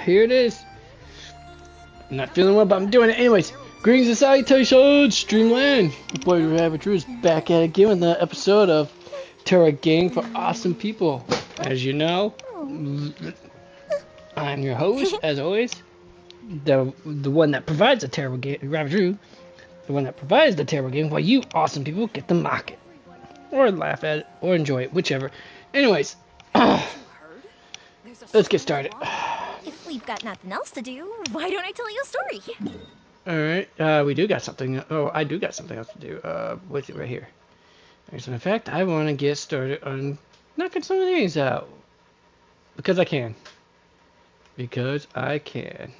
here it is. I'm not feeling well, but I'm doing it anyways. Greetings and salutations, Streamland. Your boy Rabbit Drew is back at it again with another episode of Terra Gang for Awesome People. As you know, I'm your host, as always. The one that provides the Terra Game, Rabbit Drew. The one that provides the Terra Game, while you awesome people get to mock it. Or laugh at it, or enjoy it, whichever. Anyways, let's get started. If we've got nothing else to do, why don't I tell you a story? Alright, we do got something. Oh, I do got something else to do. With it right here. As a matter of fact, I want to get started on knocking some of these out. Because I can. Because I can.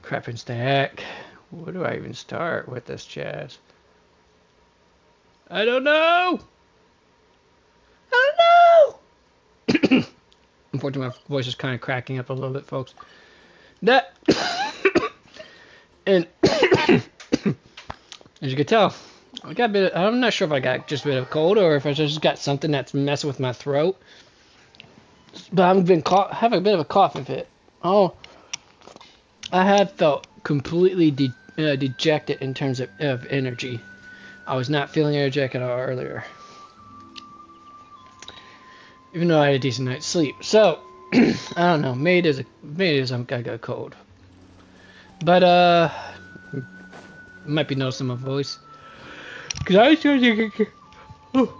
Crap and stack. Where do I even start with this jazz? I don't know! Unfortunately, my voice is kind of cracking up a little bit, folks. That, and as you can tell, I got a bit. I'm not sure if I got just a bit of a cold or if I just got something that's messing with my throat. But I've been having a bit of a coughing fit. Oh, I have felt completely dejected in terms of energy. I was not feeling energetic at all earlier. Even though I had a decent night's sleep. So, I don't know. Maybe it is I got a cold. But, might be noticing my voice. Because I was trying to get... Oh.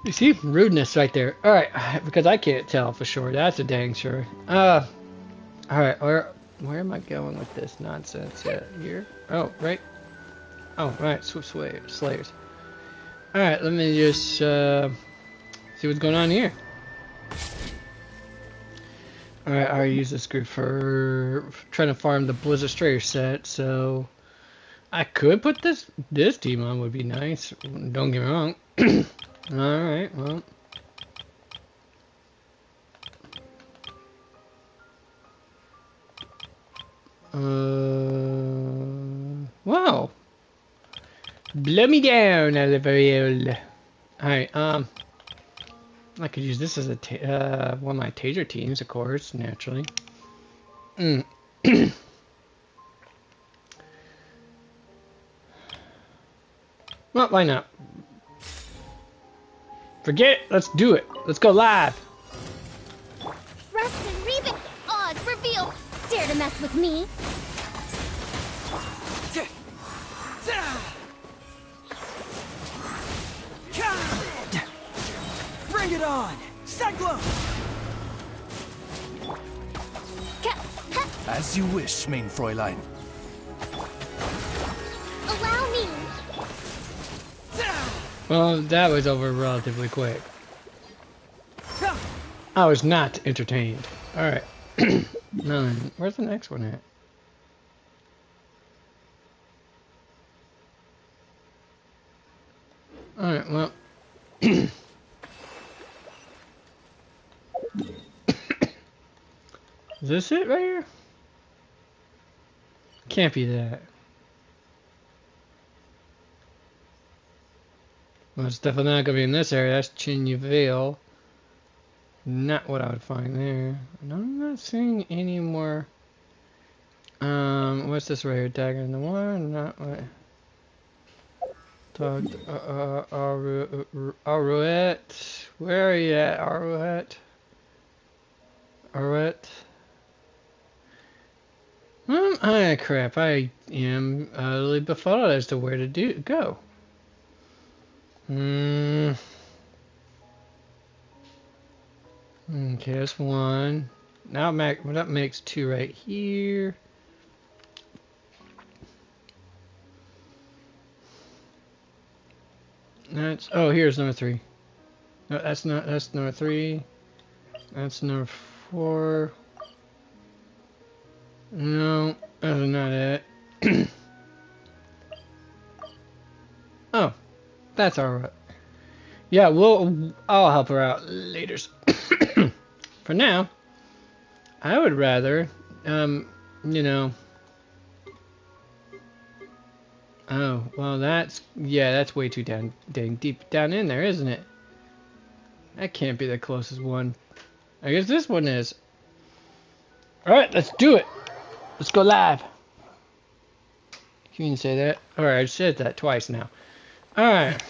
You see? Rudeness right there. Alright, because I can't tell for sure. That's a dang sure. Alright, where am I going with this nonsense? Here? Oh, right. Oh, right. Slayers. Alright, let me just, see what's going on here. Alright, I use this group for trying to farm the Blizzard Strayer set, so I could put this team on, would be nice. Don't get me wrong. Alright, well. Wow. Blow me down, Oliver. Alright, I could use this as a one of my taser teams, of course, naturally. Well, why not? Forget it. Let's do it. Let's go live. Rust and Reeve, odds reveal. Dare to mess with me? Bring it on! Cyclone! As you wish, mein Fräulein. Allow me. Well, that was over relatively quick. I was not entertained. Alright. Now then, where's the next one at? Alright, well. Is this it right here? Can't be that. Well, it's definitely not gonna be in this area. That's Chinyu Vale. Not what I would find there. And I'm not seeing any more. What's this right here? Dagger in the water? Not what. Arouette. Where are you at, Arouette? Arouette. Crap. I am utterly befuddled as to where to go. Okay, that's one. Now that makes two right here. Here's number 3. No, that's number 3. That's number 4. No, that's not it. Oh, that's alright. Yeah, I'll help her out later. For now, I would rather, you know. Oh, well, that's way too dang deep down in there, isn't it? That can't be the closest one. I guess this one is. Alright, let's do it. Let's go live. Can you say that? Alright, I said that twice now. Alright.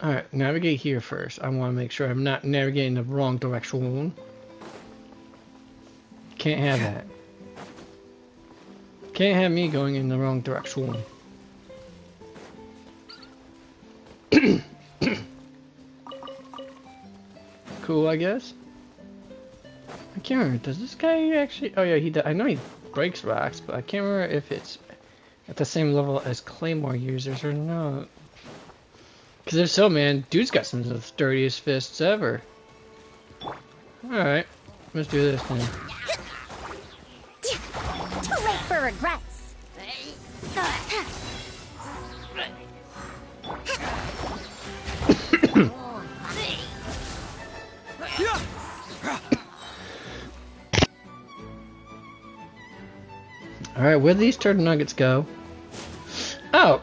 Alright, navigate here first. I want to make sure I'm not navigating the wrong direction. Can't have that. Can't have me going in the wrong direction. Cool, I guess. I can't remember. Does this guy actually? Oh yeah, he does. I know he breaks rocks, but I can't remember if it's at the same level as Claymore users or not. Because if so, man, dude's got some of the sturdiest fists ever. Alright, let's do this then. Too late for regrets. Alright, where do these turtle nuggets go? Oh,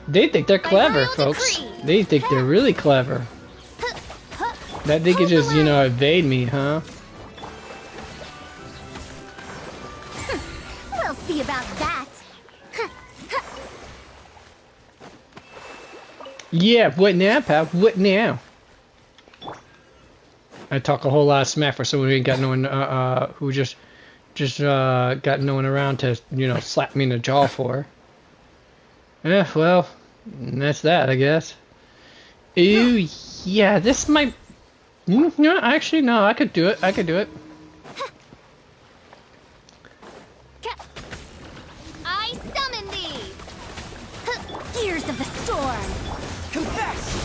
they think they're clever, folks. They think they're really clever. That they could just, you know, evade me, huh? We'll see about that. Yeah, what now, pal? What now? I talk a whole lot of smack for someone who ain't got no one, who just got no one around to, you know, slap me in the jaw for. Yeah, well, that's that, I guess. Ooh, yeah, this might. No, actually, no, I could do it. I could do it. I summon thee. Gears of the storm. Confess!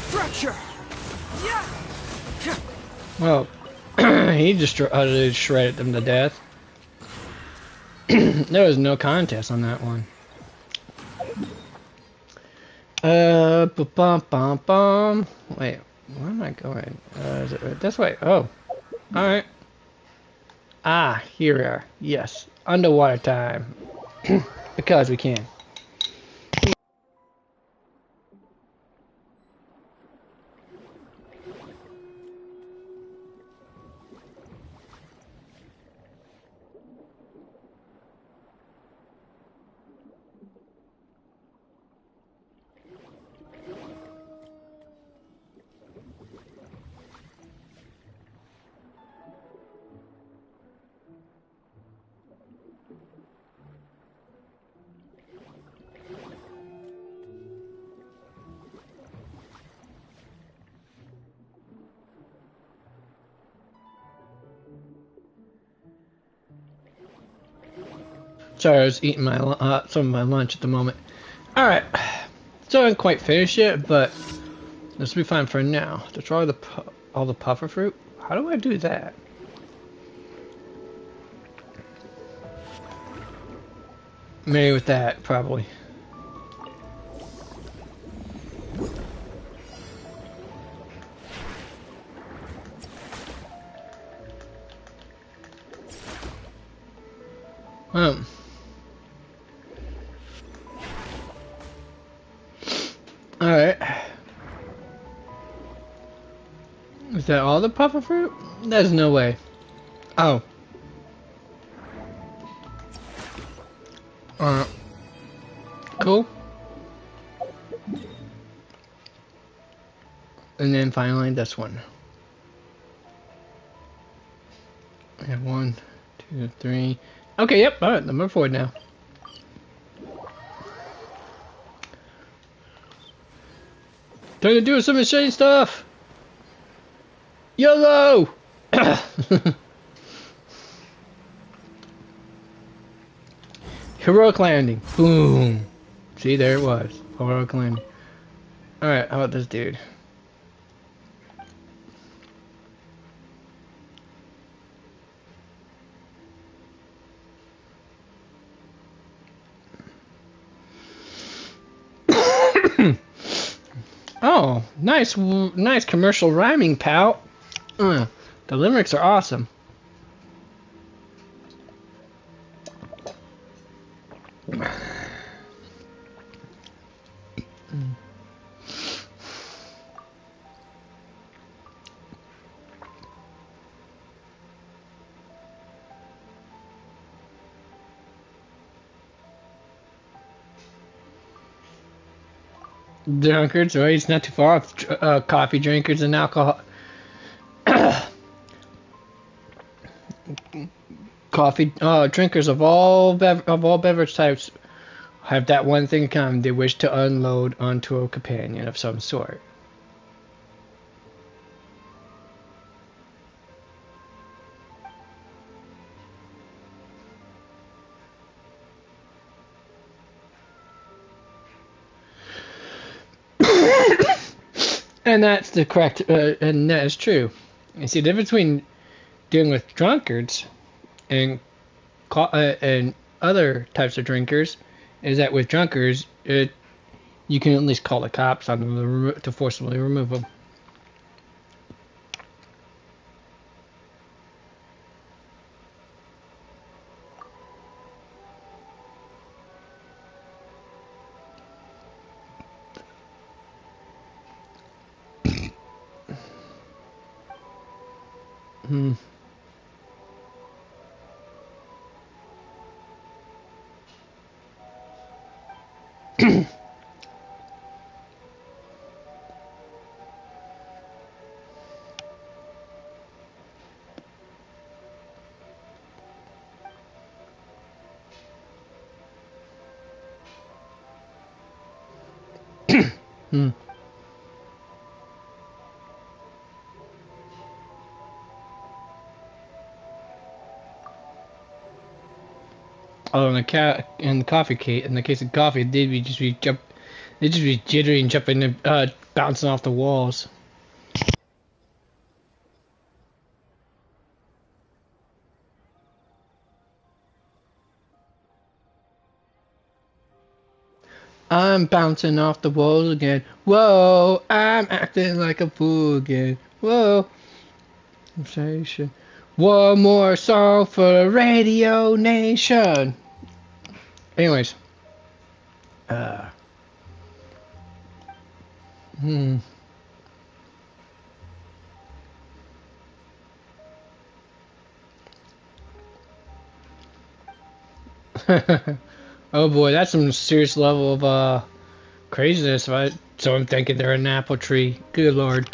Fracture! Well, he just utterly shredded them to death. There was no contest on that one. Bum. Wait, where am I going? Is it right this way? Oh, alright. Ah, here we are. Yes, underwater time. Because we can. Sorry, I was eating my some of my lunch at the moment. All right, so I haven't quite finished yet, but this will be fine for now. Destroy all the puffer fruit. How do I do that? Maybe with that, probably. Alright. Is that all the puffer fruit? There's no way. Oh. Cool. And then finally this one. I have 1, 2, 3. Okay, yep, alright, number 4 now. Time to do some insane stuff! YOLO! Heroic landing. Boom. See, there it was. Heroic landing. Alright, how about this dude? Oh, nice commercial rhyming, pal. The limericks are awesome. Drunkards, right? It's not too far off. Coffee drinkers and alcohol. Coffee drinkers of all beverage types have that one thing in common: they wish to unload onto a companion of some sort. And that's the correct, and that is true. You see, the difference between dealing with drunkards and and other types of drinkers is that with drunkards, you can at least call the cops on them to forcibly remove them. Hmm. Hmm. Oh, in the coffee case, in the case of coffee, they'd just be jittery and jumping, bouncing off the walls. I'm bouncing off the walls again. Whoa, I'm acting like a fool again. Whoa, sensation. One more song for Radio Nation. Anyways, uh, hmm. Oh boy, that's some serious level of craziness, right? So I'm thinking they're an apple tree. Good lord.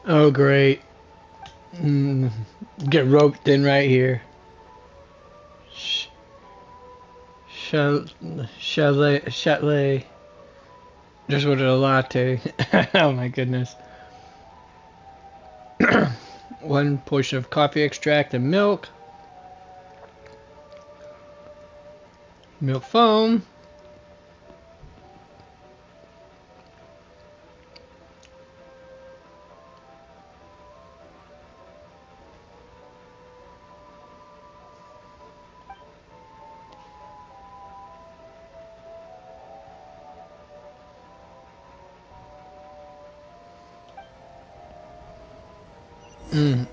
Oh great. Mm, get roped in right here. Sh- Chalet. Just ordered a latte. Oh my goodness. One portion of coffee extract and milk. Milk foam.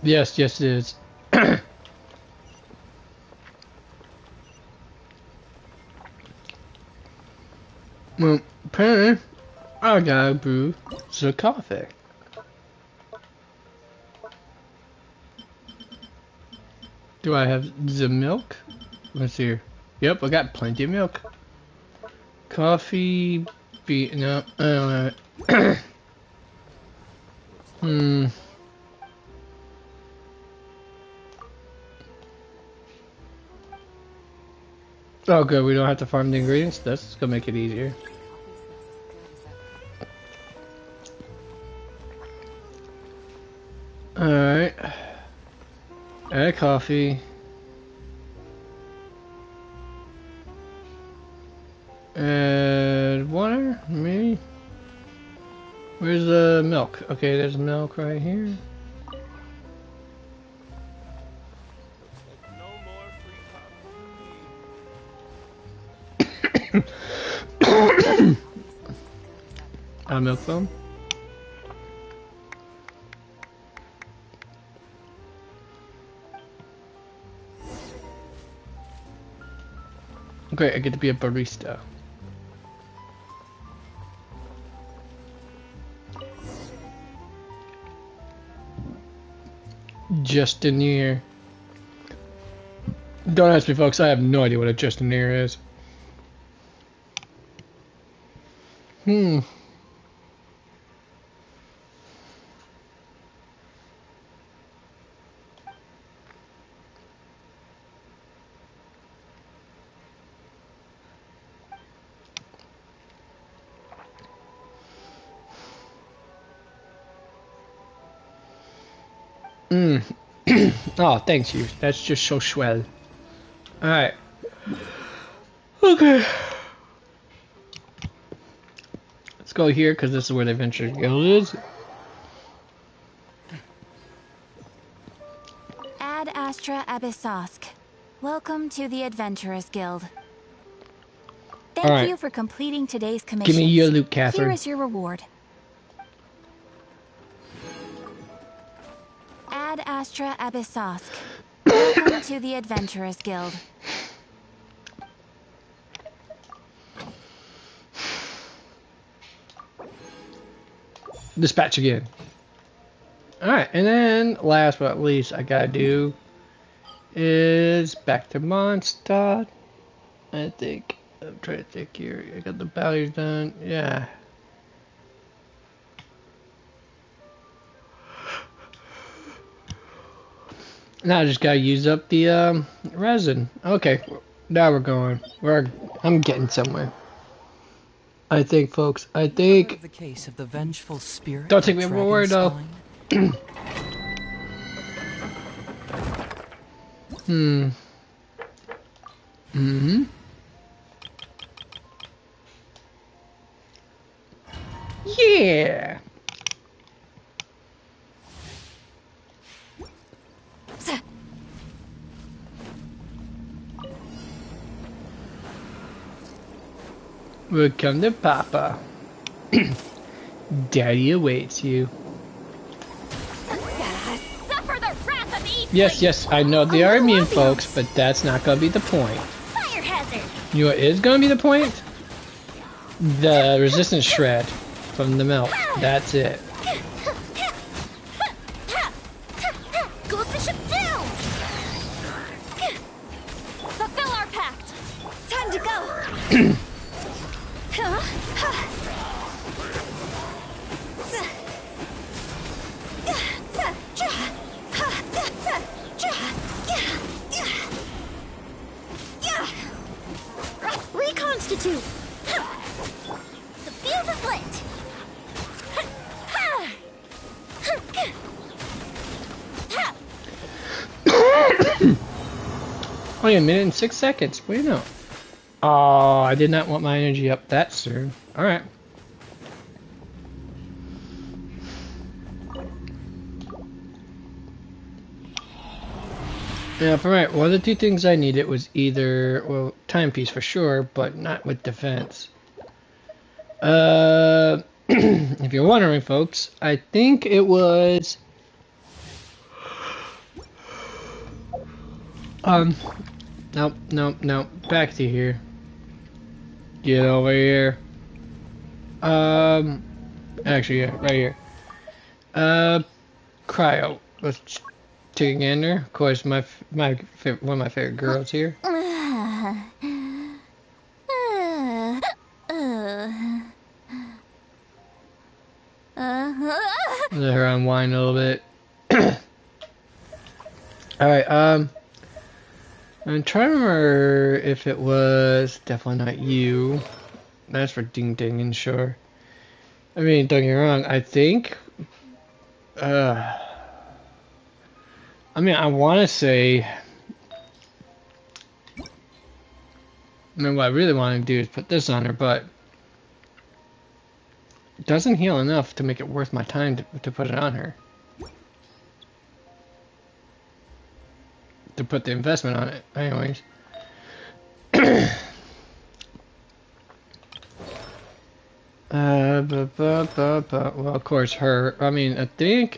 Yes, yes it is. Well, apparently, I gotta brew the coffee. Do I have the milk? Let's see here. Yep, I got plenty of milk. Coffee, no, I don't know. Oh good, we don't have to farm the ingredients. That's gonna make it easier. Alright. Add coffee. Add water, maybe? Where's the milk? Okay, there's milk right here. Milk foam. Great, I get to be a barista. Justineer. Don't ask me, folks. I have no idea what a Justineer is. Oh, thanks you. That's just so swell. Alright. Okay. Let's go here because this is where the Adventure Guild is. Ad Astra Abyssosk. Welcome to the Adventurers Guild. Thank you for completing today's commission. Give me your loot, Catherine. Here is your reward. Ad Astra Abyssosk. Welcome to the Adventurers Guild. Dispatch again. Alright, and then last but not least I gotta do is back to Mondstadt. I think. I'm trying to think here. I got the values done. Yeah. Now I just gotta use up the resin. Okay, now we're going. I'm getting somewhere. I think, folks. I think. The case of the vengeful spirit. Don't take me over word though. Yeah. Welcome to Papa. Daddy awaits you. Suffer the wrath of Eve. Yes, yes, I know they are immune, folks, but that's not gonna be the point. Fire hazard. You know what is gonna be the point? The resistance shred from the melt. That's it. Gold bishop down. Fulfill our pact. Time to go. Reconstitute. The fuse is lit. Only a minute and 6 seconds. What do you know? Oh, I did not want my energy up that soon. Alright. Yeah, alright. One of the two things I needed was either, well, timepiece for sure, but not with defense. If you're wondering, folks, I think it was Nope, nope, nope. Back to here. Get over here. Actually, yeah, right here. Cryo. Let's take a gander. Of course, one of my favorite girls here. Let her unwind a little bit. Alright, I'm trying to remember if it was definitely not you. That's for ding ding and sure. I mean, don't get me wrong, I think I mean, I want to say, I mean, what I really want to do is put this on her, but it doesn't heal enough to make it worth my time to put it on her. To put the investment on it, anyways. Well, of course, her. I mean, I think,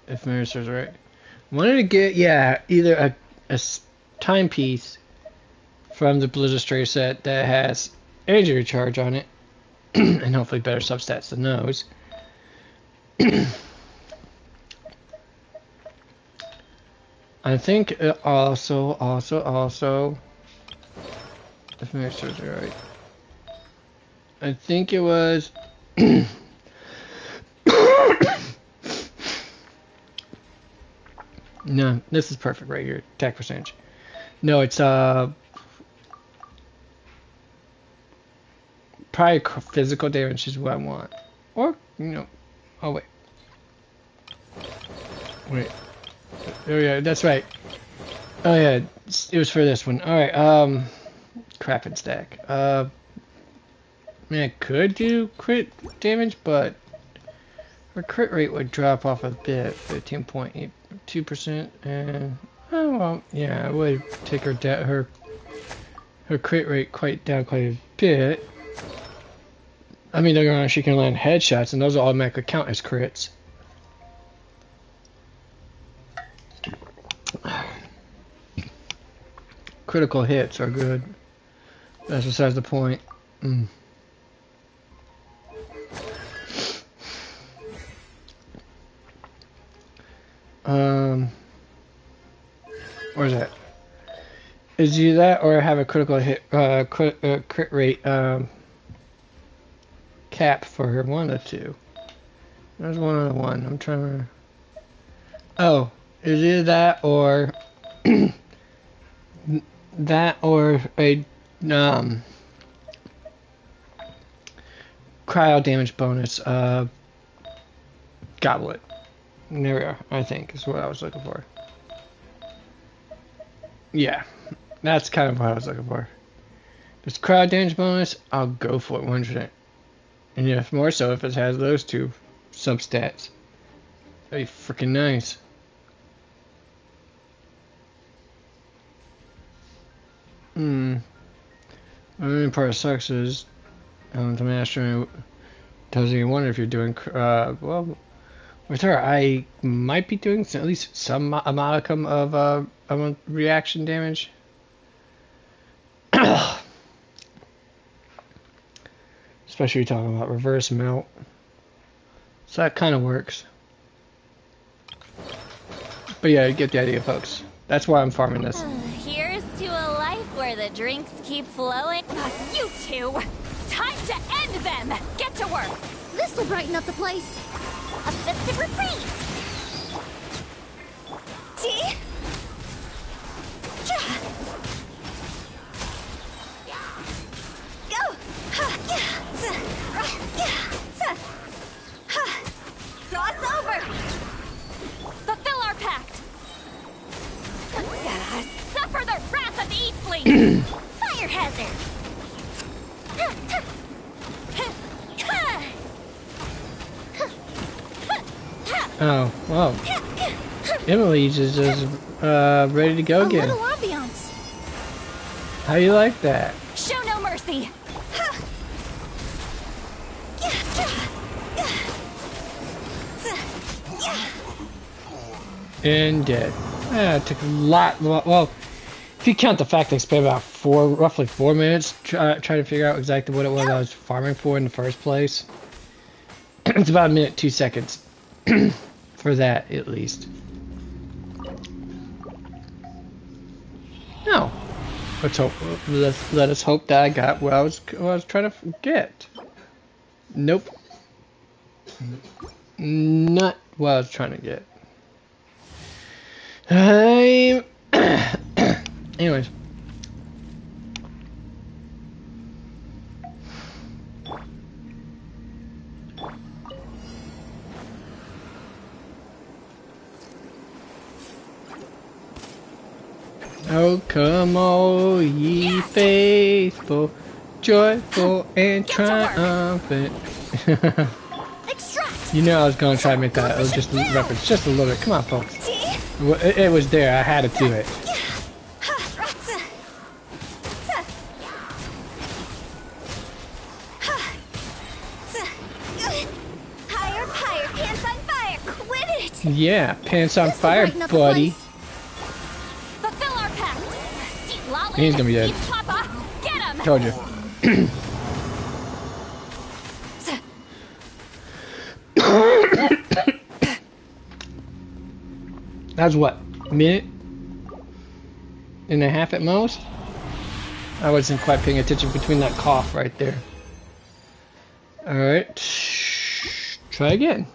if memory serves right, wanted to get, yeah, either a timepiece from the Blizzard Stray set that has energy recharge on it, and hopefully better substats than those. I think also, if memory serves right, I think it was. No, this is perfect right here. Attack percentage. No, it's probably physical damage is what I want. Or, you know, oh wait. Wait. Oh yeah, that's right. Oh yeah, it was for this one. Alright, crap and stack. Man, I could do crit damage, but her crit rate would drop off a bit, 15.82%, and oh well, yeah, I would take her her crit rate down quite a bit. I mean, don't get me wrong, she can land headshots, and those will automatically count as crits. Critical hits are good. That's besides the point. Where's that? Is you that or have a critical hit crit rate cap for her? One of the two. There's one on the one. I'm trying to. Oh, is either that or that or a cryo damage bonus goblet. There we are. I think is what I was looking for. Yeah, that's kind of what I was looking for. This crowd damage bonus, I'll go for it 100%. And if more so if it has those two substats. That'd be freaking nice. The only part that sucks is the master doesn't even wonder if you're doing well. With her, I might be doing at least some modicum of reaction damage. Especially talking about reverse melt. So that kind of works. But yeah, you get the idea, folks. That's why I'm farming this. Here's to a life where the drinks keep flowing. You two! Time to end them! Get to work! This'll brighten up the place. A festive reprise! See? Go! Cross over! Fulfill our pact! Suffer the wrath of Eatsley! Fire hazard! Oh, wow. Emily's is ready to go again. A little ambiance. How you like that? Show no mercy! And dead. Yeah, it took a lot. Well, if you count the fact I spent about roughly 4 minutes trying to figure out exactly what it was I was farming for in the first place. It's about 1 minute 2 seconds for that, at least. No, let's hope. Let us hope that I got what I was trying to get. Nope, not what I was trying to get. Anyways. Oh, come all ye faithful, joyful and triumphant. You know I was going to try to make that just a reference, just a little bit. Come on, folks. It was there. I had to do it. Higher, higher, pants on fire. Quit it. Yeah, pants on fire, buddy. Fulfill our pact. He's gonna be dead. Papa. Get him. Told you. That was what, a minute and a half at most? I wasn't quite paying attention between that cough right there. Alright, try again.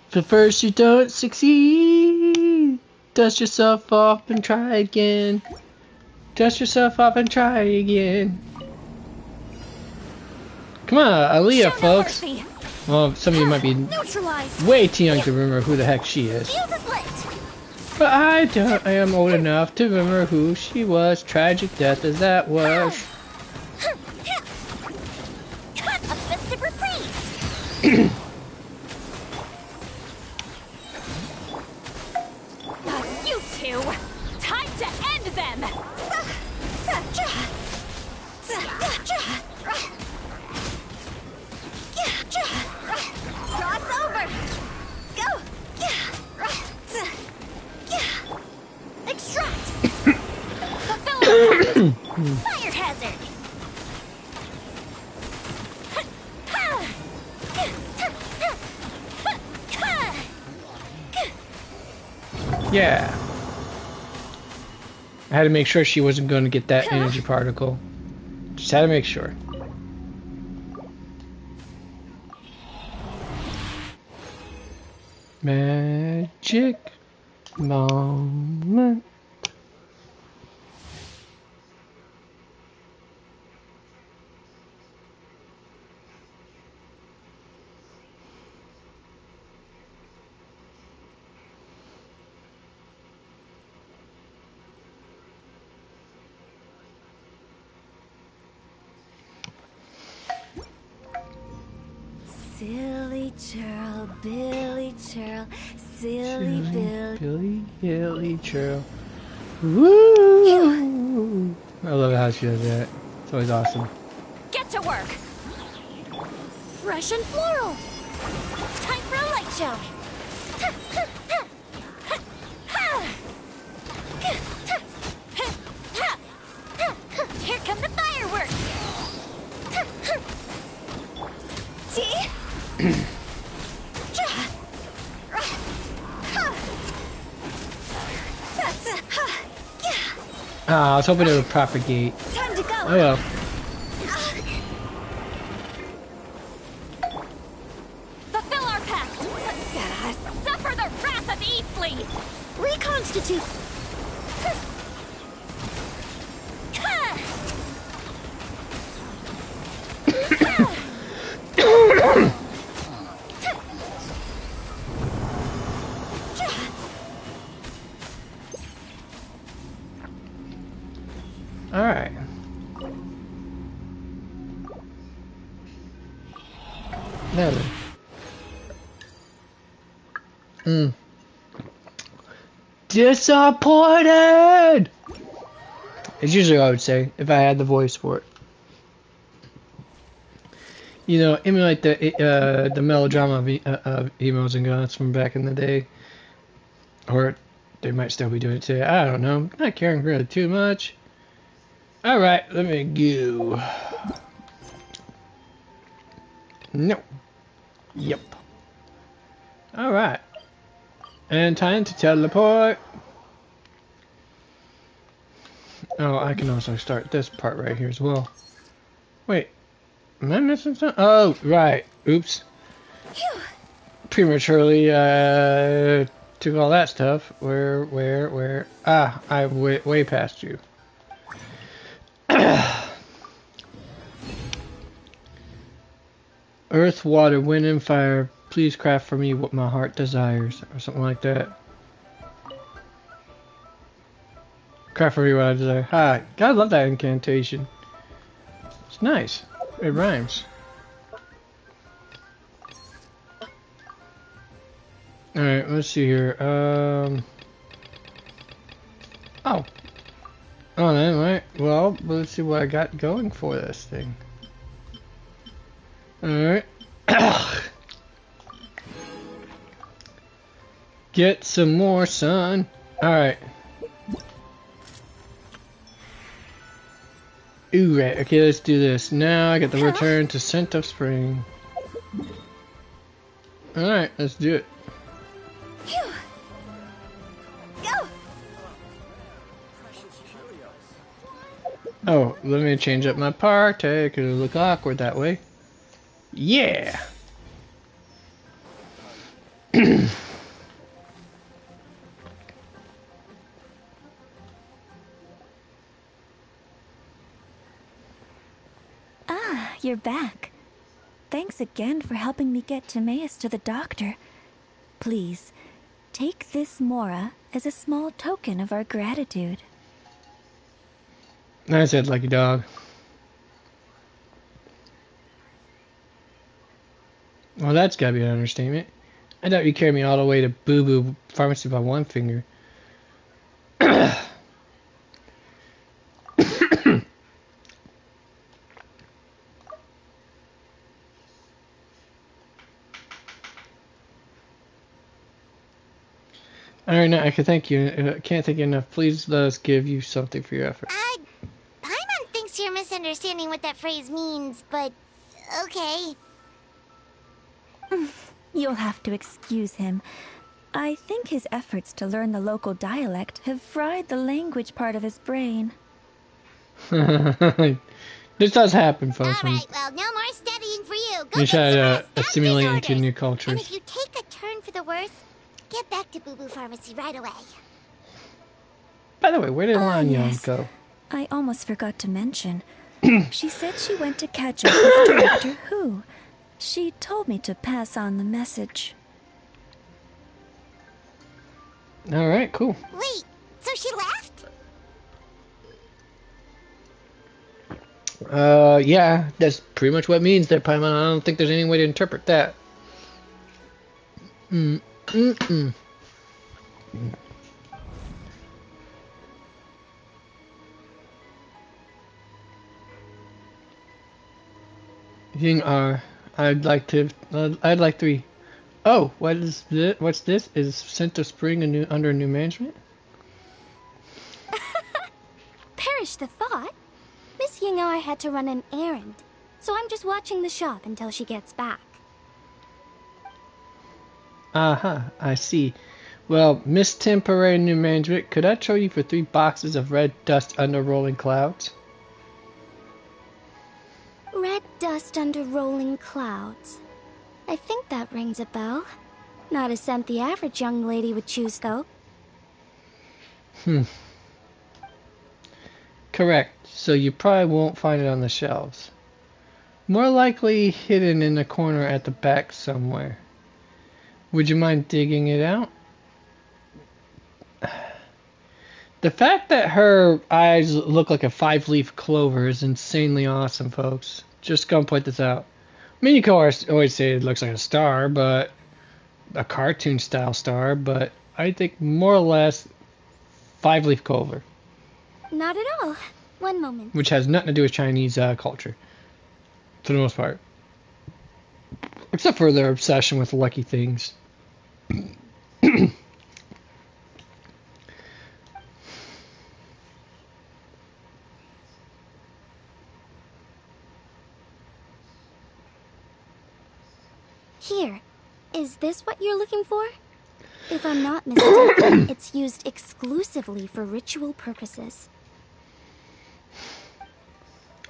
If at first you don't succeed, dust yourself off and try again. Dust yourself off and try again. Come on, Aaliyah, folks. Well, some of you might be way too young to remember who the heck she is. But I am old enough to remember who she was. Tragic death as that was. A festive reprise. You two! Time to end them! Cross over! Go! Extract! Fulfill fire hazard! Yeah. I had to make sure she wasn't going to get that energy particle. Just had to make sure. Magic moment. Silly churl, Billy churl, silly Billy churl. Woo! I love how she does that. It's always awesome. Get to work! Fresh and floral! Time for a light show! Here come the fireworks! See? Ah, I was hoping it would propagate. Time to go! Oh well. Fulfill our pact! Suffer the wrath of Eastly! Reconstitute. Alright. Now then. Disappointed! It's usually what I would say if I had the voice for it. You know, emulate the melodrama of emails and guns from back in the day. Or they might still be doing it today. I don't know. Not caring really too much. Alright, let me go. No. Yep. Alright. And time to teleport. Oh, I can also start this part right here as well. Wait. Am I missing something? Oh, right. Oops. Prematurely, took all that stuff. Where? Ah, I way past you. Earth, water, wind, and fire, please craft for me what my heart desires. Or something like that. Craft for me what I desire. Hi. I love that incantation. It's nice. It rhymes. Alright, let's see here. Oh. Oh, then, right. Well, let's see what I got going for this thing. Alright. Get some more sun. Alright. Ooh, right. Okay, let's do this. Now I get the return to Scent of Spring. Alright, let's do it. Oh, let me change up my party because it'll look awkward that way. Yeah! Ah, you're back. Thanks again for helping me get Timaeus to the doctor. Please, take this Mora as a small token of our gratitude. Nice head, lucky dog. Well, that's gotta be an understatement. I thought you carried me all the way to Boo Boo Pharmacy by one finger. Alright, now I can thank you. Can't thank you enough. Please let us give you something for your effort. Paimon thinks you're misunderstanding what that phrase means, but okay. You'll have to excuse him. I think his efforts to learn the local dialect have fried the language part of his brain. This does happen, folks. Alright, well, no more studying for you. Go You get try some to rest. Don't assimilate give into orders. new And cultures. if you take a turn for the worse, get back to Boo Boo Pharmacy right away. By the way, where did Lanyon Yes. go? I almost forgot to mention. She said she went to catch up with Director Who. She told me to pass on the message. Alright, cool. Wait, so she left? Yeah, that's pretty much what it means there, Paimon. I don't think there's any way to interpret that. You I'd like 3. Oh, what is this? What's this? Is Scent of Spring under new management? Perish the thought. Miss Ying'ar had to run an errand, so I'm just watching the shop until she gets back. Aha, I see. Well, Miss Temporary New Management, could I trade you for 3 boxes of red dust under rolling clouds? Red dust under rolling clouds. I think that rings a bell. Not a scent the average young lady would choose, though. Correct. So you probably won't find it on the shelves. More likely hidden in a corner at the back somewhere. Would you mind digging it out? The fact that her eyes look like a 5-leaf clover is insanely awesome, folks. Just gonna point this out. I mean, you can always say it looks like a star, but a cartoon style star, but I think more or less 5-leaf clover. Not at all. One moment. Which has nothing to do with Chinese culture, for the most part. Except for their obsession with lucky things. Here, is this what you're looking for? If I'm not mistaken, it's used exclusively for ritual purposes.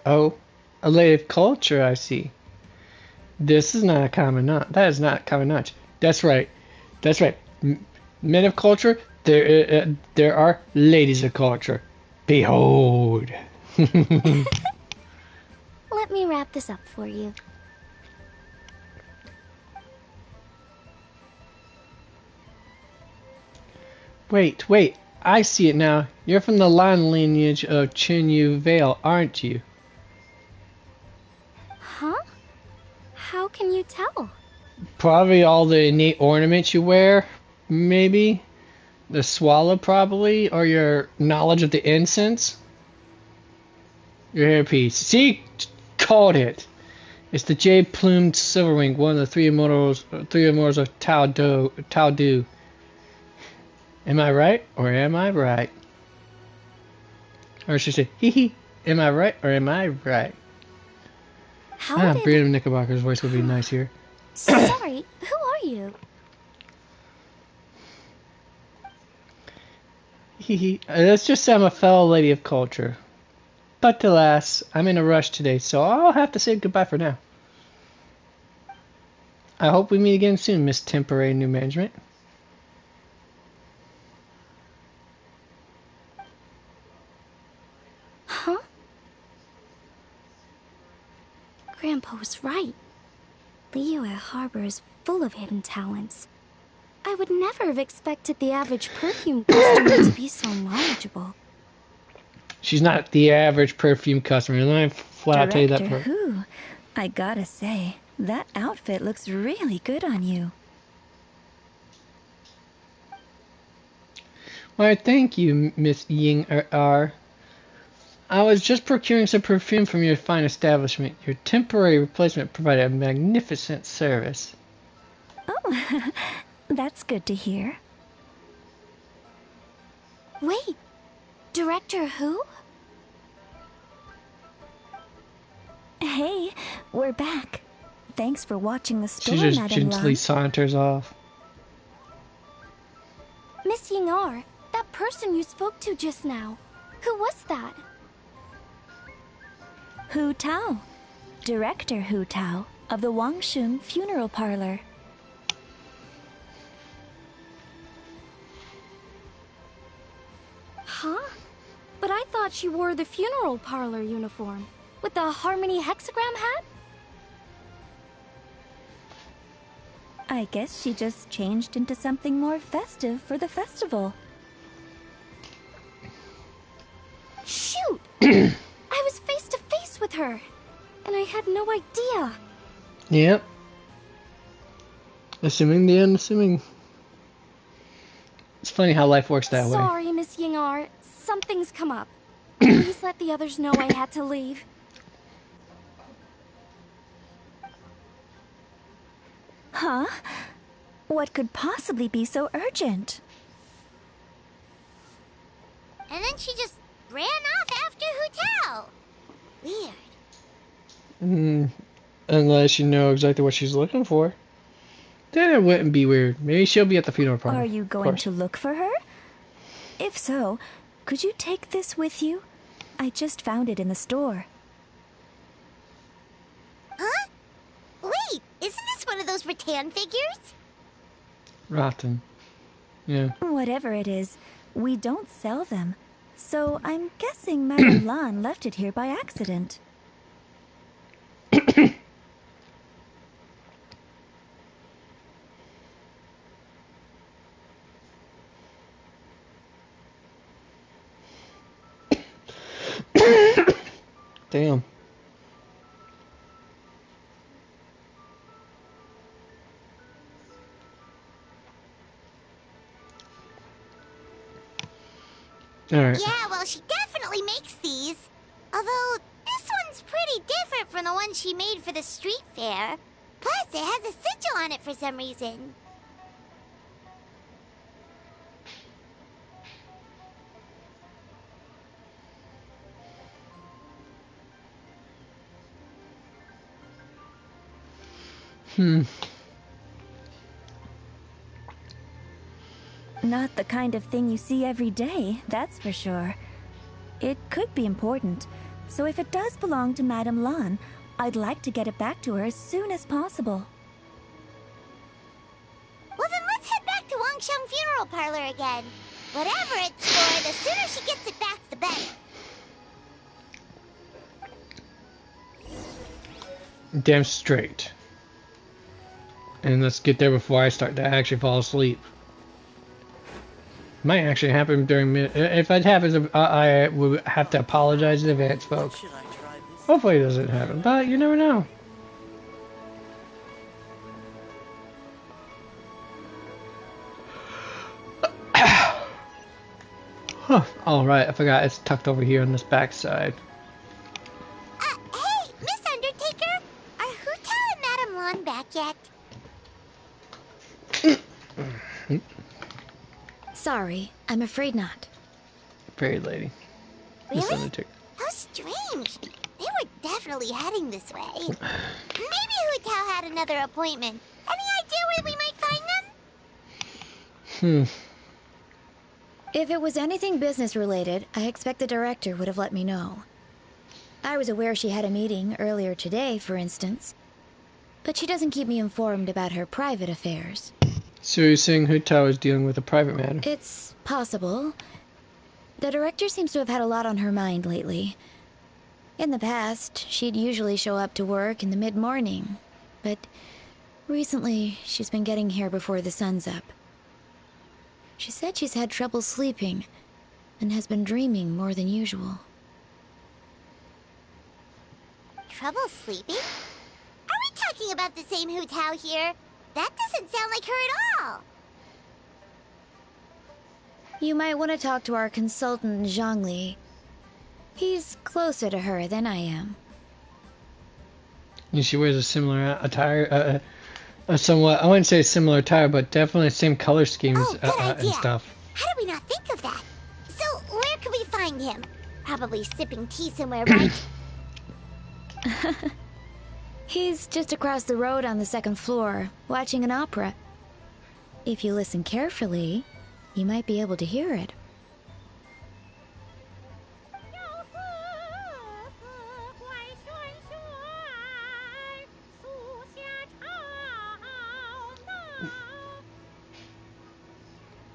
Oh, a lady of culture, I see. This is not a common knowledge. That is not common knowledge. That's right. That's right. Men of culture, there are ladies of culture. Behold. Let me wrap this up for you. Wait. I see it now. You're from the line lineage of Chin Yu Vale, aren't you? Huh? How can you tell? Probably all the innate ornaments you wear, maybe. The swallow, probably, or your knowledge of the incense. Your hairpiece. See? Called it. It's the jade-plumed silverwing, one of the three immortals of Tao Du. Am I right, or am I right? Or I should say, hee hee. Am I right, or am I right? How did... Brianna Knickerbocker's voice would be nice here. Sorry, who are you? Hee hee. Let's just say I'm a fellow lady of culture. But alas, I'm in a rush today, so I'll have to say goodbye for now. I hope we meet again soon, Miss Temporary New Management. Huh? Grandpa was right. Liyue Harbor is full of hidden talents. I would never have expected the average perfume customer to be so knowledgeable. She's not the average perfume customer. Let me flat tell you that Director part. Who? I gotta say, that outfit looks really good on you. Why, thank you, Miss Ying R. I was just procuring some perfume from your fine establishment. Your temporary replacement provided a magnificent service. Oh, that's good to hear. Wait, Director Who? Hey, we're back. Thanks for watching the store, She just Madame gently Lan. saunters off. Miss Ying-ar, that person you spoke to just now. Who was that? Hu Tao. Director Hu Tao of the Wangshun Funeral Parlor. Huh? But I thought she wore the funeral parlor uniform. With the Harmony hexagram hat? I guess she just changed into something more festive for the festival. Shoot! I was face to face with her, and I had no idea. Yep. Assuming the unassuming. It's funny how life works that way. Sorry, Miss Ying-ar. Something's come up. Please let the others know I had to leave. Huh? What could possibly be so urgent? And then she just ran off after Hu Tao. Weird. Unless you know exactly what she's looking for. Then it wouldn't be weird. Maybe she'll be at the funeral parlor. Are you going to look for her? If so, could you take this with you? I just found it in the store. Huh? Wait, isn't this one of those rattan figures? Rotten. Yeah. Whatever it is, we don't sell them. So I'm guessing Madame Lan left it here by accident. Damn. Alright. Yeah, well, she definitely makes these. Although, this one's pretty different from the one she made for the street fair. Plus, it has a sigil on it for some reason. not the kind of thing you see every day, that's for sure. It could be important, so if it does belong to Madame Lan, I'd like to get it back to her as soon as possible. Well then let's head back to Wangsheng Funeral Parlor again. Whatever it's for, the sooner she gets it back, the better. Damn straight. And let's get there before I start to actually fall asleep. Might actually happen during if it happens, I would have to apologize in advance, folks. Hopefully it doesn't happen, but you never know. Huh. All right, I forgot it's tucked over here on this back side. Hey, Miss Undertaker, are Hu Tao and Madame Lan back yet? Sorry, I'm afraid not. Fairy lady. Miss Really? Undertaker. How strange. They were definitely heading this way. Maybe Hu Tao had another appointment. Any idea where we might find them? If it was anything business related, I expect the director would have let me know. I was aware she had a meeting earlier today, for instance. But she doesn't keep me informed about her private affairs. So you're saying Hu Tao is dealing with a private matter? It's possible. The director seems to have had a lot on her mind lately. In the past, she'd usually show up to work in the mid-morning. But recently, she's been getting here before the sun's up. She said she's had trouble sleeping and has been dreaming more than usual. Trouble sleeping? Are we talking about the same Hu Tao here? That doesn't sound like her at all. You might want to talk to our consultant, Zhongli. He's closer to her than I am. And she wears a similar attire, a somewhat, I wouldn't say similar attire, but definitely same color schemes Good idea. and stuff. How did we not think of that? So, where could we find him? Probably sipping tea somewhere, right? He's just across the road on the second floor, watching an opera. If you listen carefully, you might be able to hear it.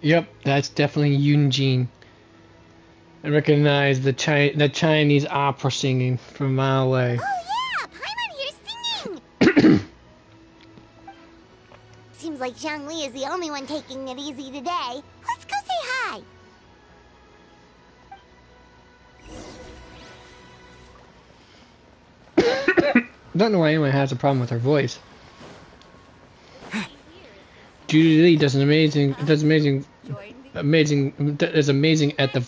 Yep, that's definitely Yunjin. I recognize the Chinese opera singing from a mile away. Oh yeah, Paimon here's singing! Seems like Zhongli is the only one taking it easy today. Let's go say hi. Don't know why anyone has a problem with her voice. Judy Lee is amazing at the.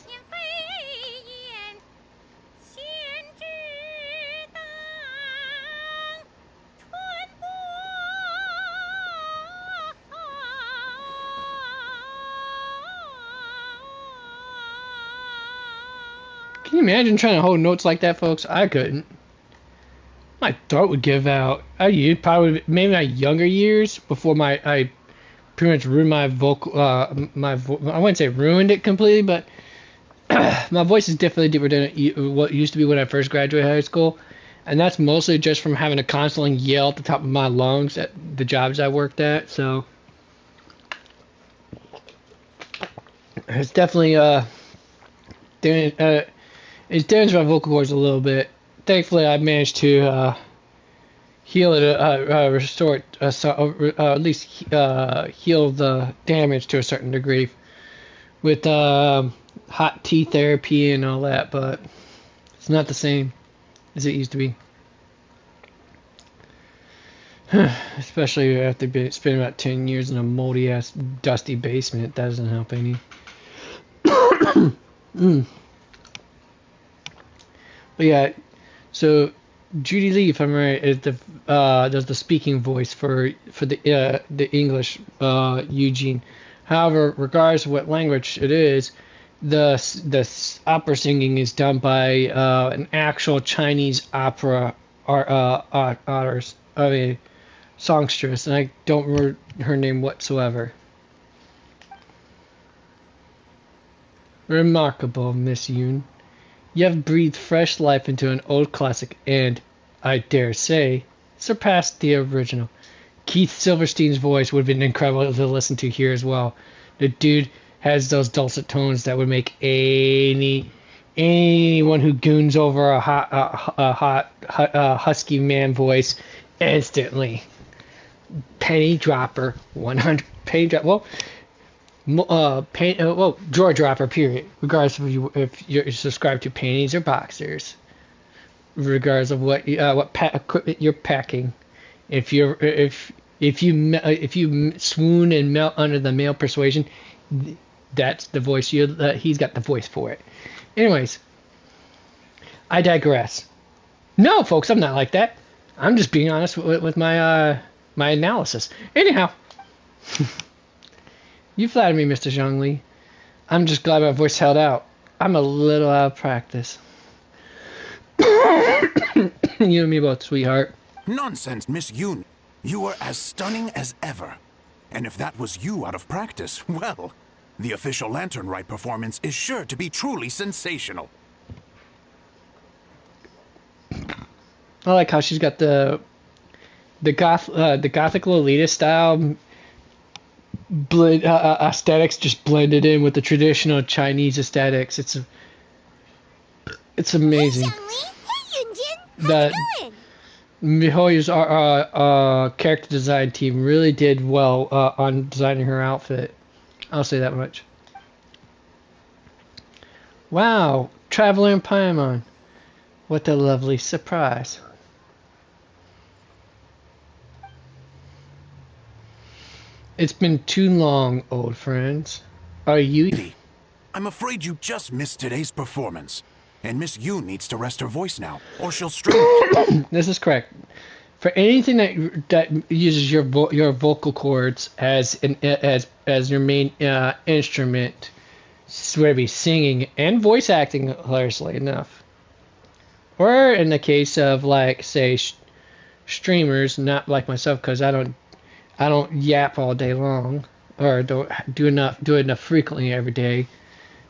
Can you imagine trying to hold notes like that, folks? I couldn't. My throat would give out. Probably maybe my younger years before I pretty much ruined my vocal. I wouldn't say ruined it completely, but my voice is definitely different than what it used to be when I first graduated high school, and that's mostly just from having to constantly yell at the top of my lungs at the jobs I worked at. So it's definitely it's damaged my vocal cords a little bit. Thankfully, I managed to heal it, restore it, at least heal the damage to a certain degree with hot tea therapy and all that, but it's not the same as it used to be. Especially after spending about 10 years in a moldy-ass, dusty basement. That doesn't help any. But yeah, so Judy Lee, if I'm right, is does the speaking voice for the English Eugene. However, regardless of what language it is, the opera singing is done by an actual Chinese opera songstress, and I don't remember her name whatsoever. Remarkable, Miss Yoon. You have breathed fresh life into an old classic and, I dare say, surpassed the original. Keith Silverstein's voice would have been incredible to listen to here as well. The dude has those dulcet tones that would make anyone who goons over a hot husky man voice instantly. Penny dropper, 100 penny drop. Drawer dropper. Period. Regardless if you're subscribed to panties or boxers, regardless of what equipment you're packing. If you swoon and melt under the male persuasion, that's the voice. He's got the voice for it. Anyways, I digress. No, folks, I'm not like that. I'm just being honest with my my analysis. Anyhow, you flatter me, Mr. Zhongli. I'm just glad my voice held out. I'm a little out of practice. You and me both, sweetheart. Nonsense, Miss Yoon. You were as stunning as ever. And if that was you out of practice, well, the official Lantern Rite performance is sure to be truly sensational. I like how she's got the gothic Lolita style aesthetics just blended in with the traditional Chinese aesthetics. It's amazing. Hey, Xiangli. Hey, Yunjin. That How's it going? MiHoYo's character design team really did well on designing her outfit. I'll say that much. Wow, Traveler in Paimon. What a lovely surprise. It's been too long, old friends. Are you... I'm afraid you just missed today's performance. And Miss Yoon needs to rest her voice now, or she'll strain it. This is correct. For anything that uses your vocal cords as your main instrument, whether it be singing and voice acting, hilariously enough, or in the case of like say streamers, not like myself, because I don't yap all day long, or don't do it enough frequently every day.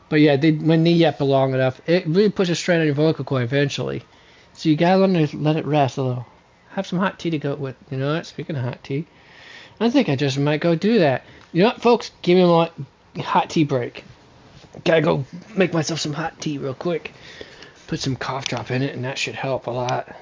But yeah, when they yap long enough, it really puts a strain on your vocal cord eventually. So you gotta learn to let it rest a little. Have some hot tea to go with. You know what? Speaking of hot tea, I think I just might go do that. You know what, folks? Give me a hot tea break. Gotta go make myself some hot tea real quick. Put some cough drop in it, and that should help a lot.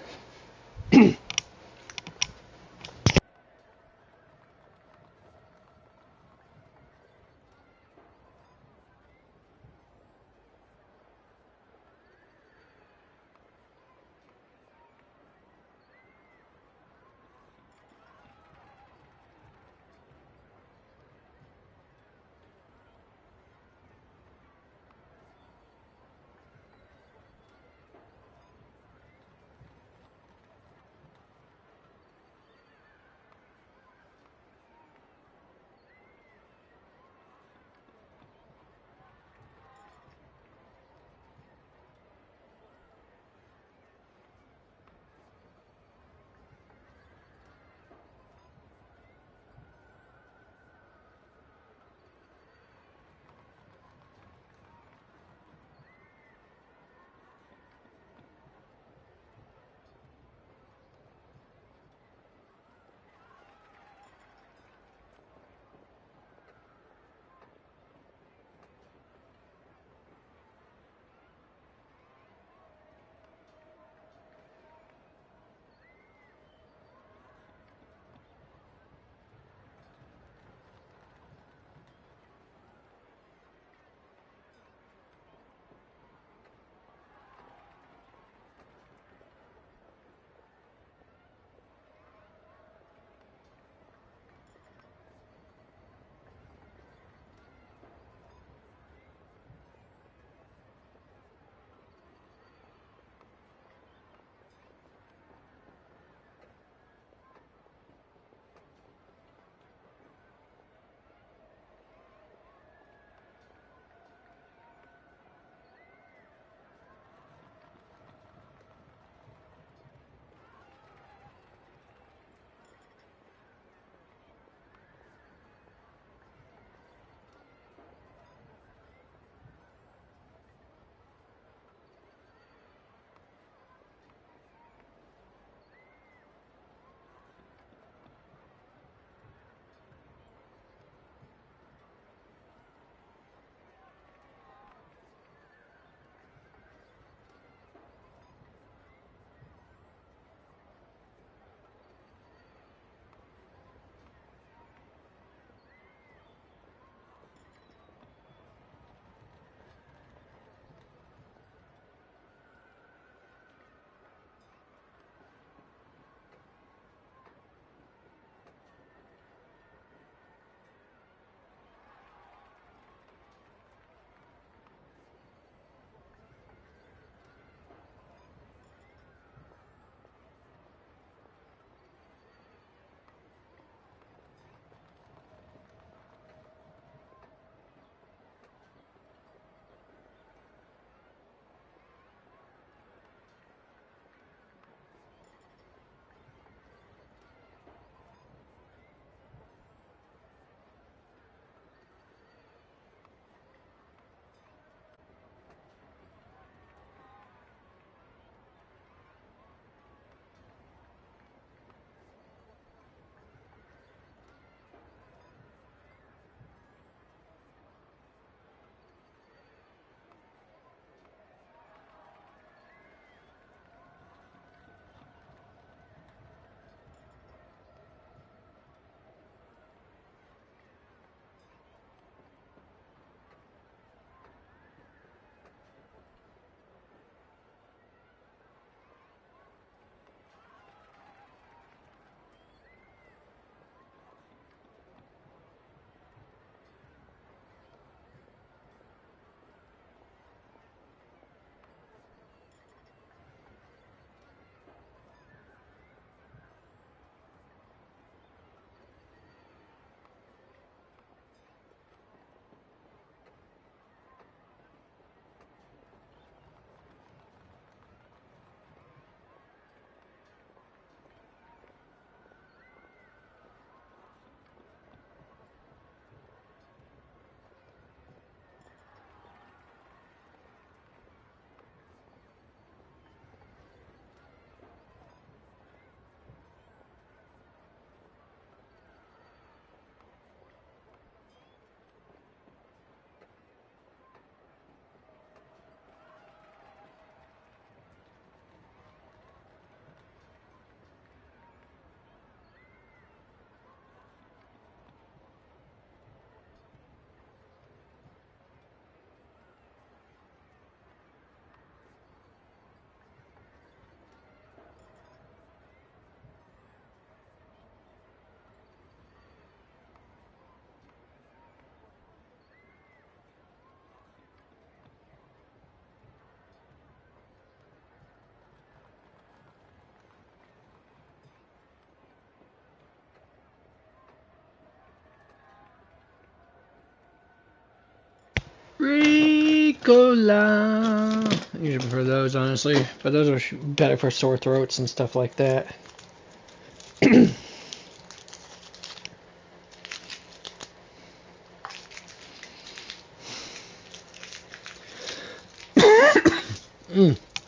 Cola. I usually prefer those, honestly, but those are better for sore throats and stuff like that.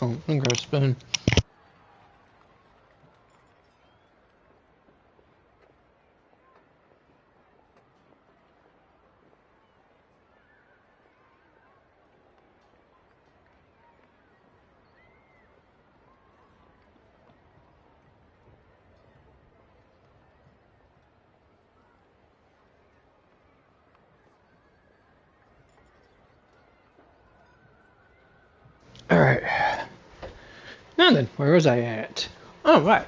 Oh, I'm gonna spoon. Alright. Now then, where was I at? Oh, right.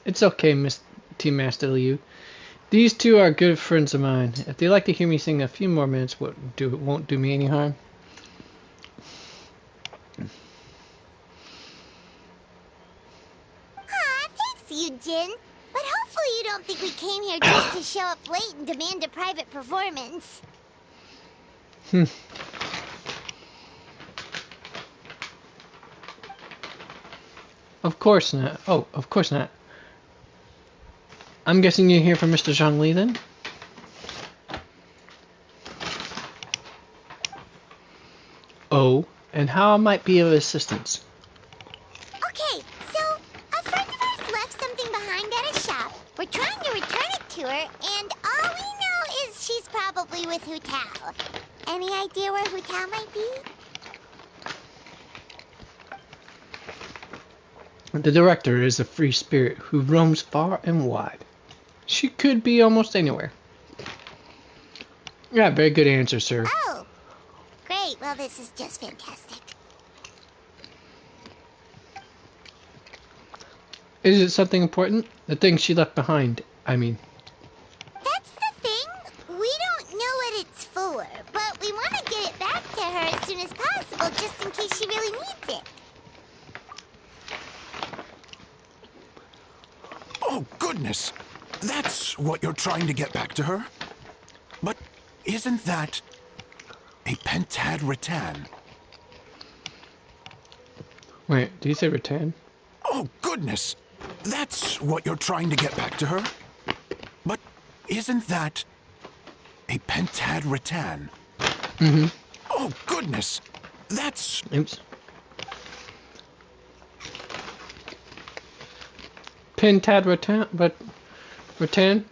It's okay, Miss Tea Master Liu. These two are good friends of mine. If they like to hear me sing a few more minutes, won't do me any harm. Aw, thanks, Yujin. But hopefully you don't think we came here just to show up late and demand a private performance. Of course not. Oh, of course not. I'm guessing you're here for Mr. Zhongli then? Oh, and how I might be of assistance? Okay, so a friend of ours left something behind at a shop. We're trying to return it to her, and all we know is she's probably with Hu Tao. Any idea where Hu Tao might be? The director is a free spirit who roams far and wide. She could be almost anywhere. Yeah, very good answer, sir. Oh, great. Well, this is just fantastic. Is it something important? The thing she left behind, I mean. That's the thing. We don't know what it's for, but we want to get it back to her as soon as possible, just in case she really needs it. Oh, goodness! That's what you're trying to get back to her? But isn't that a pentad rattan? Wait, did you say rattan? Oh, goodness! That's what you're trying to get back to her? But isn't that a pentad rattan? Mm-hmm. Oh, goodness! That's... Oops. Pentad rattan?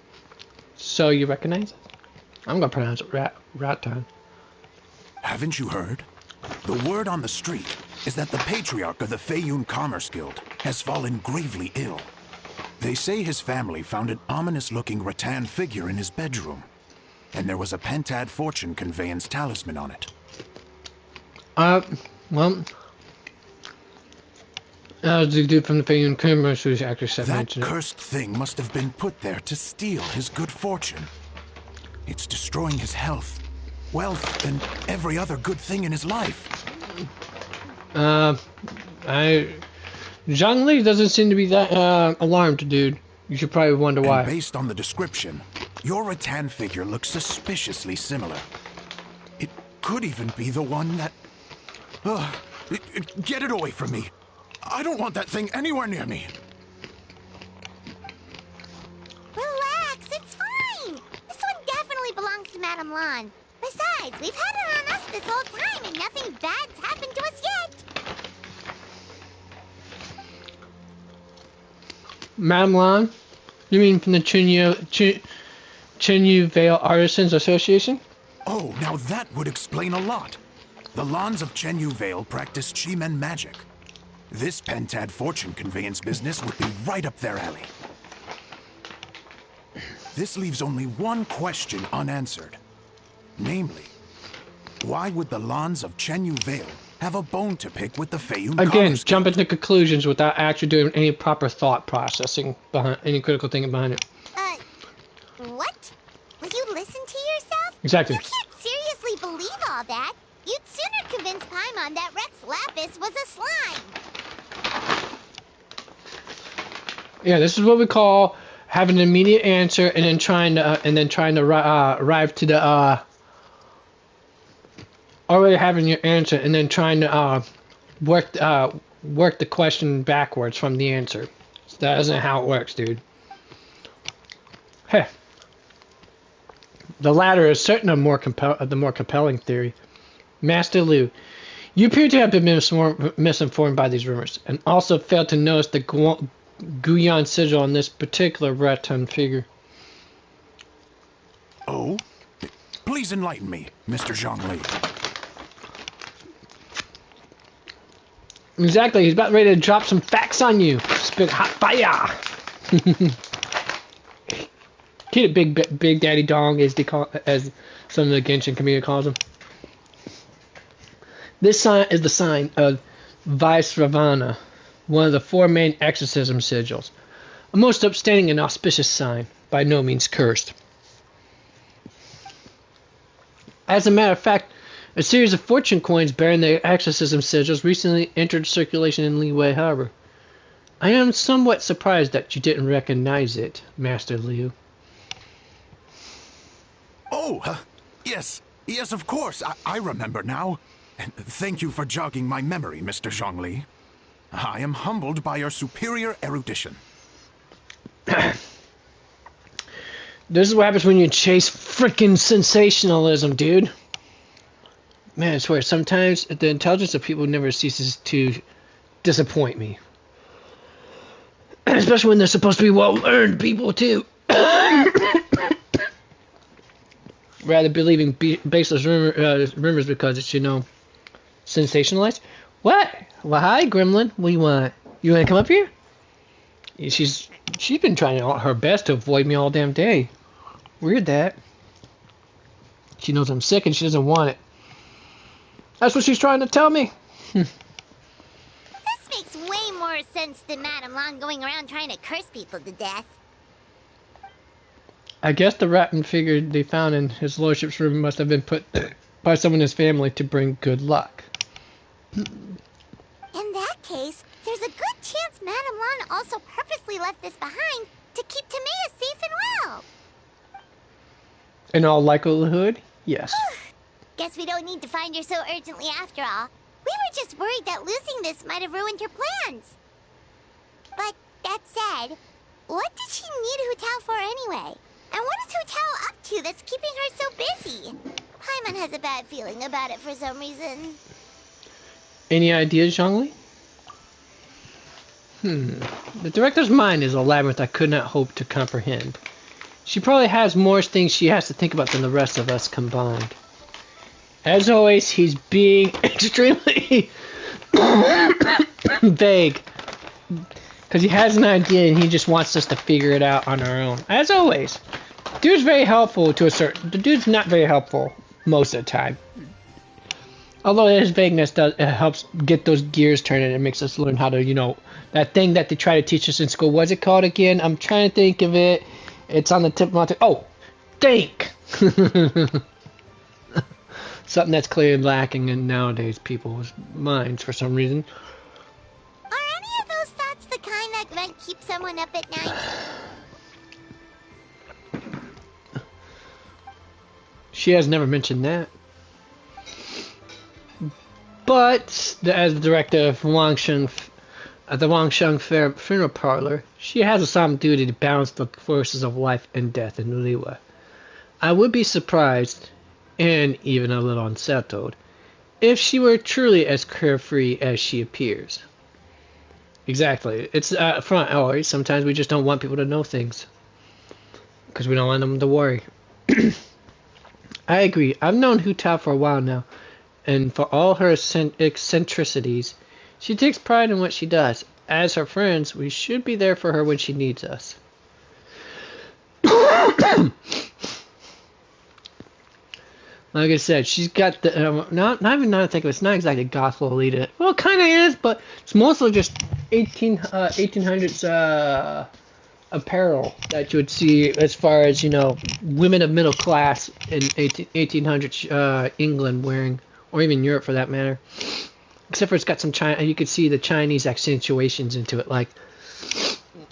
So you recognize it? I'm gonna pronounce it rattan. Haven't you heard? The word on the street is that the patriarch of the Feiyun Commerce Guild has fallen gravely ill. They say his family found an ominous-looking rattan figure in his bedroom, and there was a pentad fortune conveyance talisman on it. Well, the dude from the Feiyun Commerce who's actually said That mentioned it. cursed thing must have been put there to steal his good fortune. It's destroying his health, wealth, and every other good thing in his life. Zhongli doesn't seem to be that alarmed, dude. You should probably wonder why. And based on the description, your rattan figure looks suspiciously similar. It could even be the one that... get it away from me. I don't want that thing anywhere near me. Relax, it's fine. This one definitely belongs to Madame Lan. Besides, we've had it on us this whole time and nothing bad's happened to us yet. Madame Lan? You mean from the Chenyu Vale Artisans Association? Oh, now that would explain a lot. The Lans of Chenyu Vale practice Chi-Men magic. This pentad fortune conveyance business would be right up their alley. This leaves only one question unanswered. Namely, why would the Lans of Chenyu Vale have a bone to pick with the Feiyun Again, Commerce jumping Guild? to conclusions without actually doing any proper thought processing behind any critical thinking behind it. What? Will you listen to yourself? Exactly. You can't seriously believe all that. You'd sooner convince Paimon that Rex Lapis was a slime. Yeah, this is what we call have an immediate answer, and then trying to arrive to the already having your answer, and then trying to work the question backwards from the answer. So that isn't how it works, dude. Heh. The latter is certainly the more compelling theory. Master Liu, you appear to have been misinformed by these rumors, and also failed to notice the Guyan sigil on this particular Breton figure. Oh? Please enlighten me, Mr. Zhongli. Exactly, he's about ready to drop some facts on you. Spit hot fire! Get it, Big Daddy Dong, as some of the Genshin community calls him. This sign is the sign of Vaisravana, one of the 4 main exorcism sigils. A most upstanding and auspicious sign, by no means cursed. As a matter of fact, a series of fortune coins bearing the exorcism sigils recently entered circulation in Liyue Harbor. I am somewhat surprised that you didn't recognize it, Master Liu. Oh, yes, of course, I remember now. And thank you for jogging my memory, Mr. Zhongli. I am humbled by your superior erudition. This is what happens when you chase frickin' sensationalism, dude. Man, I swear, sometimes the intelligence of people never ceases to disappoint me. Especially when they're supposed to be well-learned people, too. Rather believing baseless rumors because it's, sensationalized. What? Well, hi, Gremlin. What do you want? You want to come up here? She's been trying her best to avoid me all damn day. Weird that. She knows I'm sick and she doesn't want it. That's what she's trying to tell me. This makes way more sense than Madame Long going around trying to curse people to death. I guess the rotten figure they found in his lordship's room must have been put by someone in his family to bring good luck. In that case, there's a good chance Madame Long also purposely left this behind to keep Timea safe and well. In all likelihood, yes. Guess we don't need to find her so urgently after all. We were just worried that losing this might have ruined her plans. But that said, what did she need Hu Tao for anyway? And what is Hu Tao up to that's keeping her so busy? Paimon has a bad feeling about it for some reason. Any ideas, Zhongli? The director's mind is a labyrinth I could not hope to comprehend. She probably has more things she has to think about than the rest of us combined. As always, he's being extremely vague. Because he has an idea and he just wants us to figure it out on our own. As always. Dude's very helpful to a certain... The dude's not very helpful most of the time. Although his vagueness helps get those gears turning and makes us learn how to, that thing that they try to teach us in school. What's it called again? I'm trying to think of it. It's on the tip of my tongue. Oh! Think! Something that's clearly lacking in nowadays people's minds for some reason. Are any of those thoughts the kind that might keep someone up at night? She has never mentioned that. But, as the director of the Wangsheng Funeral Parlor, she has a solemn duty to balance the forces of life and death in Liyue. I would be surprised, and even a little unsettled, if she were truly as carefree as she appears. Exactly. It's front always. Sometimes we just don't want people to know things. Because we don't want them to worry. I agree. I've known Hu Tao for a while now. And for all her eccentricities, she takes pride in what she does. As her friends, we should be there for her when she needs us. Like I said, she's got the not even now to think of it, it's not exactly goth Lolita. Well, it kind of is, but it's mostly just 1800s apparel that you would see as far as women of middle class in 1800s England wearing, or even Europe for that matter. Except for it's got some China, you could see the Chinese accentuations into it, like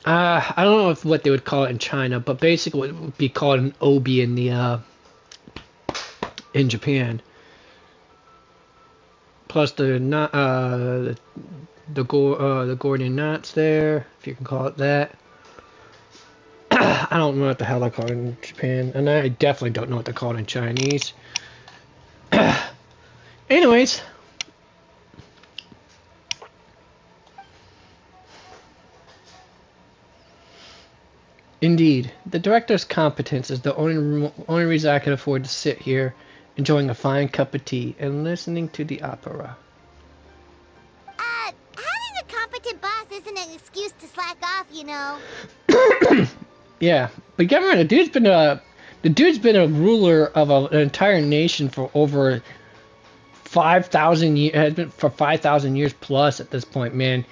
I don't know if what they would call it in China, but basically it would be called an obi in the in Japan. Plus the not the Gordian knots there, if you can call it that. I don't know what the hell they call it in Japan, and I definitely don't know what they call it in Chinese. Anyways. Indeed, the director's competence is the only reason I can afford to sit here, enjoying a fine cup of tea and listening to the opera. Having a competent boss isn't an excuse to slack off, you know. Yeah, but get rid of the dude's been a ruler of an entire nation for over 5,000 years. Has been for 5,000 years plus at this point, man.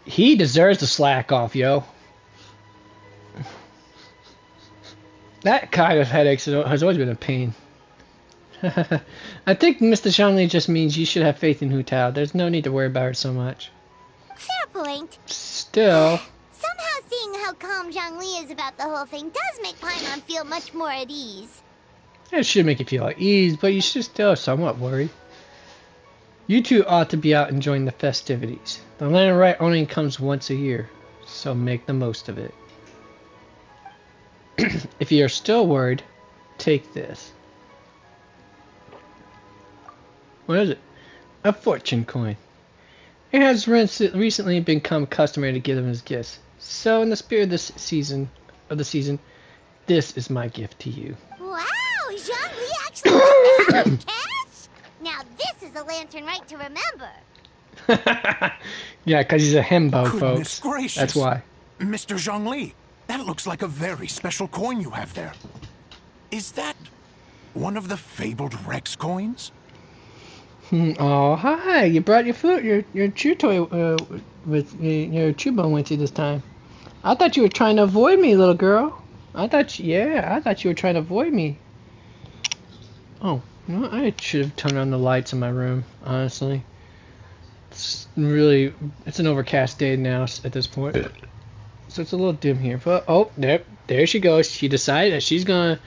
He deserves to slack off, yo. That kind of headaches has always been a pain. I think Mr. Zhongli just means you should have faith in Hu Tao. There's no need to worry about her so much. Fair point. Still. Somehow seeing how calm Zhongli is about the whole thing does make Paimon feel much more at ease. It should make you feel at ease, but you should still somewhat worry. You two ought to be out enjoying the festivities. The land of Rite only comes once a year, so make the most of it. If you're still worried, take this. What is it? A fortune coin. It has recently become customary to give them as gifts. So, in the spirit of this season, this is my gift to you. Wow, Zhongli actually got that in cash? Now this is a lantern right to remember. Yeah, because he's a hembo, Goodness folks. gracious. That's why. Mr. Zhongli, that looks like a very special coin you have there. Is that one of the fabled Rex coins? Oh, hi! You brought your food, your chew toy with your chew bone with you this time. I thought you were trying to avoid me, little girl. I thought you were trying to avoid me. Oh, you know, I should have turned on the lights in my room. Honestly, it's an overcast day now at this point, so it's a little dim here. But oh, there she goes. She decided that she's gonna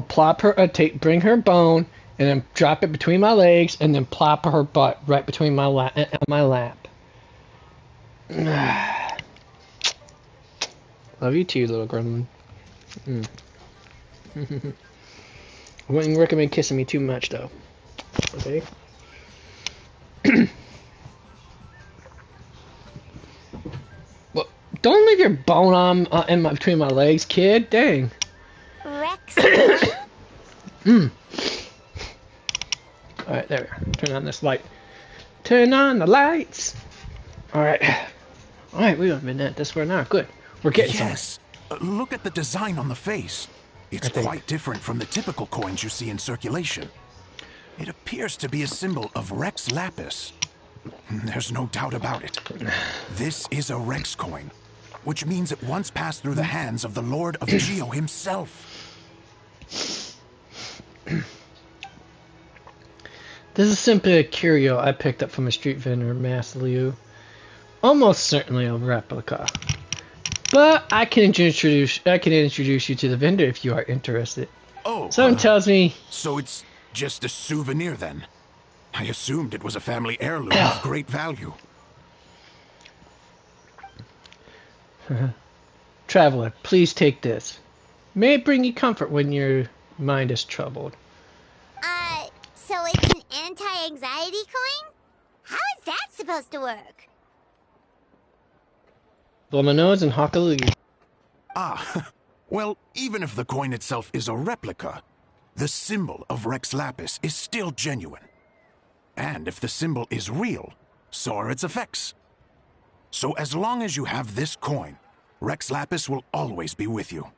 plop her bring her bone. And then drop it between my legs, and then plop her butt right between my lap. Love you too, little gremlin. Wouldn't recommend kissing me too much, though. Okay. Well, don't leave your bone on between my legs, kid. Dang. Rex. Alright, there we go. Turn on this light. Turn on the lights! Alright. Alright, we've been at this for an hour. Good. We're getting Yes. Look at the design on the face. It's quite different from the typical coins you see in circulation. It appears to be a symbol of Rex Lapis. There's no doubt about it. This is a Rex coin, which means it once passed through the hands of the Lord of Geo himself. This is simply a curio I picked up from a street vendor in Mass Liu. Almost certainly a replica. But I can introduce you to the vendor if you are interested. Oh. Someone tells me... So it's just a souvenir then? I assumed it was a family heirloom of great value. Traveler, please take this. May it bring you comfort when your mind is troubled. So it's an anti-anxiety coin? How is that supposed to work? Blow my nose and hockaloo. Ah, well, even if the coin itself is a replica, the symbol of Rex Lapis is still genuine. And if the symbol is real, so are its effects. So as long as you have this coin, Rex Lapis will always be with you.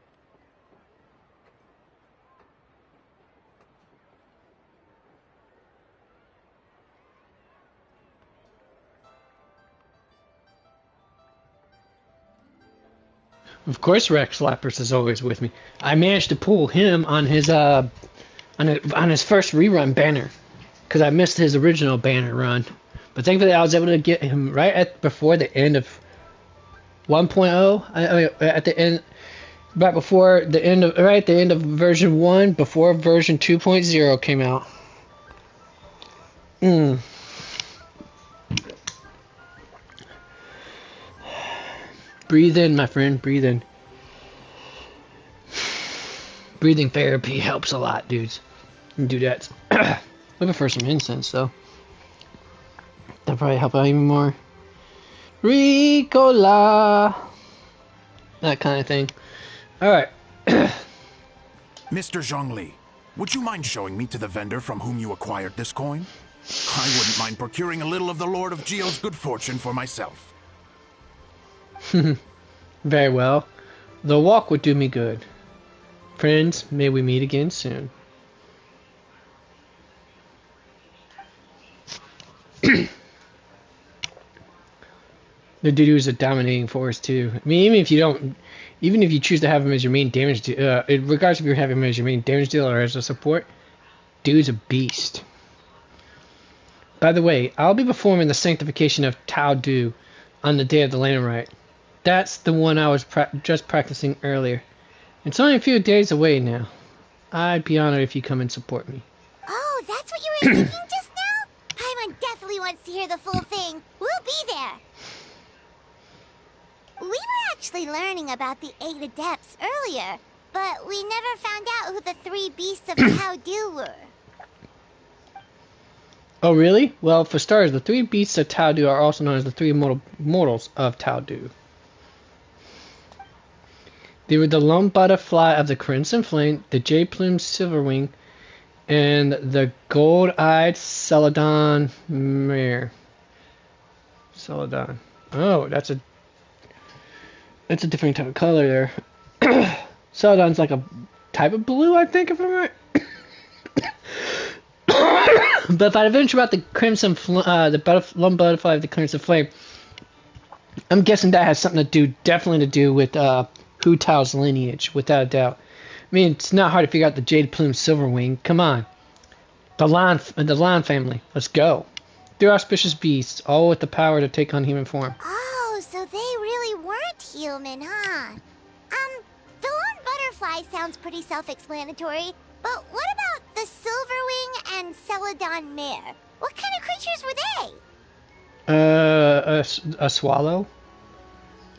Of course, Rex Lapis is always with me. I managed to pull him on his on his first rerun banner, because I missed his original banner run. But thankfully, I was able to get him right before the end of 1.0. I mean, at the end, right before the end of, right at the end of version 1, before version 2.0 came out. Breathe in, my friend. Breathe in. Breathing therapy helps a lot, dudes. You can do that. Looking for some incense, though. That'll probably help out even more. Ricola! That kind of thing. Alright. Mr. Zhongli, would you mind showing me to the vendor from whom you acquired this coin? I wouldn't mind procuring a little of the Lord of Geo's good fortune for myself. Very well. The walk would do me good. Friends, may we meet again soon. The dude is a dominating force too. I mean, even if you choose to have him as your main damage dealer, regardless if you're having him as your main damage dealer or as a support, dude's a beast. By the way, I'll be performing the sanctification of Tao Du on the day of the Land Rite. That's the one I was just practicing earlier. It's only a few days away now. I'd be honored if you come and support me. Oh, that's what you were thinking just now? Paimon definitely wants to hear the full thing. We'll be there. We were actually learning about the 8 adepts earlier, but we never found out who the 3 beasts of Tao Du were. Oh, really? Well, for starters, the 3 beasts of Tao Du are also known as the 3 mortals of Tao Du. They were the lone butterfly of the Crimson Flame, the jade-plumed silverwing, and the gold-eyed Celadon mare. Celadon. Oh, that's a different type of color there. Celadon's like a type of blue, I think, if I'm right. But if I'd venture about the Crimson, lone butterfly of the Crimson Flame, I'm guessing that has something to do, definitely to do with Hu Tao's lineage, without a doubt. I mean, it's not hard to figure out the jade plume silverwing. Come on, the Lan family. Let's go. They're auspicious beasts, all with the power to take on human form. Oh, so they really weren't human, huh? The lone butterfly sounds pretty self-explanatory, but what about the silverwing and Celadon mare? What kind of creatures were they? A swallow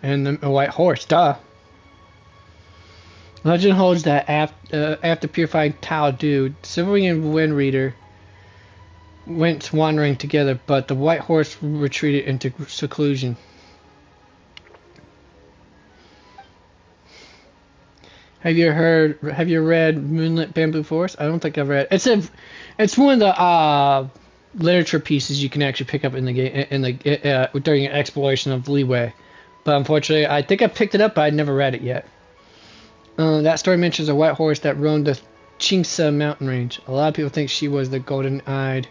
and a white horse. Duh. Legend holds that after purifying Tao Du, Silverwing and Wind Reader went wandering together, but the white horse retreated into seclusion. Have you read Moonlit Bamboo Forest? I don't think I've read. It's one of the literature pieces you can actually pick up in the game during an exploration of Leeway. But unfortunately, I think I picked it up, but I never read it yet. That story mentions a white horse that roamed the Chingsa mountain range. A lot of people think she was the golden-eyed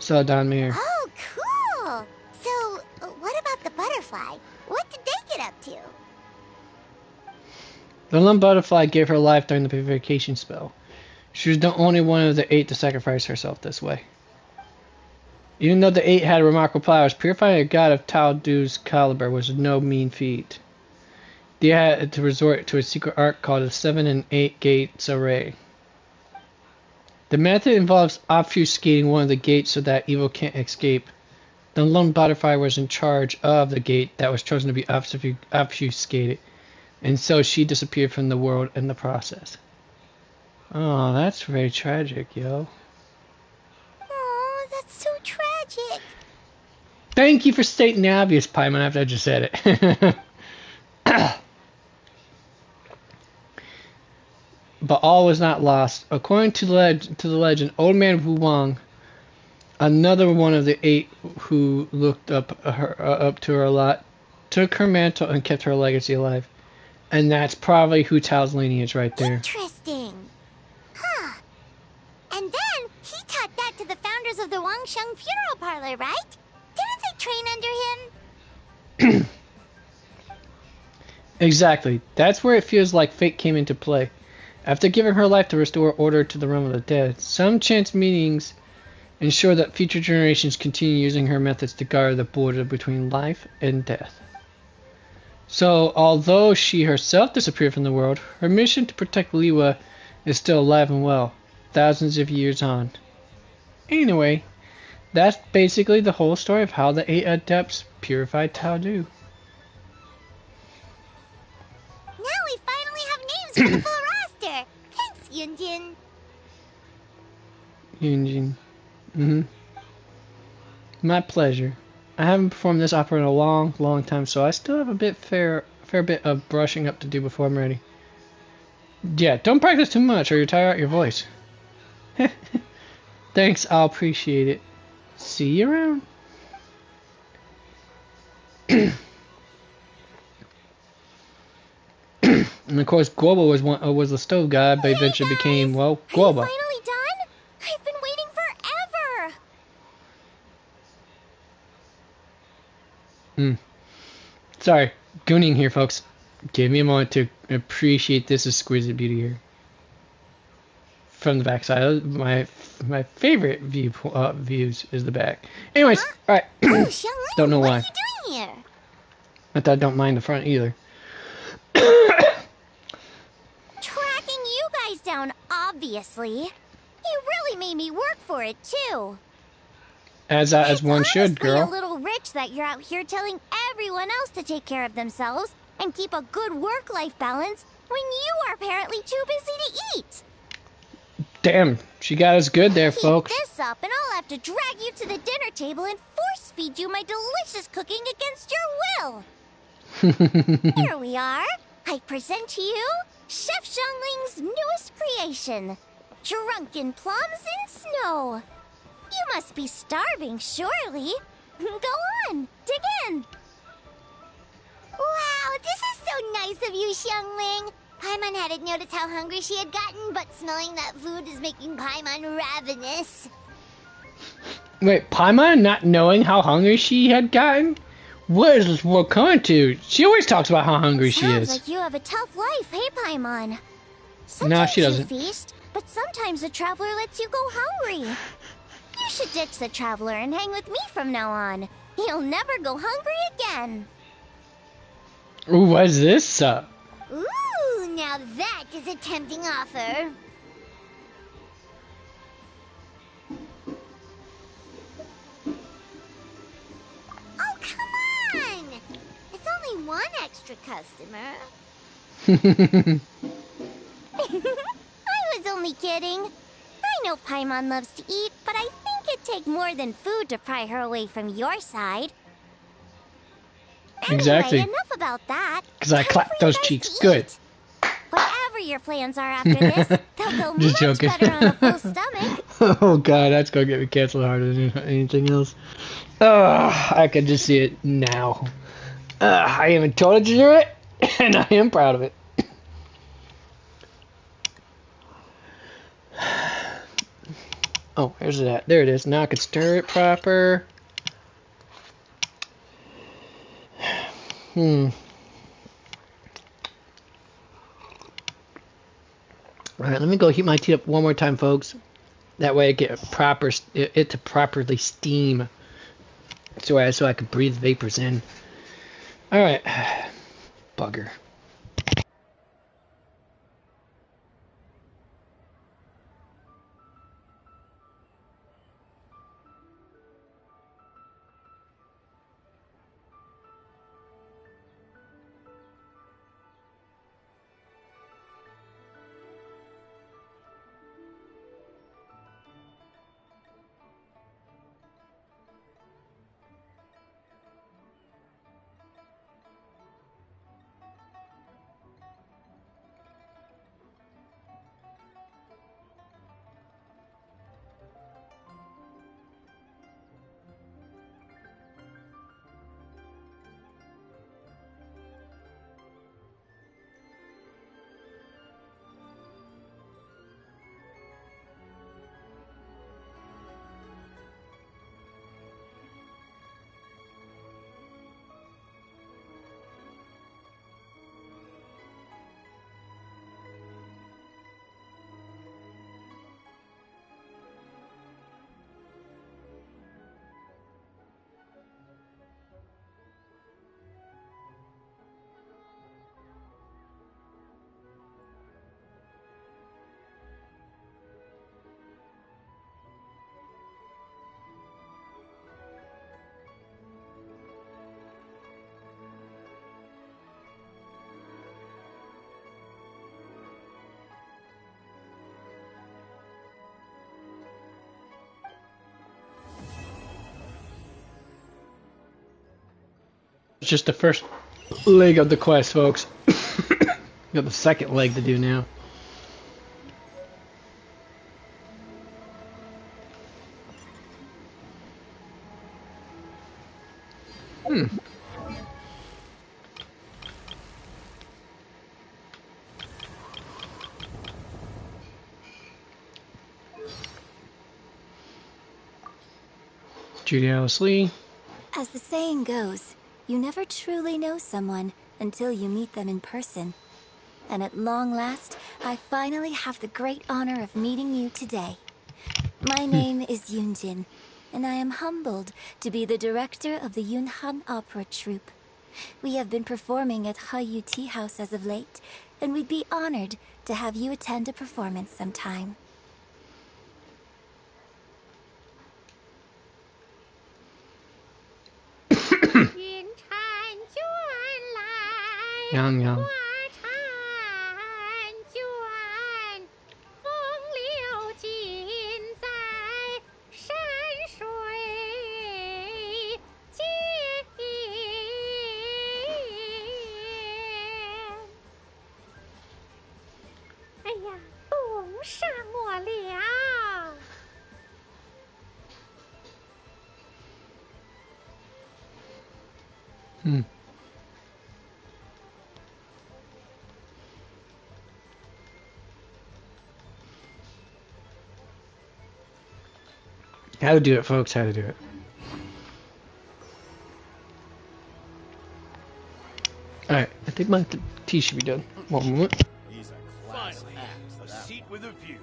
Celadon mare. Oh, cool! So, what about the butterfly? What did they get up to? The lone butterfly gave her life during the purification spell. She was the only one of the 8 to sacrifice herself this way. Even though the 8 had remarkable powers, purifying a god of Tao Du's caliber was no mean feat. They had to resort to a secret art called the 7 and 8 Gates Array. The method involves obfuscating one of the gates so that evil can't escape. The lone butterfly was in charge of the gate that was chosen to be obfuscated, and so she disappeared from the world in the process. Oh, that's very tragic, yo. Oh, that's so tragic. Thank you for stating the obvious, Paimon, after I just said it. But all was not lost. According to the legend, Old Man Wu Wang, another one of the 8 who looked up to her a lot, took her mantle and kept her legacy alive. And that's probably Hu Tao's lineage right there. Interesting. Huh. And then he taught that to the founders of the Wangsheng Funeral Parlor, right? Didn't they train under him? Exactly. That's where it feels like fate came into play. After giving her life to restore order to the realm of the dead, some chance meetings ensure that future generations continue using her methods to guard the border between life and death. So, although she herself disappeared from the world, her mission to protect Liwa is still alive and well, thousands of years on. Anyway, that's basically the whole story of how the 8 Adepts purified Taudu. Now we finally have names for the full roster. Thanks, Yunjin. Yunjin. My pleasure. I haven't performed this opera in a long time, so I still have a fair bit of brushing up to do before I'm ready. Yeah, don't practice too much or you'll tire out your voice. Thanks, I'll appreciate it. See you around. And of course, Guoba was the stove guy, but eventually became, well, Guoba. Are you finally done? I've been waiting forever. Sorry, gooning here, folks. Give me a moment to appreciate this exquisite beauty here. From the backside, my favorite views is the back. Anyways, all right. Oh, Xiangling, Don't know what why. are you doing here? I don't mind the front either. Tracking you guys down, obviously. You really made me work for it, too. As one should, It's girl. honestly a little rich that you're out here telling everyone else to take care of themselves and keep a good work-life balance when you are apparently too busy to eat. Damn, she got us good there, Keep folks. this up and I'll have to drag you to the dinner table and force-feed you my delicious cooking against your will. Here we are. I present to you Chef Xiangling's newest creation, Drunken Plums in Snow. You must be starving, surely. Go on, dig in. Wow, this is so nice of you, Xiangling. Paimon hadn't noticed how hungry she had gotten, but smelling that food is making Paimon ravenous. Wait, Paimon not knowing how hungry she had gotten? What is this world coming to? She always talks about how hungry she Sounds is. like you have a tough life, hey, Paimon? No, Sometimes she doesn't. you feast, but sometimes the traveler lets you go hungry. You should ditch the traveler and hang with me from now on. You'll never go hungry again. Ooh, what is this? Ooh, now that is a tempting offer. Oh, come on! It's only one extra customer. I was only kidding. I know Paimon loves to eat, but I think it'd take more than food to pry her away from your side. Exactly. Anyway, enough about that. Because I Time clapped for you those guys cheeks to good. eat. Whatever your plans are after this, they'll go Just much joking. better on a full stomach. Oh god, that's gonna get me canceled harder than anything else. I can just see it now. I even told you to do it, and I am proud of it. Oh, where's it at? There it is. Now I can stir it proper. Alright, let me go heat my tea up one more time, folks. That way I get it to properly steam. So I can breathe vapors in. Alright. Bugger. just the first leg of the quest, folks. Got the second leg to do now. Judy Alice Lee. As the saying goes, you never truly know someone until you meet them in person. And at long last, I finally have the great honor of meeting you today. My name is Yoonjin, and I am humbled to be the director of the Yunhan Opera Troupe. We have been performing at Hayu Tea House as of late, and we'd be honored to have you attend a performance sometime. Yang Yang. How to do it, folks, how to do it. Alright, I think my tea should be done. 1 moment. He's a class act. A seat with a view.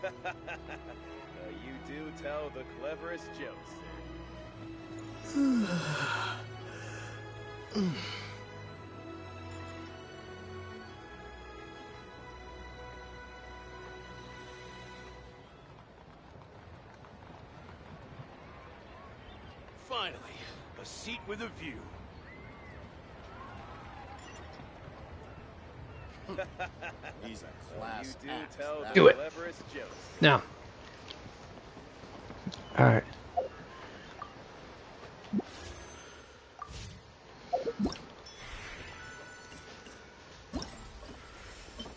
You do tell the cleverest jokes. Finally, a seat with a view. He's a class act. Do it. Now. Alright.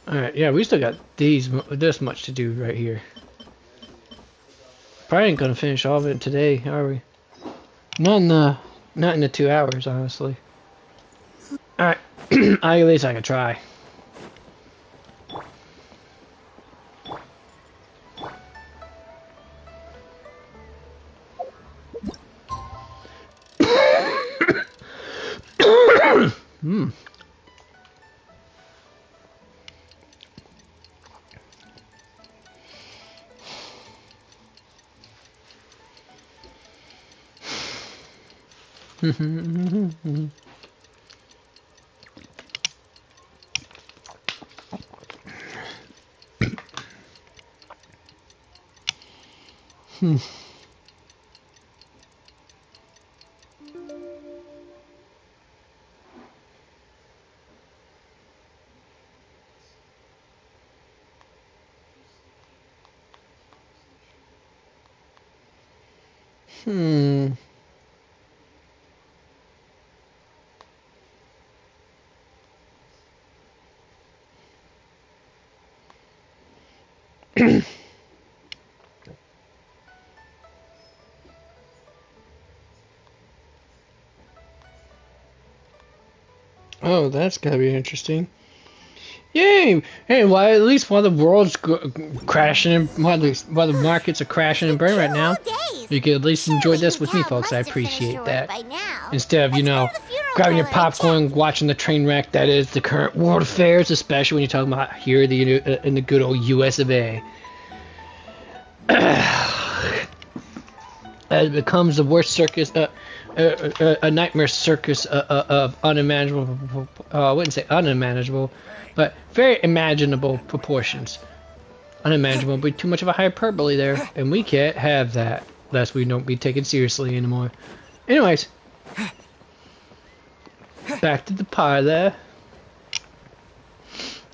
Alright, yeah, we still got this much to do right here. Probably ain't gonna finish all of it today, are we? Not in the 2 hours, honestly. Alright, at least I can try. Oh, that's gotta be interesting. Yay! Hey, why at least while the world's crashing and while the markets are crashing and burning right now, you can at least enjoy this with me, folks. I appreciate that. Instead of, you know, grabbing your popcorn, watching the train wreck that is the current world affairs, especially when you're talking about here in the good old U.S. of A. It becomes the worst circus, a nightmare circus of unimaginable, I wouldn't say unimaginable, but very imaginable proportions. Unimaginable would be too much of a hyperbole there, and we can't have that, lest we don't be taken seriously anymore. Anyways, back to the pie there.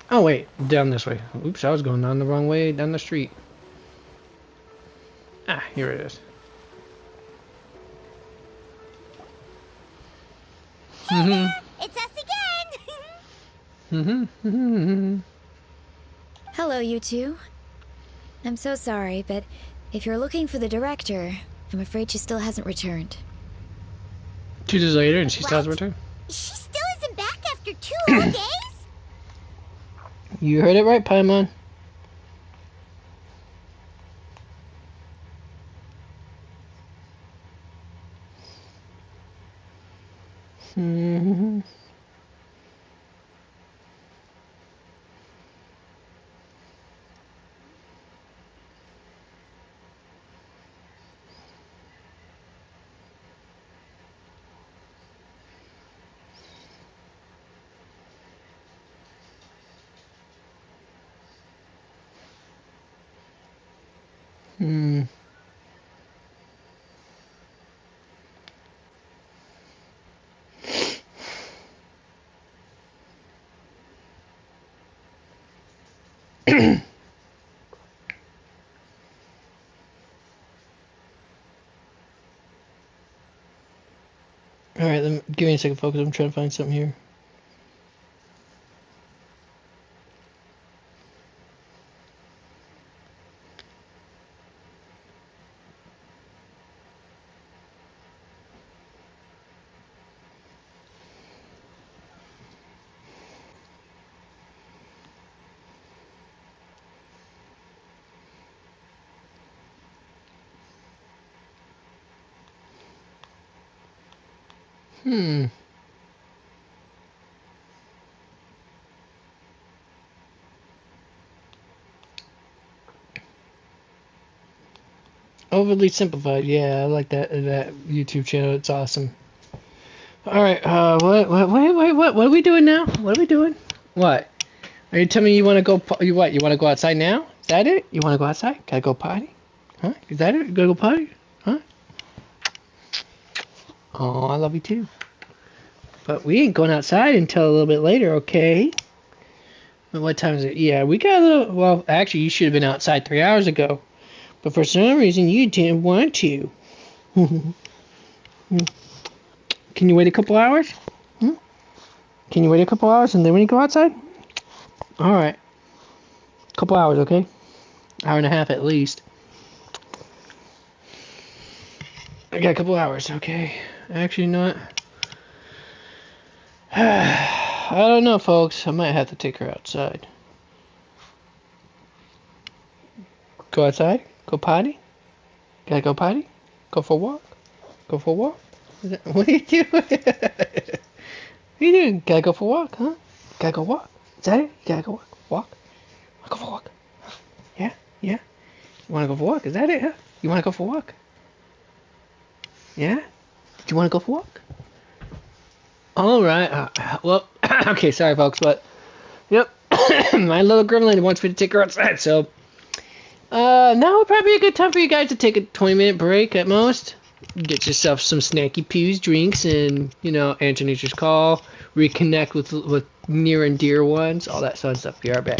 Oh wait, down this way. Oops, I was going down the wrong way, down the street. Ah, here it is. Hey there! It's us again! Hello, you two. I'm so sorry, but if you're looking for the director, I'm afraid she still hasn't returned. 2 days later, and she still hasn't What? returned. She still isn't back after 2 whole days? You heard it right, Paimon. Alright, give me a second, folks. I'm trying to find something here. Overly simplified. Yeah, I like that YouTube channel. It's awesome. All right. What are we doing now? What are we doing? What? Are you telling me you want to go? You what? You want to go outside now? Is that it? You want to go outside? Gotta go potty? Huh? Is that it? You gotta go potty? Huh? Oh, I love you too. But we ain't going outside until a little bit later, okay? But what time is it? Yeah, we got a little. Well, actually, you should have been outside 3 hours ago. But for some reason, you didn't want to. Can you wait a couple hours? Can you wait a couple hours and then when you go outside? Alright. Couple hours, okay? Hour and a half at least. I got a couple hours, okay? Actually, not. I don't know, folks. I might have to take her outside. Go outside? Go potty? Gotta go potty? Go for a walk? Go for a walk? What are you doing? What are you doing? Gotta go for a walk, huh? Gotta go walk? Is that it? You gotta go walk? Walk? Go for a walk? Yeah? Yeah? You wanna go for a walk? Is that it, huh? You wanna go for a walk? Yeah? Do you wanna go for a walk? Alright. Well, okay, sorry, folks, but... Yep. My little gremlin wants me to take her outside, so... now would probably be a good time for you guys to take a 20-minute break at most. Get yourself some snacky pews, drinks, and, you know, answer nature's call. Reconnect with near and dear ones. All that fun stuff. Be right back.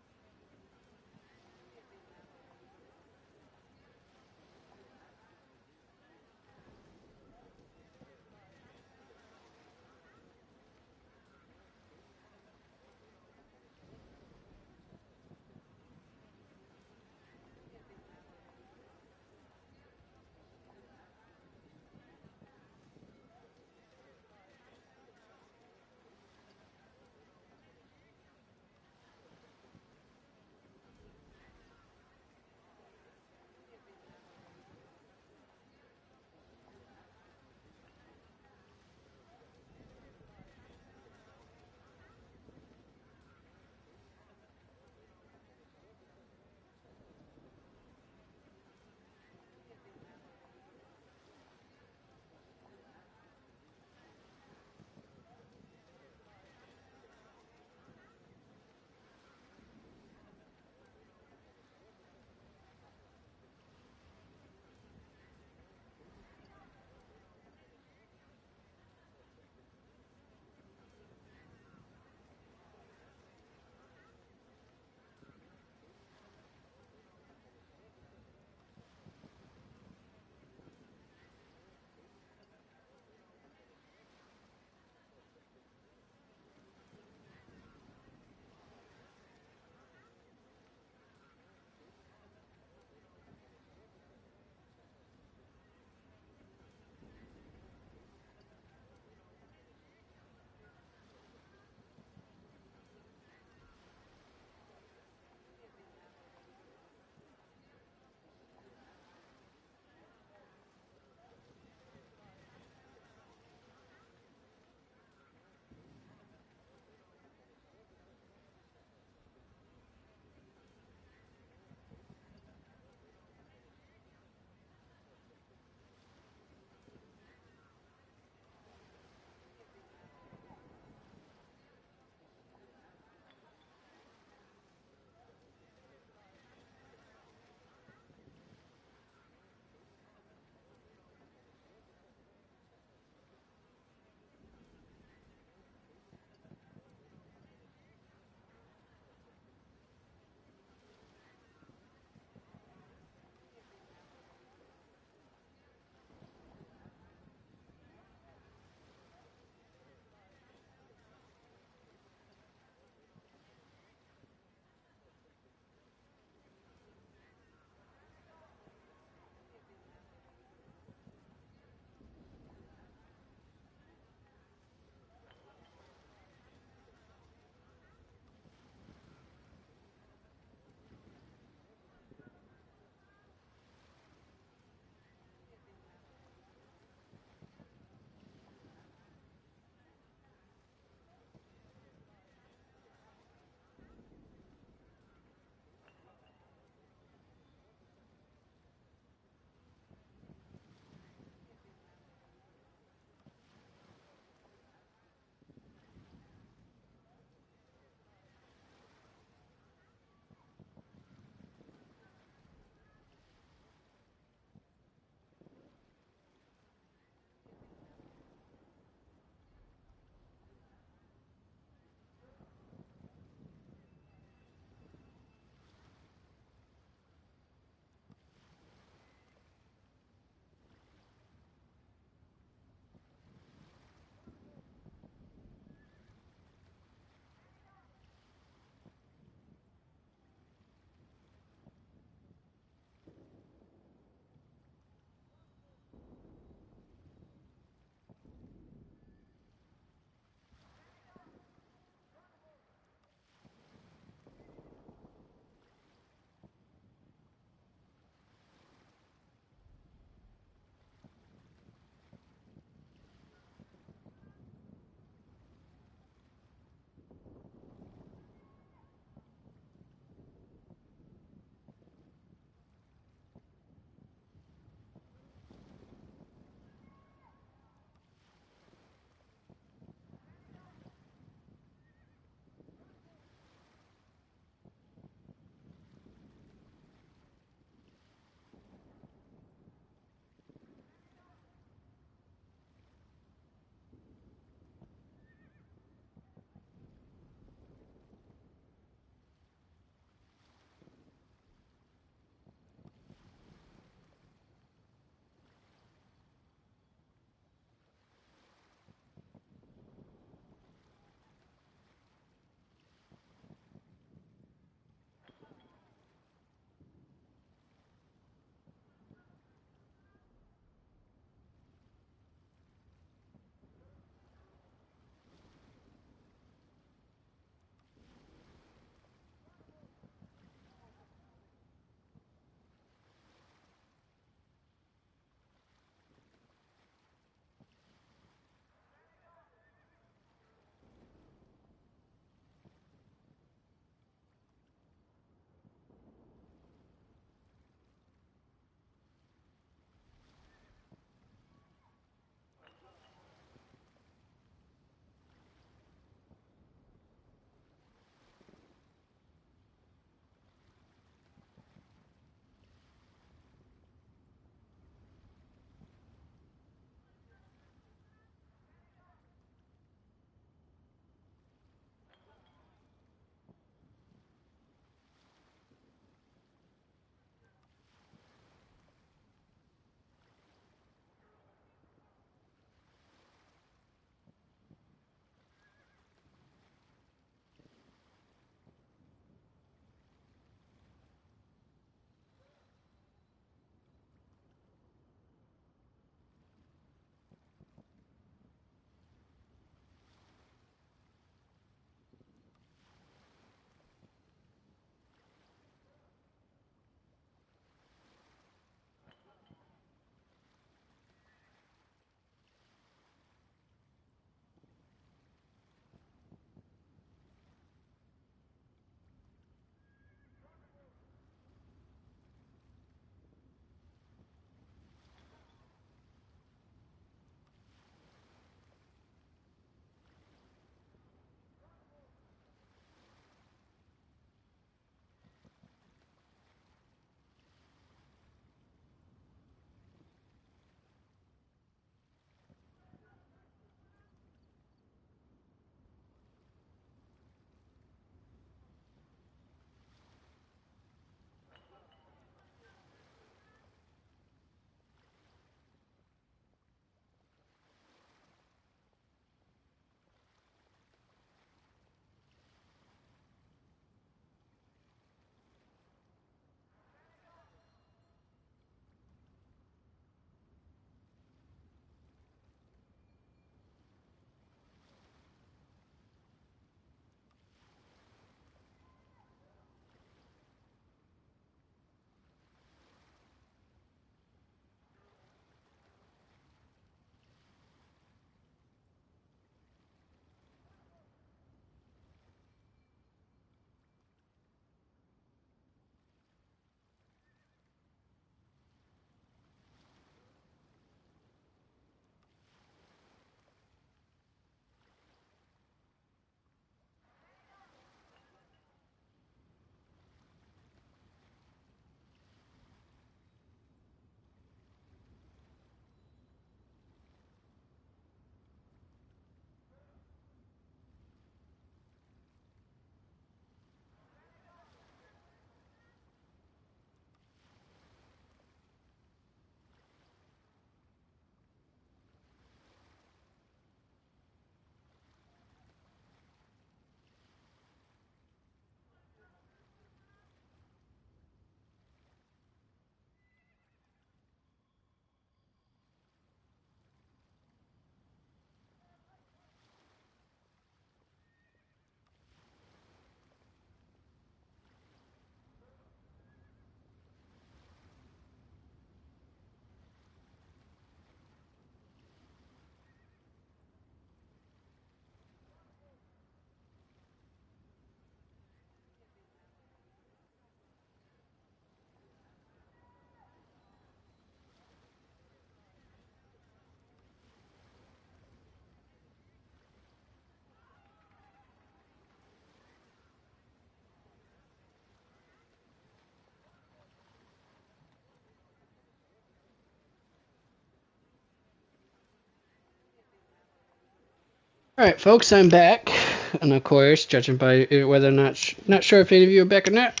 Alright, folks, I'm back. And of course, judging by whether or not sure if any of you are back or not.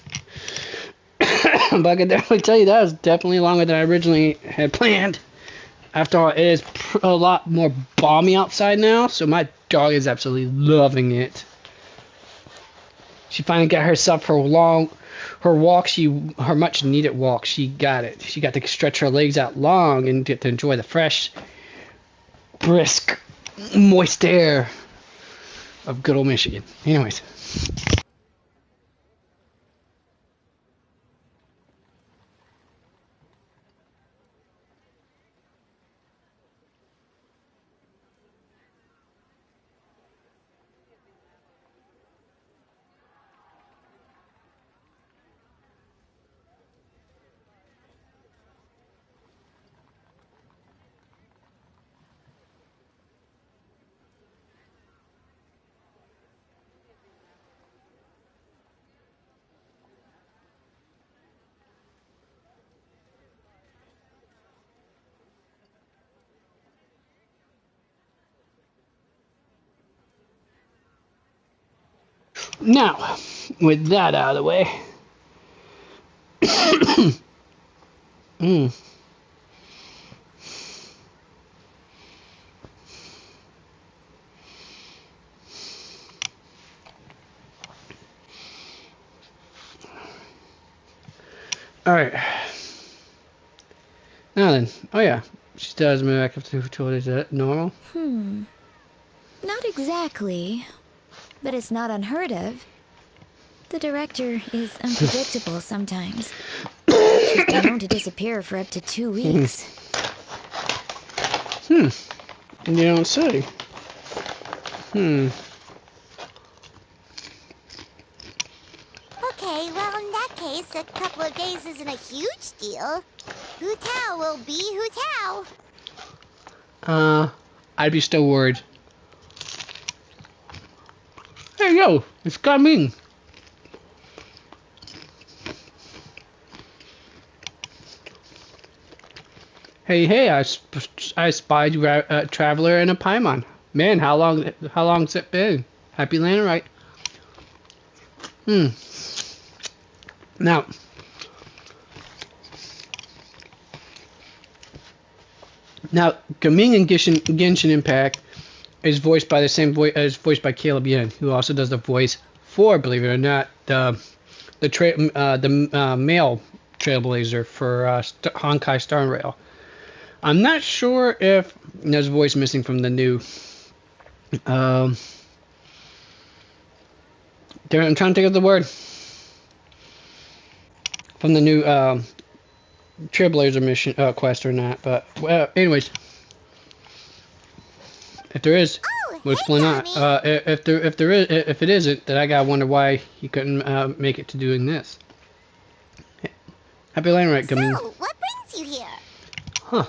But I can definitely tell you that was definitely longer than I originally had planned. After all, it is a lot more balmy outside now, so my dog is absolutely loving it. She finally got herself her walk, her much needed walk. She got it. She got to stretch her legs out long and get to enjoy the fresh, brisk, moist air of good old Michigan. Anyways. Now, with that out of the way. Alright. Now then. Oh yeah. She still hasn't been back up to 2 days. Is that normal? Not exactly. But it's not unheard of. The director is unpredictable sometimes. She's been known to disappear for up to 2 weeks. You don't say. Okay, well, in that case, a couple of days isn't a huge deal. Hu Tao will be Hu Tao. I'd be still worried. Hey, yo, it's coming. Hey, I spied a traveler and a Paimon. Man, how long's it been? Happy landing, right? Now, Gaming and Genshin Impact is voiced by the same voice as voiced by Caleb Yen, who also does the voice for, believe it or not, the male trailblazer for Honkai Star Rail. I'm not sure if there's a voice missing from the new. I'm trying to think of the word. From the new Trailblazer mission quest or not, but anyways, if there is, we'll explain that. If it isn't, then I gotta wonder why he couldn't make it to doing this. Happy landing, right, Gaming? So, what brings you here? Huh.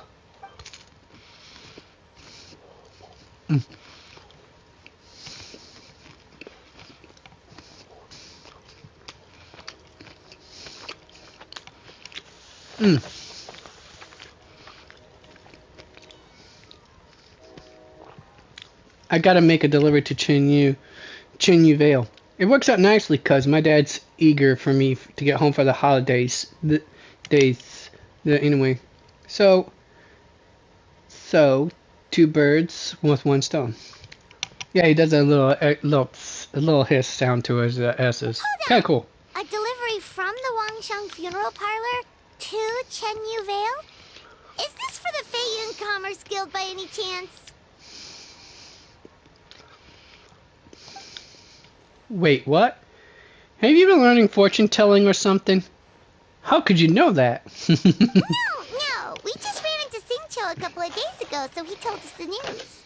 I gotta make a delivery to Chinyu Vale. It works out nicely because my dad's eager for me to get home for the holidays. Anyway, so 2 birds with 1 stone. Yeah, he does a little hiss sound to his S's. Kind of cool. A delivery from the Wangsheng Funeral Parlor to Chenyu Vale? Is this for the Feiyun Commerce Guild by any chance? Wait, what? Have you been learning fortune telling or something? How could you know that? No. We just ran into Singcho a couple of days ago, so he told us the news.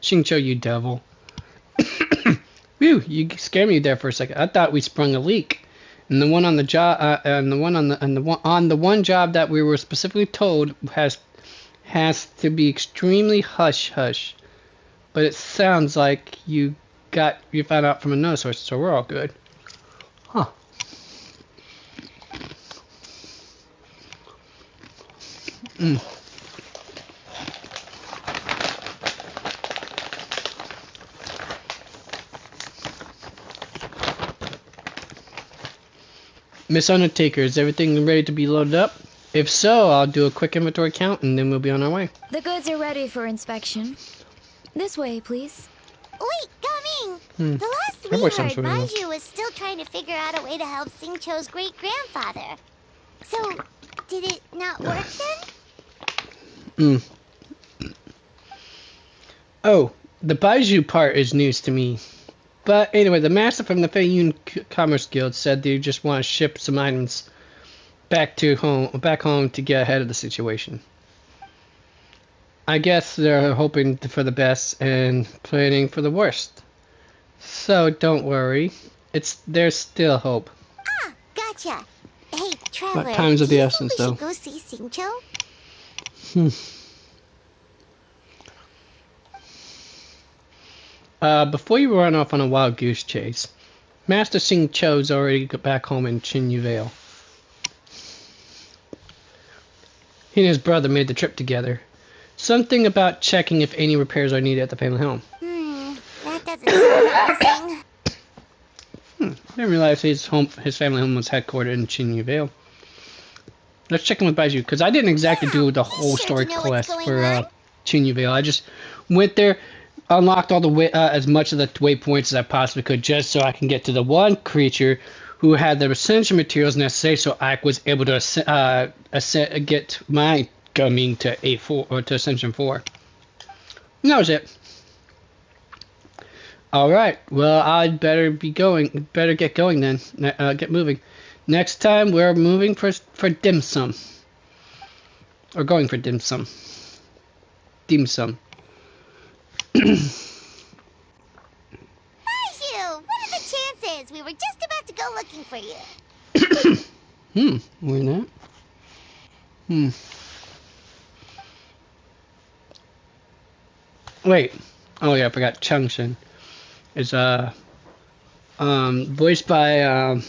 Xingqiu, you devil. Phew, you scared me there for a second. I thought we sprung a leak. And the one on the job, on the one job that we were specifically told has to be extremely hush-hush. But it sounds like you found out from another source, so we're all good. Huh. Mm. Miss Undertaker, is everything ready to be loaded up? If so, I'll do a quick inventory count and then we'll be on our way. The goods are ready for inspection. This way, please. Wait, coming! Hmm. The last That we voice sounds heard, familiar. Baiju was still trying to figure out a way to help Xingqiu's great-grandfather. So, did it not work then? Oh, the Baiju part is news to me. But anyway, the master from the Feiyun Commerce Guild said they just want to ship some items back home to get ahead of the situation. I guess they're hoping for the best and planning for the worst. So don't worry, there's still hope. Ah, gotcha. Hey, Traveler, But time's of do the you essence, think we though. should go see Xingqiu? Before you run off on a wild goose chase, Master Xingqiu's already got back home in Qinyu Vale. He and his brother made the trip together. Something about checking if any repairs are needed at the family home. That doesn't sound promising. I didn't realize his family home was headquartered in Qinyu Vale. Let's check in with Baiju, because I didn't exactly do the whole story quest for Qinyu Vale. I just went there, unlocked all the as much of the waypoints as I possibly could, just so I can get to the one creature who had the ascension materials necessary, so I was able to get my coming to A4 or to Ascension 4. And that was it. All right. Well, I'd better get going then. Get moving. Next time we're moving for dim sum. Or going for dim sum. Dim sum. Baiju, what are the chances? We were just about to go looking for you. We're not. Wait. Oh yeah, I forgot. Changshin is voiced by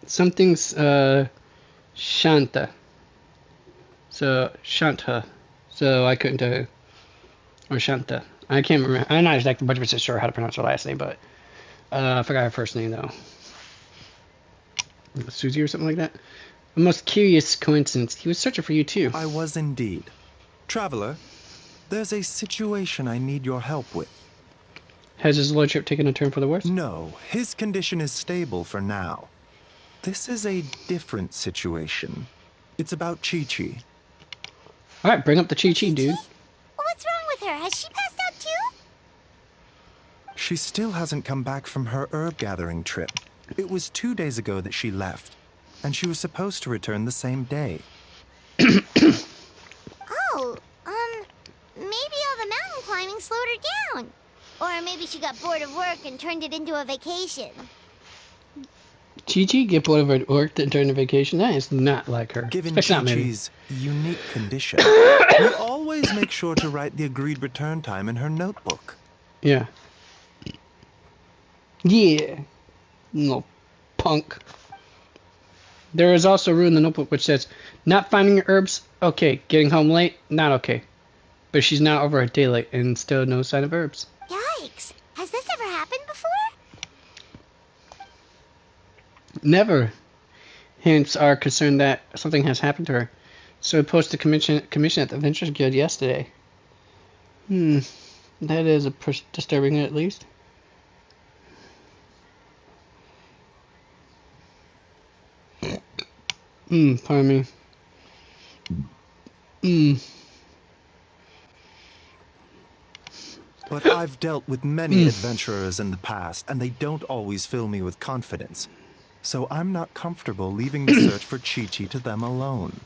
something's Shanta. So Shanta. So I couldn't tell. Or Shanta. I can't remember. I'm not exactly 100% sure how to pronounce her last name, but I forgot her first name though. Susie or something like that. A most curious coincidence. He was searching for you too. I was indeed. Traveler, there's a situation I need your help with. Has his lordship taken a turn for the worse? No, his condition is stable for now. This is a different situation. It's about Chi-Chi. Alright, bring up the Chi-Chi, dude. What's wrong with her? Has she passed out too? She still hasn't come back from her herb gathering trip. It was 2 days ago that she left, and she was supposed to return the same day. Oh, maybe all the mountain climbing slowed her down. Or maybe she got bored of work and turned it into a vacation. Chi-Chi get bored of her work during the vacation? That is not like her. Given That's not me. Chi-Chi's unique condition, we always make sure to write the agreed return time in her notebook. Yeah. Yeah. No punk. There is also a rule in the notebook which says, not finding your herbs, okay. Getting home late, not okay. But she's now over a day late and still no sign of herbs. Yikes. Has this ever happened before? Never. Hence are concerned that something has happened to her. So we posted a commission at the Adventurers Guild yesterday. That is disturbing at least. Pardon me. But I've dealt with many adventurers in the past, and they don't always fill me with confidence. So I'm not comfortable leaving the search for Chi-Chi to them alone.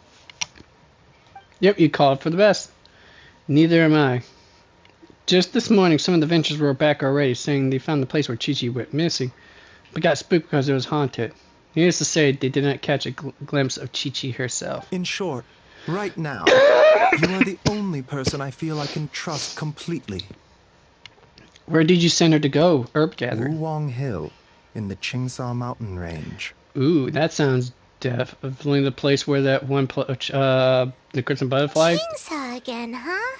Yep, you called for the best. Neither am I. Just this morning, some of the adventurers were back already, saying they found the place where Chi-Chi went missing, but got spooked because it was haunted. Needless to say, they did not catch a glimpse of Chi-Chi herself. In short, right now, you are the only person I feel I can trust completely. Where did you send her to go, herb gathering? Wulong Hill, in the Chingsa mountain range. Ooh, that sounds definitely the place where that one, the Crimson Butterfly. Chainsaw again, huh?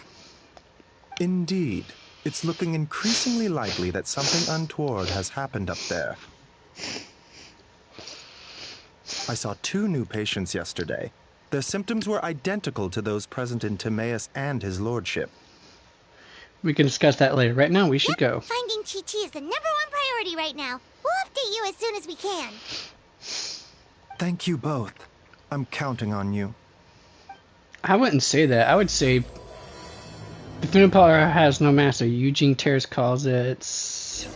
Indeed. It's looking increasingly likely that something untoward has happened up there. I saw 2 new patients yesterday. Their symptoms were identical to those present in Timaeus and his lordship. We can discuss that later. Right now, we should go. Finding Chi-Chi is the #1 priority right now. We'll update you as soon as we can. Thank you both. I'm counting on you. I wouldn't say that. I would say the Funipower has no master. Eugene Terrace calls it.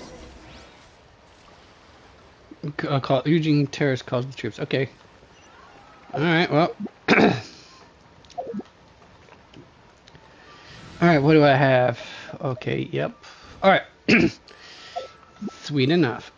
Eugene Terrace calls the troops. Okay. All right. Well. All right. What do I have? Okay. Yep. All right. Sweet enough.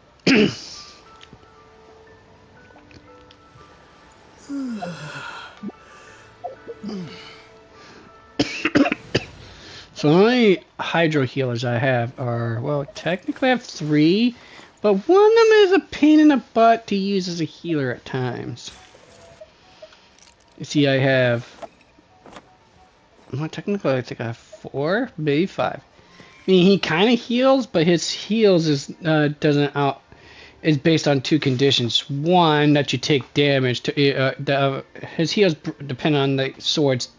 So the only hydro healers I have are, well, technically I have 3, but one of them is a pain in the butt to use as a healer at times. You see, I have, well, technically I think I have 4, maybe 5. I mean, he kind of heals, but his heals is is based on 2 conditions. One, that you take damage to his heals depend on the sword's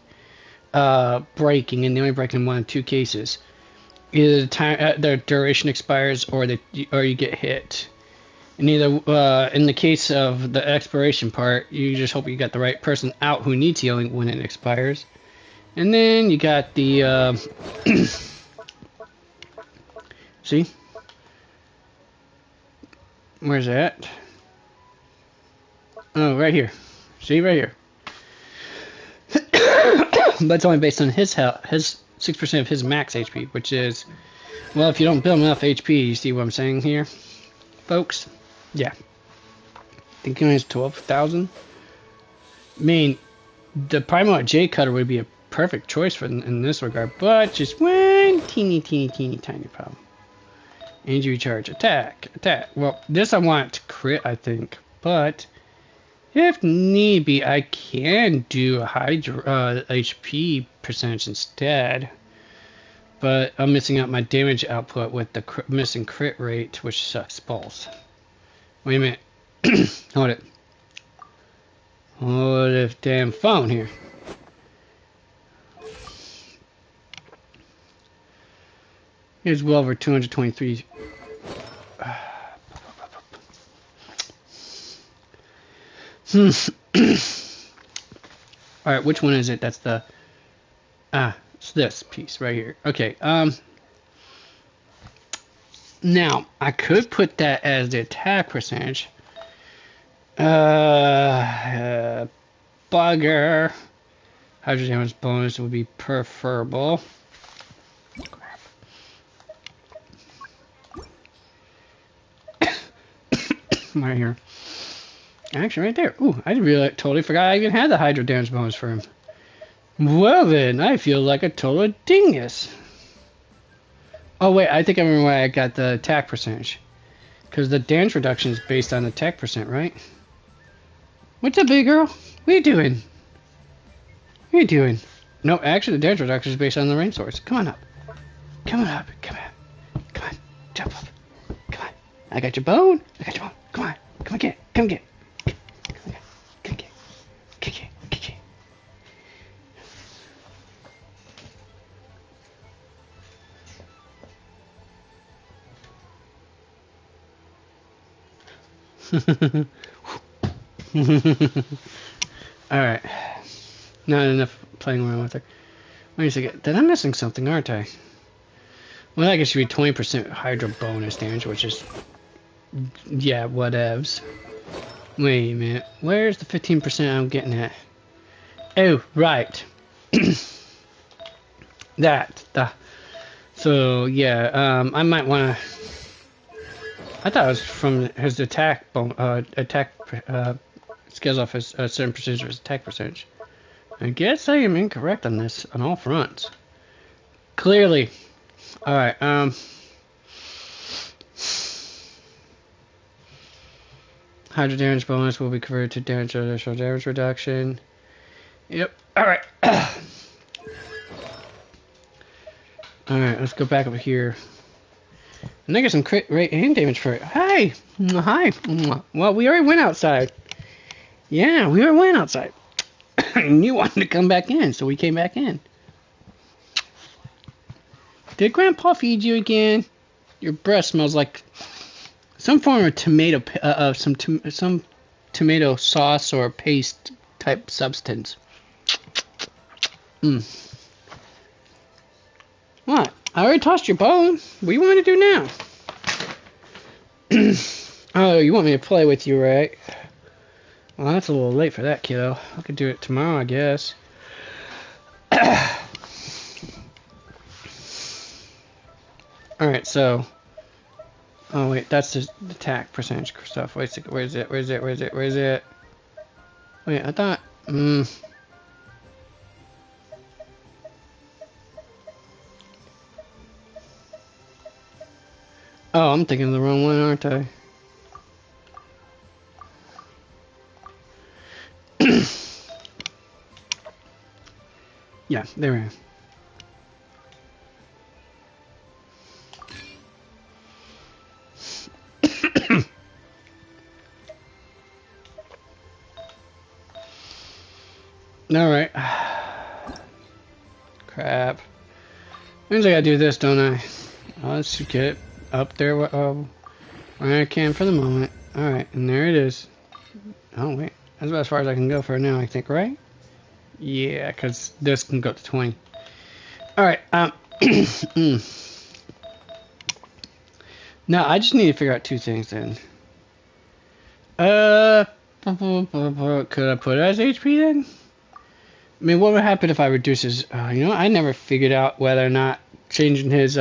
breaking, and they only break in 1 of 2 cases. Either the time the duration expires, or you get hit. And either in the case of the expiration part, you just hope you got the right person out who needs healing when it expires. And then you got the see, where's that? Oh, right here. See, right here. But it's only based on his health, his 6% of his max HP, which is, well, if you don't build enough HP, you see what I'm saying here, folks? Yeah. I think he only has 12,000. I mean, the Primal J Cutter would be a perfect choice for in this regard, but just one teeny tiny problem. Energy recharge, attack. Well, this I want to crit, I think, but if need be, I can do a high HP percentage instead. But I'm missing out my damage output with the missing crit rate, which sucks balls. Wait a minute. Hold it. Hold this damn phone here. Here's well over 223. Alright, which one is it? That's the... it's this piece right here. Okay, now, I could put that as the attack percentage. Bugger. Hydro damage bonus would be preferable. Right here. Actually, right there. Ooh, I totally forgot I even had the hydro damage bonus for him. Well then, I feel like a total dingus. Oh wait, I think I remember why I got the attack percentage. Because the damage reduction is based on the attack percent, right? What's up, big girl? What are you doing? What are you doing? No, actually the damage reduction is based on the rain source. Come on up. Come on up. Come on. Come on. Jump up. Come on. I got your bone. I got your bone. Come on. Come on, get it. Come get it. Alright. Not enough playing around with her. Wait a second. Then I'm missing something, aren't I? Well, I guess it should be 20% hydro bonus damage, which is... yeah, whatevs. Wait a minute. Where's the 15% I'm getting at? Oh, right. So, yeah, I might want to... I thought it was from his attack scales off his a certain percentage of his attack percentage. I guess I am incorrect on this on all fronts. Clearly. Alright, Hydro damage bonus will be converted to damage or additional damage reduction. Yep. Alright. Alright, let's go back over here. And I get some crit rate and damage for it. Hi! Hi! Well, we already went outside. Yeah, we already went outside. And you wanted to come back in, so we came back in. Did Grandpa feed you again? Your breath smells like some form of tomato, some tomato sauce or paste type substance. What? I already tossed your bone. What do you want me to do now? Oh, you want me to play with you, right? Well, that's a little late for that, kiddo. I could do it tomorrow, I guess. Alright, so... Oh, wait, that's the attack percentage stuff. Wait a second, where is it? Where is it? Where is it? Where is it? Wait, I thought... Oh, I'm thinking of the wrong one, aren't I? Yeah, there we are. Alright. Crap. Means I gotta do this, don't I? Let's get up there where I can for the moment. Alright, and there it is. Oh, wait. That's about as far as I can go for now, I think, right? Yeah, because this can go up to 20. Alright, now, I just need to figure out two things then. Could I put it as HP then? I mean, what would happen if I reduce his... you know, I never figured out whether or not changing his,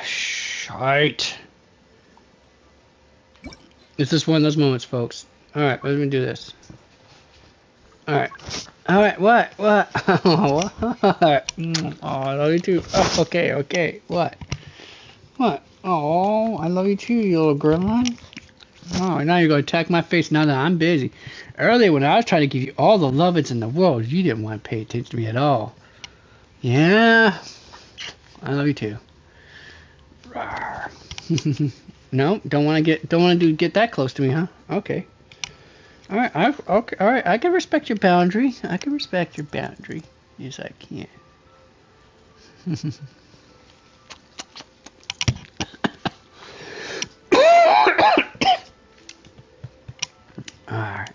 shite. It's just one of those moments, folks. Alright, let me do this. Alright. Alright, what? What? Oh, what? Oh, I love you too. Oh, okay, okay. What? What? Oh, I love you too, you little gremlin. Oh, now you're going to attack my face now that I'm busy. Earlier when I was trying to give you all the lovins in the world, you didn't want to pay attention to me at all. Yeah. I love you too. No, don't want to get that close to me, huh? Okay. Alright, okay, alright, I can respect your boundary. I can respect your boundary. Yes, I can. Alright.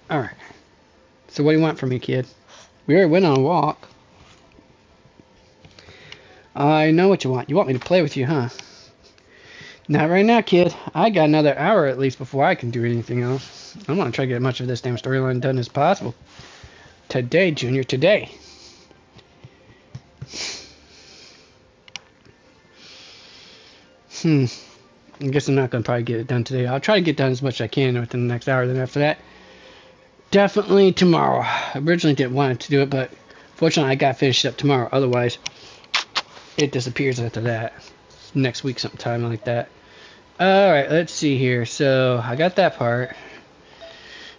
Alright. So what do you want from me, kid? We already went on a walk. I know what you want. You want me to play with you, huh? Not right now, kid. I got another hour at least before I can do anything else. I'm gonna try to get as much of this damn storyline done as possible. Today, Junior, today. I guess I'm not gonna probably get it done today. I'll try to get done as much as I can within the next hour. Then after that, definitely tomorrow. I originally didn't want to do it, but fortunately I got finished up tomorrow. Otherwise, it disappears after that. Next week sometime like that. Alright, let's see here. So, I got that part.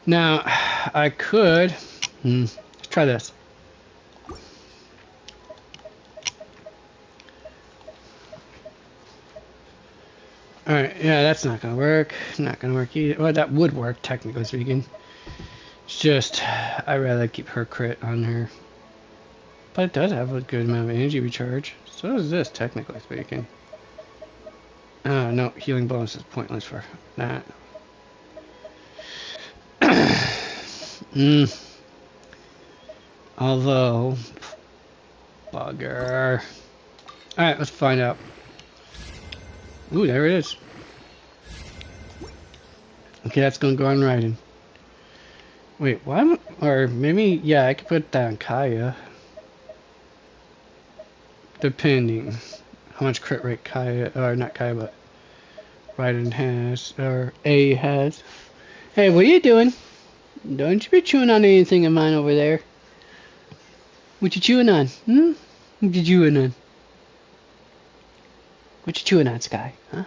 Now, I could... let's try this. Alright, yeah, that's not gonna work. Not gonna work either. Well, that would work, technically speaking. It's just, I'd rather keep her crit on her. But it does have a good amount of energy recharge. So does this, technically speaking. No, healing bonus is pointless for that. Although, bugger. Alright, let's find out. Ooh, there it is. Okay, that's gonna go on writing. Wait, why? Or maybe, yeah, I could put that on Kaya. Depending how much crit rate Kaya, or not Kaya, but Rite has, or A has. Hey, what are you doing? Don't you be chewing on anything of mine over there. What you chewing on? What you chewing on? What you chewing on, Sky? Huh?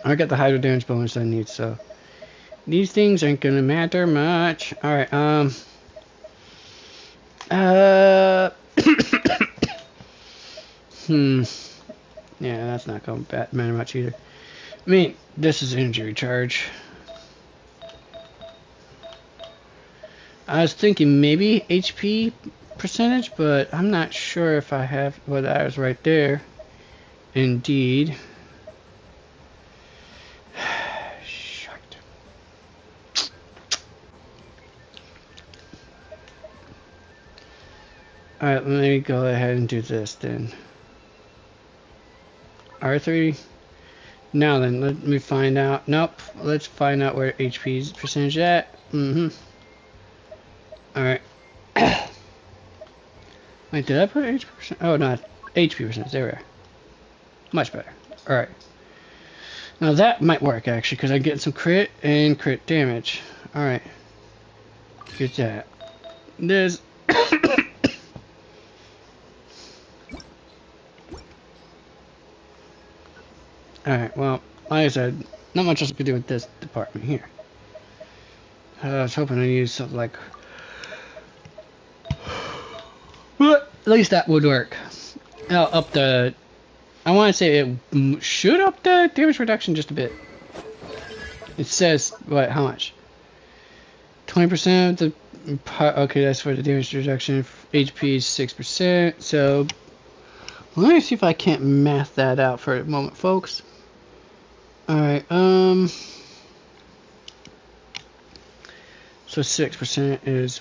I got the hydro damage bonus I need, so these things aren't gonna matter much. Alright, yeah, that's not gonna matter much either. I mean, this is energy recharge. I was thinking maybe HP percentage, but I'm not sure if I have. Well, that is right there. Indeed. Shite. Alright, let me go ahead and do this then. R3. Now then, let me find out. Nope. Let's find out where HP's percentage at. Alright. Wait, did I put HP percent? Oh, no. HP percentage. There we are. Much better. Alright. Now that might work, actually, because I get some crit and crit damage. Alright. Get that. There's... Alright, well, like I said, not much else I could do with this department here. I was hoping to use something like... But at least that would work. I'll up the... I want to say it should up the damage reduction just a bit. It says, what, how much? 20% of the... Okay, that's for the damage reduction. HP is 6%, so... Let me see if I can't math that out for a moment, folks. Alright, so 6% is...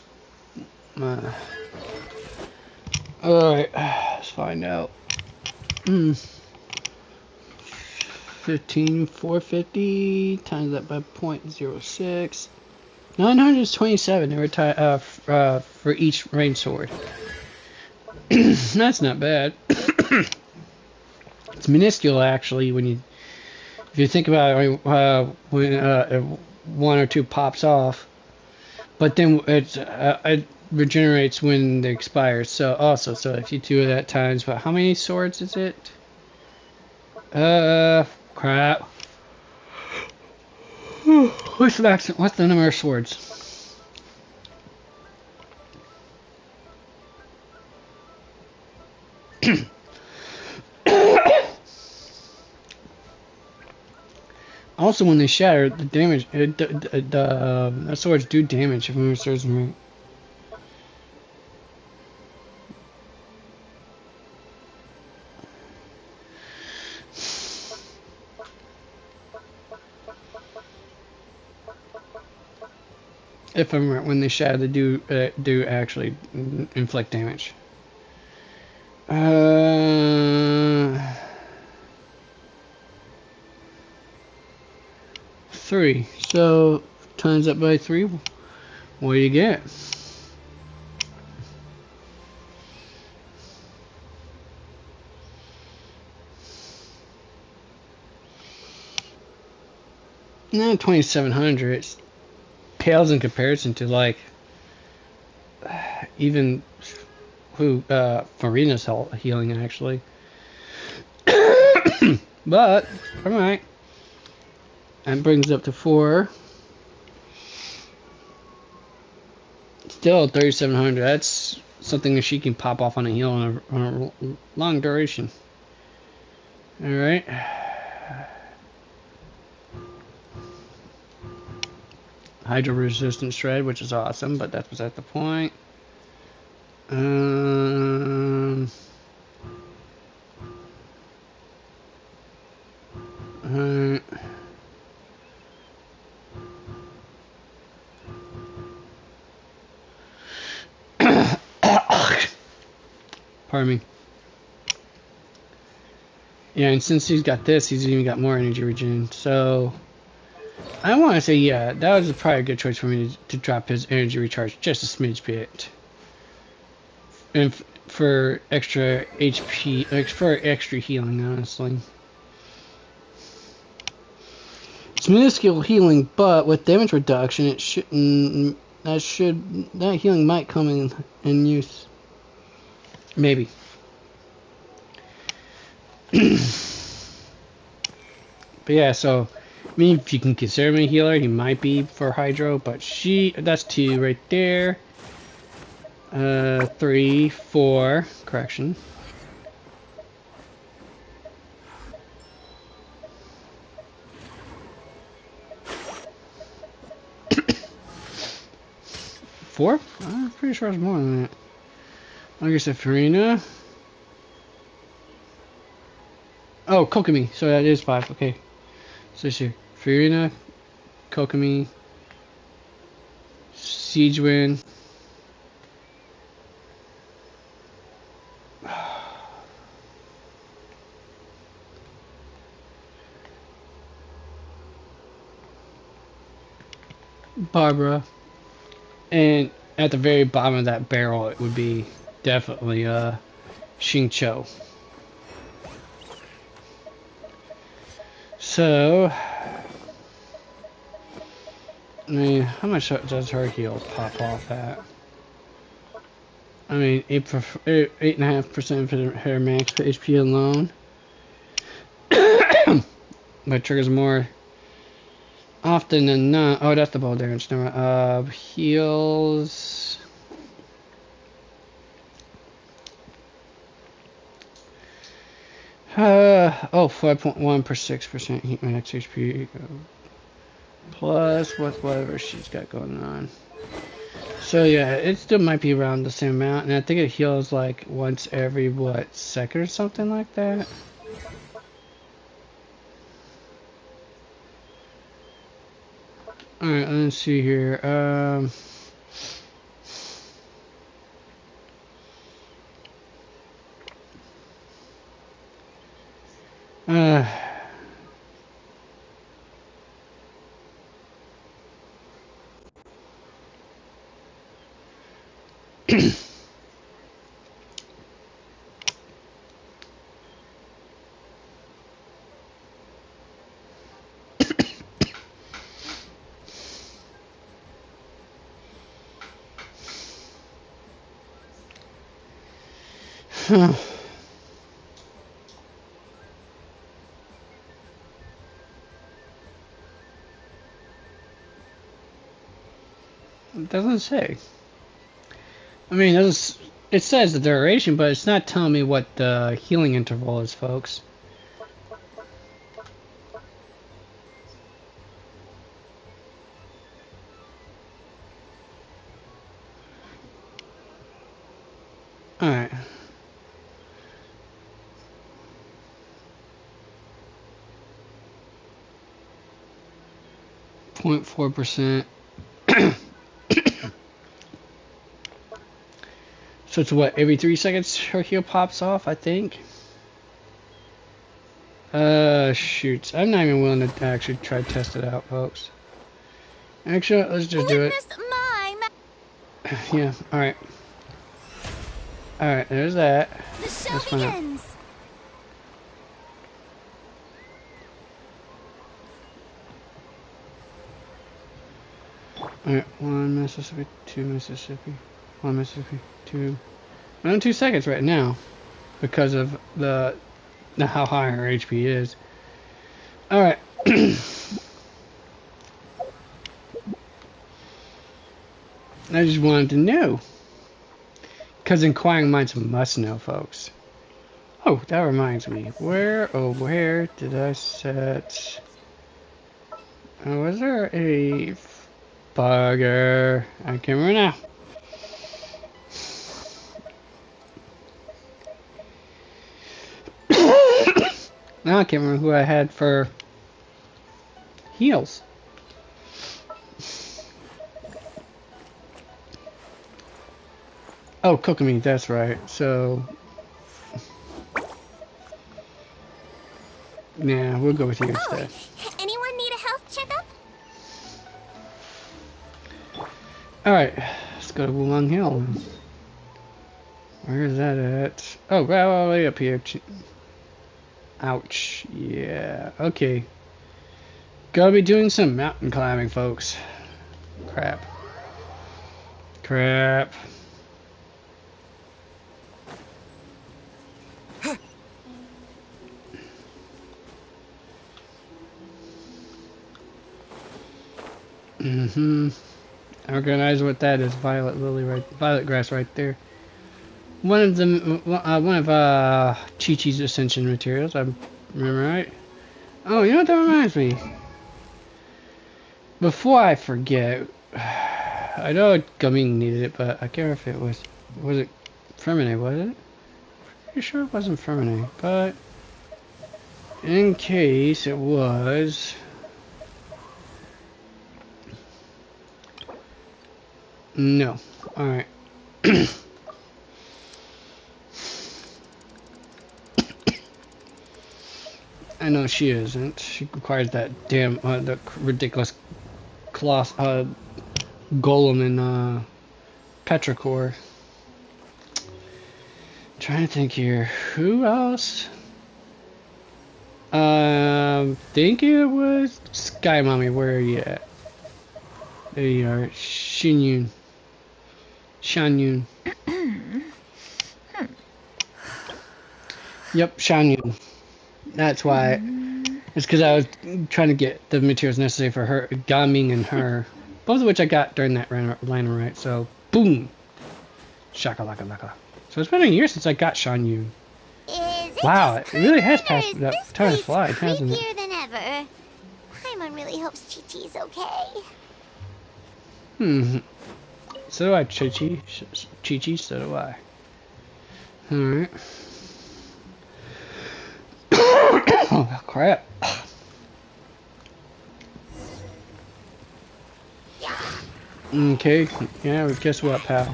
Alright, let's find out. 15,450 times that by 0.06. 927 for each range sword. That's not bad. It's minuscule actually when you, if you think about it, when one or two pops off, but then it regenerates when it expires. So also, so if you do that times, but how many swords is it? Crap. What's the number of swords? Also, when they shatter, the damage, the swords do damage if memory serves me right. If I'm right, when they shatter, they do actually inflict damage. 3. So times that by 3. What do you get? No, 2,700. It pales in comparison to like even who Farina's healing actually. But all right. That brings it up to 4. Still 3,700. That's something that she can pop off on a heal on a long duration. Alright. Hydro resistant shred, which is awesome, but that was at the point. Alright. Pardon me. Yeah, and since he's got this, he's even got more energy regen. So, I want to say, yeah, that was probably a good choice for me to drop his energy recharge just a smidge bit. And for extra HP, for extra healing, honestly. It's minuscule healing, but with damage reduction, it shouldn't. That healing might come in use. Maybe. But yeah, so I mean, if you can consider him a healer, he might be for Hydro, but that's 2 right there. 3, 4, correction. Four? I'm pretty sure it's more than that. Like I said, Farina. Oh, Kokomi. So that is 5. Okay. So let's see. Farina, Kokomi, Siegewind. Barbara. And at the very bottom of that barrel, it would be definitely Xingqiu. So, I mean, how much does her heal pop off at? I mean, 8.5% for her max HP alone. But triggers more often than not. Oh, that's the ball damage. Heals. Oh, 5.1 per 6% heat max HP. Plus with whatever she's got going on. So yeah, it still might be around the same amount, and I think it heals like once every what, second or something like that. All right, let's see here. It doesn't say. I mean, it says the duration, but it's not telling me what the healing interval is, folks. Alright. .4%. So it's what, every 3 seconds her heal pops off, I think? Shoot. I'm not even willing to actually try to test it out, folks. Actually, let's just do it. Yeah, alright. Alright, there's that. The show begins! Alright, 1 Mississippi, 2 Mississippi, 1 Mississippi, 2. I'm 2 seconds right now because of the how high her HP is. Alright. I just wanted to know. Because inquiring minds must know, folks. Oh, that reminds me. Where did I set... Oh, was there a bugger? I can't remember now. Now I can't remember who I had for heals. Oh, Kokomi, that's right. So, yeah, we'll go with you instead. Anyone need a health checkup? Alright, let's go to Wulong Hill. Where is that at? Oh, right way up here. Ouch. Yeah, okay. Gotta be doing some mountain climbing, folks. Crap. Crap. Mm-hmm. I recognize what that is. Violet lily, violet grass, right there. One of Chi-Chi's ascension materials. I remember right. Oh, you know what that reminds me? Before I forget, I know Gumming needed it, but I can't remember if it was it Fermine, was it? Pretty sure it wasn't Fermine, but in case it was. No. Alright. I know she isn't. She requires that damn, the ridiculous cloth, golem in, Petrichor. Trying to think here. Who else? Think it was Sky Mommy. Where are you at? There you are. Shanyun. Yep, Shanyun. That's why. It's because I was trying to get the materials necessary for her, Gaming and her. Both of which I got during that line of right. So, boom. Shakalaka laka. So it's been a year since I got Shanyun. Wow, it really has passed that time flies, hasn't it? Creepier than ever. Paimon really hopes Chi-Chi's okay. So do I, Chi-Chi. Chi-Chi, so do I. Alright. Oh, crap. Okay, yeah, well, guess what, pal?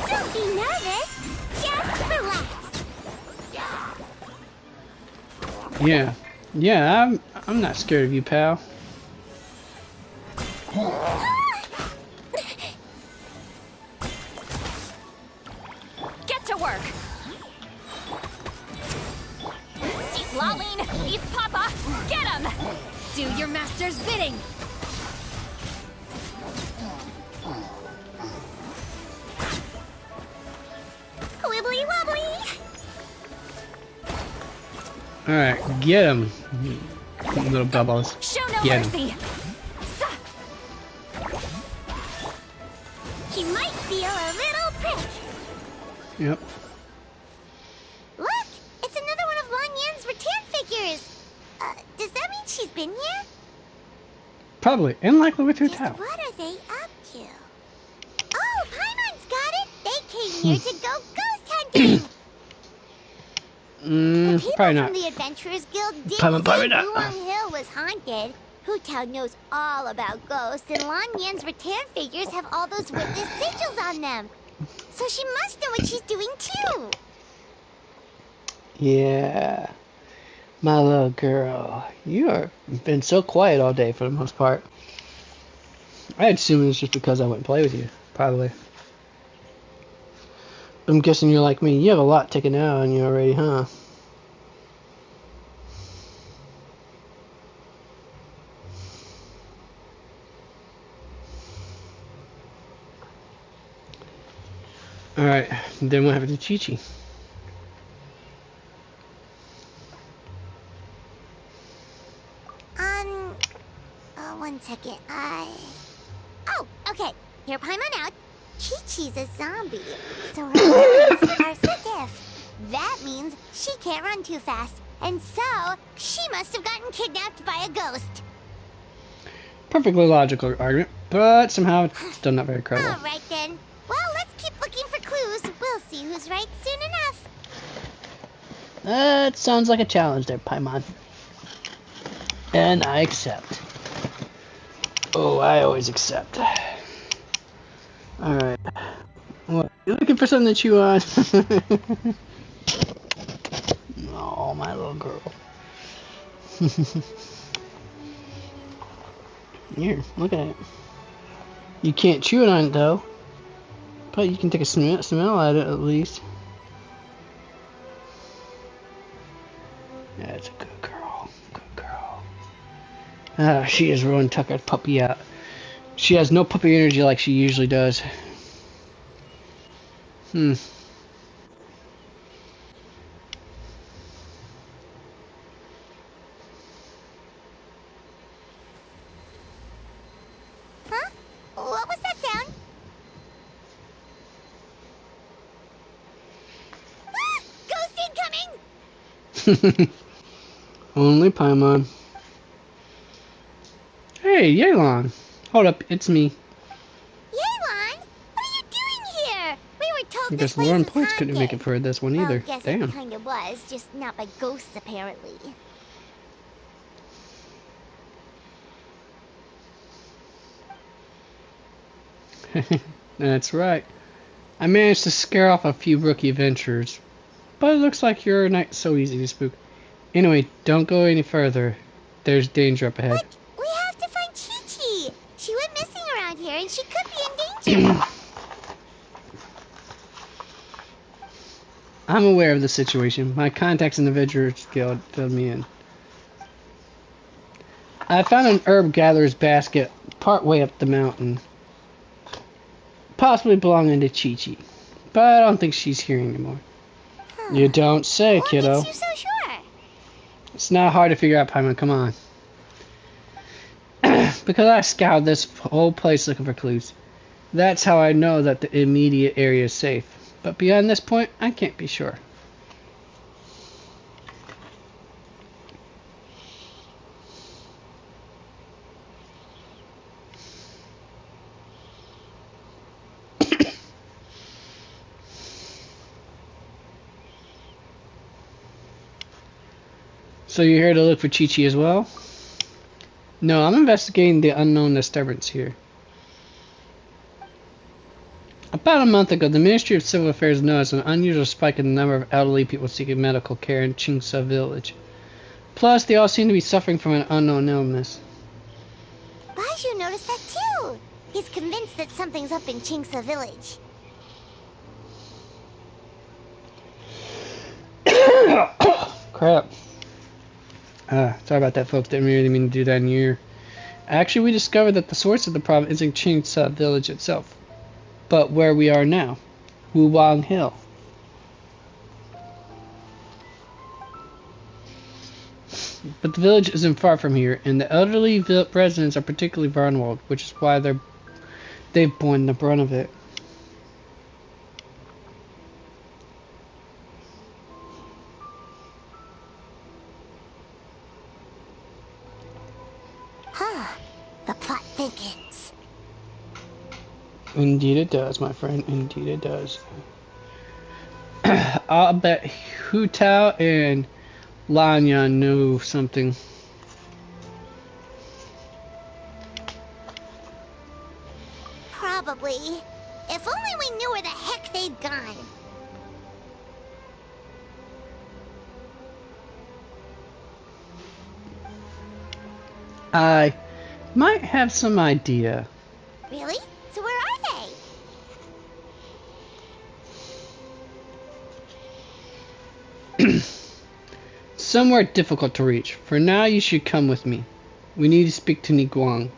Don't be nervous. Just relax. Yeah, I'm not scared of you, pal. Get to work. Lolene, Beef Papa, get him! Do your master's bidding. Wibbly wobbly. Alright, get him, little bubbles. Show no Get mercy. He might feel a little prick. Yep. Look, it's another one of Long Yan's rattan figures. Does that mean she's been here? Probably, and likely with her Just towel. what are they up to? Oh, Paimon's got it. They came here to go ghost hunting. The people Probably not. from the Adventurers Guild did Probably say not. Wulong Hill was haunted. Hu Tao knows all about ghosts, and Long Yan's rattan figures have all those witness sigils on them. So she must know what she's doing too. Yeah. My little girl. You are been so quiet all day for the most part. I assume it's just because I went and play with you. Probably. I'm guessing you're like me. You have a lot taken out on you already, huh? Alright, then what happened to Chi-Chi? One second, Oh, okay. Hear Paimon out. Chi-Chi's a zombie, so her limbs are stiff. That means she can't run too fast, and so she must have gotten kidnapped by a ghost. Perfectly logical argument, but somehow it's still not very credible. All right then. Well, let's keep looking for clues. We'll see who's right soon enough. That sounds like a challenge there, Paimon. And I accept. Oh, I always accept. Alright. What? You looking for something to chew on? Oh, my little girl. Here, look at it. You can't chew it on it, though. But you can take a smell at it, at least. That's a good girl. Good girl. She has ruined Tucker's puppy out. She has no puppy energy like she usually does. Only Paimon. Hey, Yelan. Hold up, it's me. Yelan, what are you doing here? We were told I this guess place Lauren was Points couldn't make it haunted. for this one Well, either. guess Damn. it kind of was, just not by ghosts apparently. That's right. I managed to scare off a few rookie adventurers. But it looks like you're not so easy to spook. Anyway, don't go any further. There's danger up ahead. But we have to find Chi-Chi. She went missing around here and she could be in danger. I'm aware of the situation. My contacts in the Adventurers Guild filled me in. I found an herb gatherer's basket part way up the mountain. Possibly belonging to Chi-Chi. But I don't think she's here anymore. You don't say, What kiddo. makes you so sure? It's not hard to figure out, Paimon. Come on. Because I scoured this whole place looking for clues. That's how I know that the immediate area is safe. But beyond this point, I can't be sure. So you're here to look for Chi-Chi as well? No, I'm investigating the unknown disturbance here. About a month ago, the Ministry of Civil Affairs noticed an unusual spike in the number of elderly people seeking medical care in Chingsa village. Plus, they all seem to be suffering from an unknown illness. Baiju noticed that too. He's convinced that something's up in Chingsa village. Crap. Sorry about that, folks. Didn't really mean to do that in your ear. Actually, we discovered that the source of the problem isn't Chingsa village itself, but where we are now, Wuwang Hill. But the village isn't far from here, and the elderly residents are particularly vulnerable, which is why they've borne the brunt of it. The plot thickens. Indeed it does, my friend. Indeed it does. I'll bet Hu Tao and Lanyan knew something. Probably. If only we knew where the heck they'd gone. I might have some idea. Really? So where are they? Somewhere difficult to reach. For now, you should come with me. We need to speak to Niguang.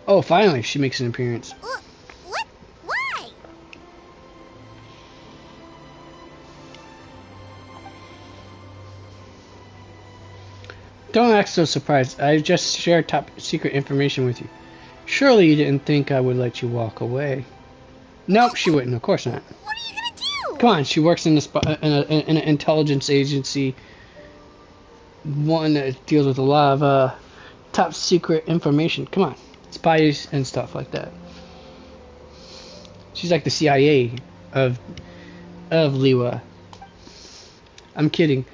Oh, finally, she makes an appearance. What? Why? Don't act so surprised. I just shared top secret information with you. Surely you didn't think I would let you walk away. Nope, she wouldn't. Of course not. What are you gonna do? Come on, she works in an intelligence agency. One that deals with a lot of top secret information. Come on, spies and stuff like that. She's like the CIA of Liwa. I'm kidding.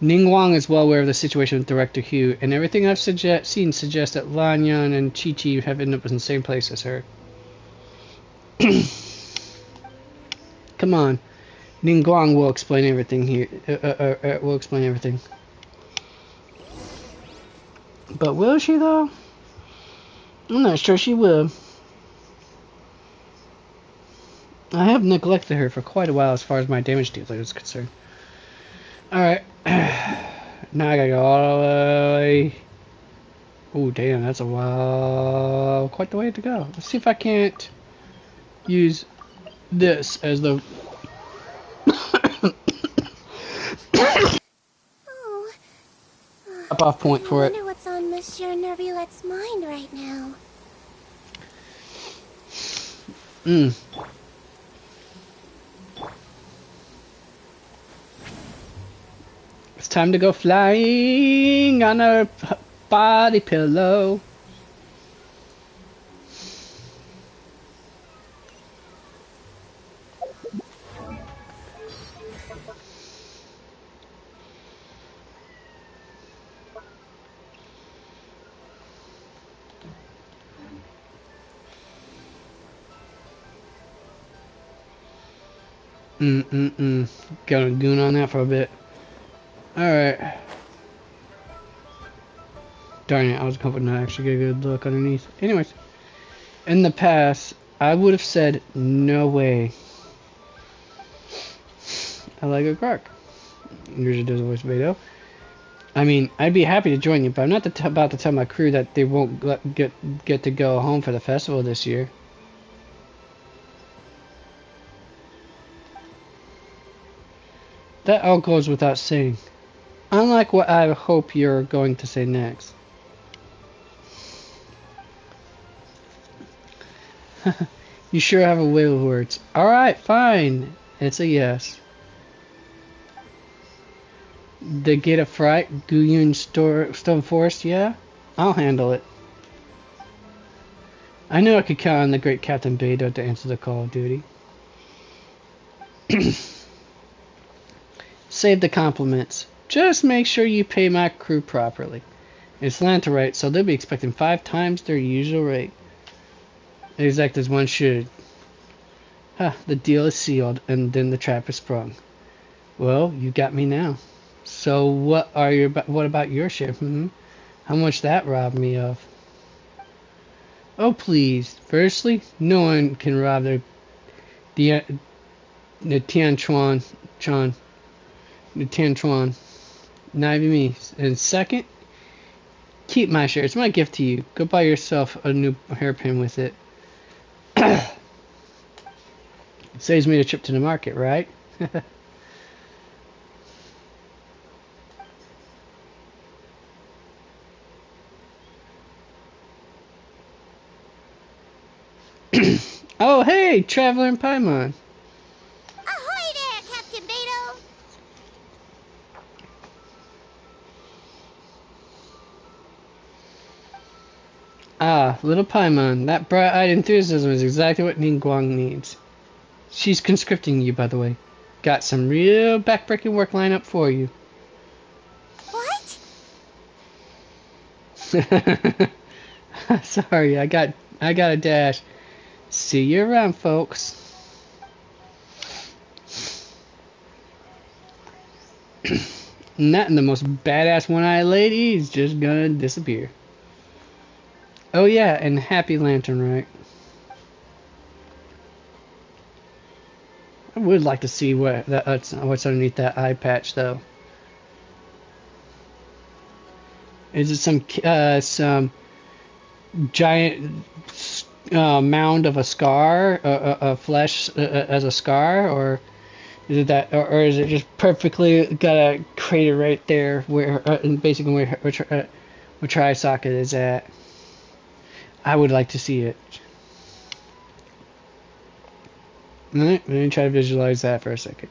Ningguang is well aware of the situation with Director Hu, and everything I've seen suggests that Lanyan and Chi-Chi have ended up in the same place as her. Come on. Ningguang will explain everything here. Will explain everything. But will she, though? I'm not sure she will. I have neglected her for quite a while as far as my damage dealer is concerned. Alright. Now I gotta go all the way. Oh, damn, that's a while. Quite the way to go. Let's see if I can't use this as the... Oh. off point for I it. wonder what's on Monsieur Nervulette's mind right now. time to go flying on a body pillow. Got a goon on that for a bit. Alright. Darn it, I was hoping to actually get a good look underneath. Anyways, in the past, I would have said, no way. I like a Clark. Usually does a voice video. I mean, I'd be happy to join you, but I'm not about to tell my crew that they won't get to go home for the festival this year. That all goes without saying. Unlike what I hope you're going to say next. You sure have a way with words. Alright, fine. It's a yes. The Gate of Fright, Guyun Stone Forest, yeah? I'll handle it. I knew I could count on the great Captain Beto to answer the call of duty. Save the compliments. Just make sure you pay my crew properly. It's Rite, so they'll be expecting 5 times their usual rate. Exact as one should. The deal is sealed, and then the trap is sprung. Well, you got me now. So what about your share? How much that robbed me of? Oh please. Firstly, no one can rob the Tianchuan. Not even me. And second, keep my share. It's my gift to you. Go buy yourself a new hairpin with it. It saves me a trip to the market, right? Oh, hey, Traveler and Paimon. Ahoy there, Captain Beto! Ah, little Paimon. That bright-eyed enthusiasm is exactly what Ningguang needs. She's conscripting you, by the way. Got some real backbreaking work lined up for you. What? Sorry, I got a dash. See you around, folks. And that and the most badass one-eyed lady is just gonna disappear. Oh yeah, and Happy Lantern, right? I would like to see what's underneath that eye patch, though. Is it some giant mound of a scar, a flesh as a scar, or is it that, or is it just perfectly got a crater right there where, basically where Tri-Socket is at? I would like to see it. Alright, let me try to visualize that for a second.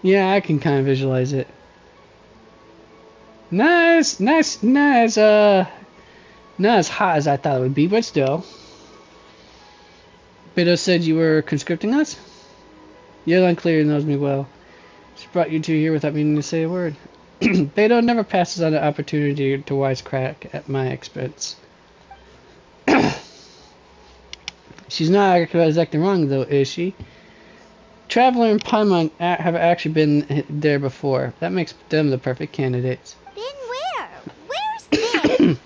Yeah, I can kind of visualize it. Not as hot as I thought it would be, but still. Beto said you were conscripting us? Yell Unclear knows me well. She brought you two here without meaning to say a word. Beto never passes on an opportunity to wisecrack at my expense. She's not acting wrong, though, is she? Traveler and Paimon have actually been there before. That makes them the perfect candidates. Been where? Where's this?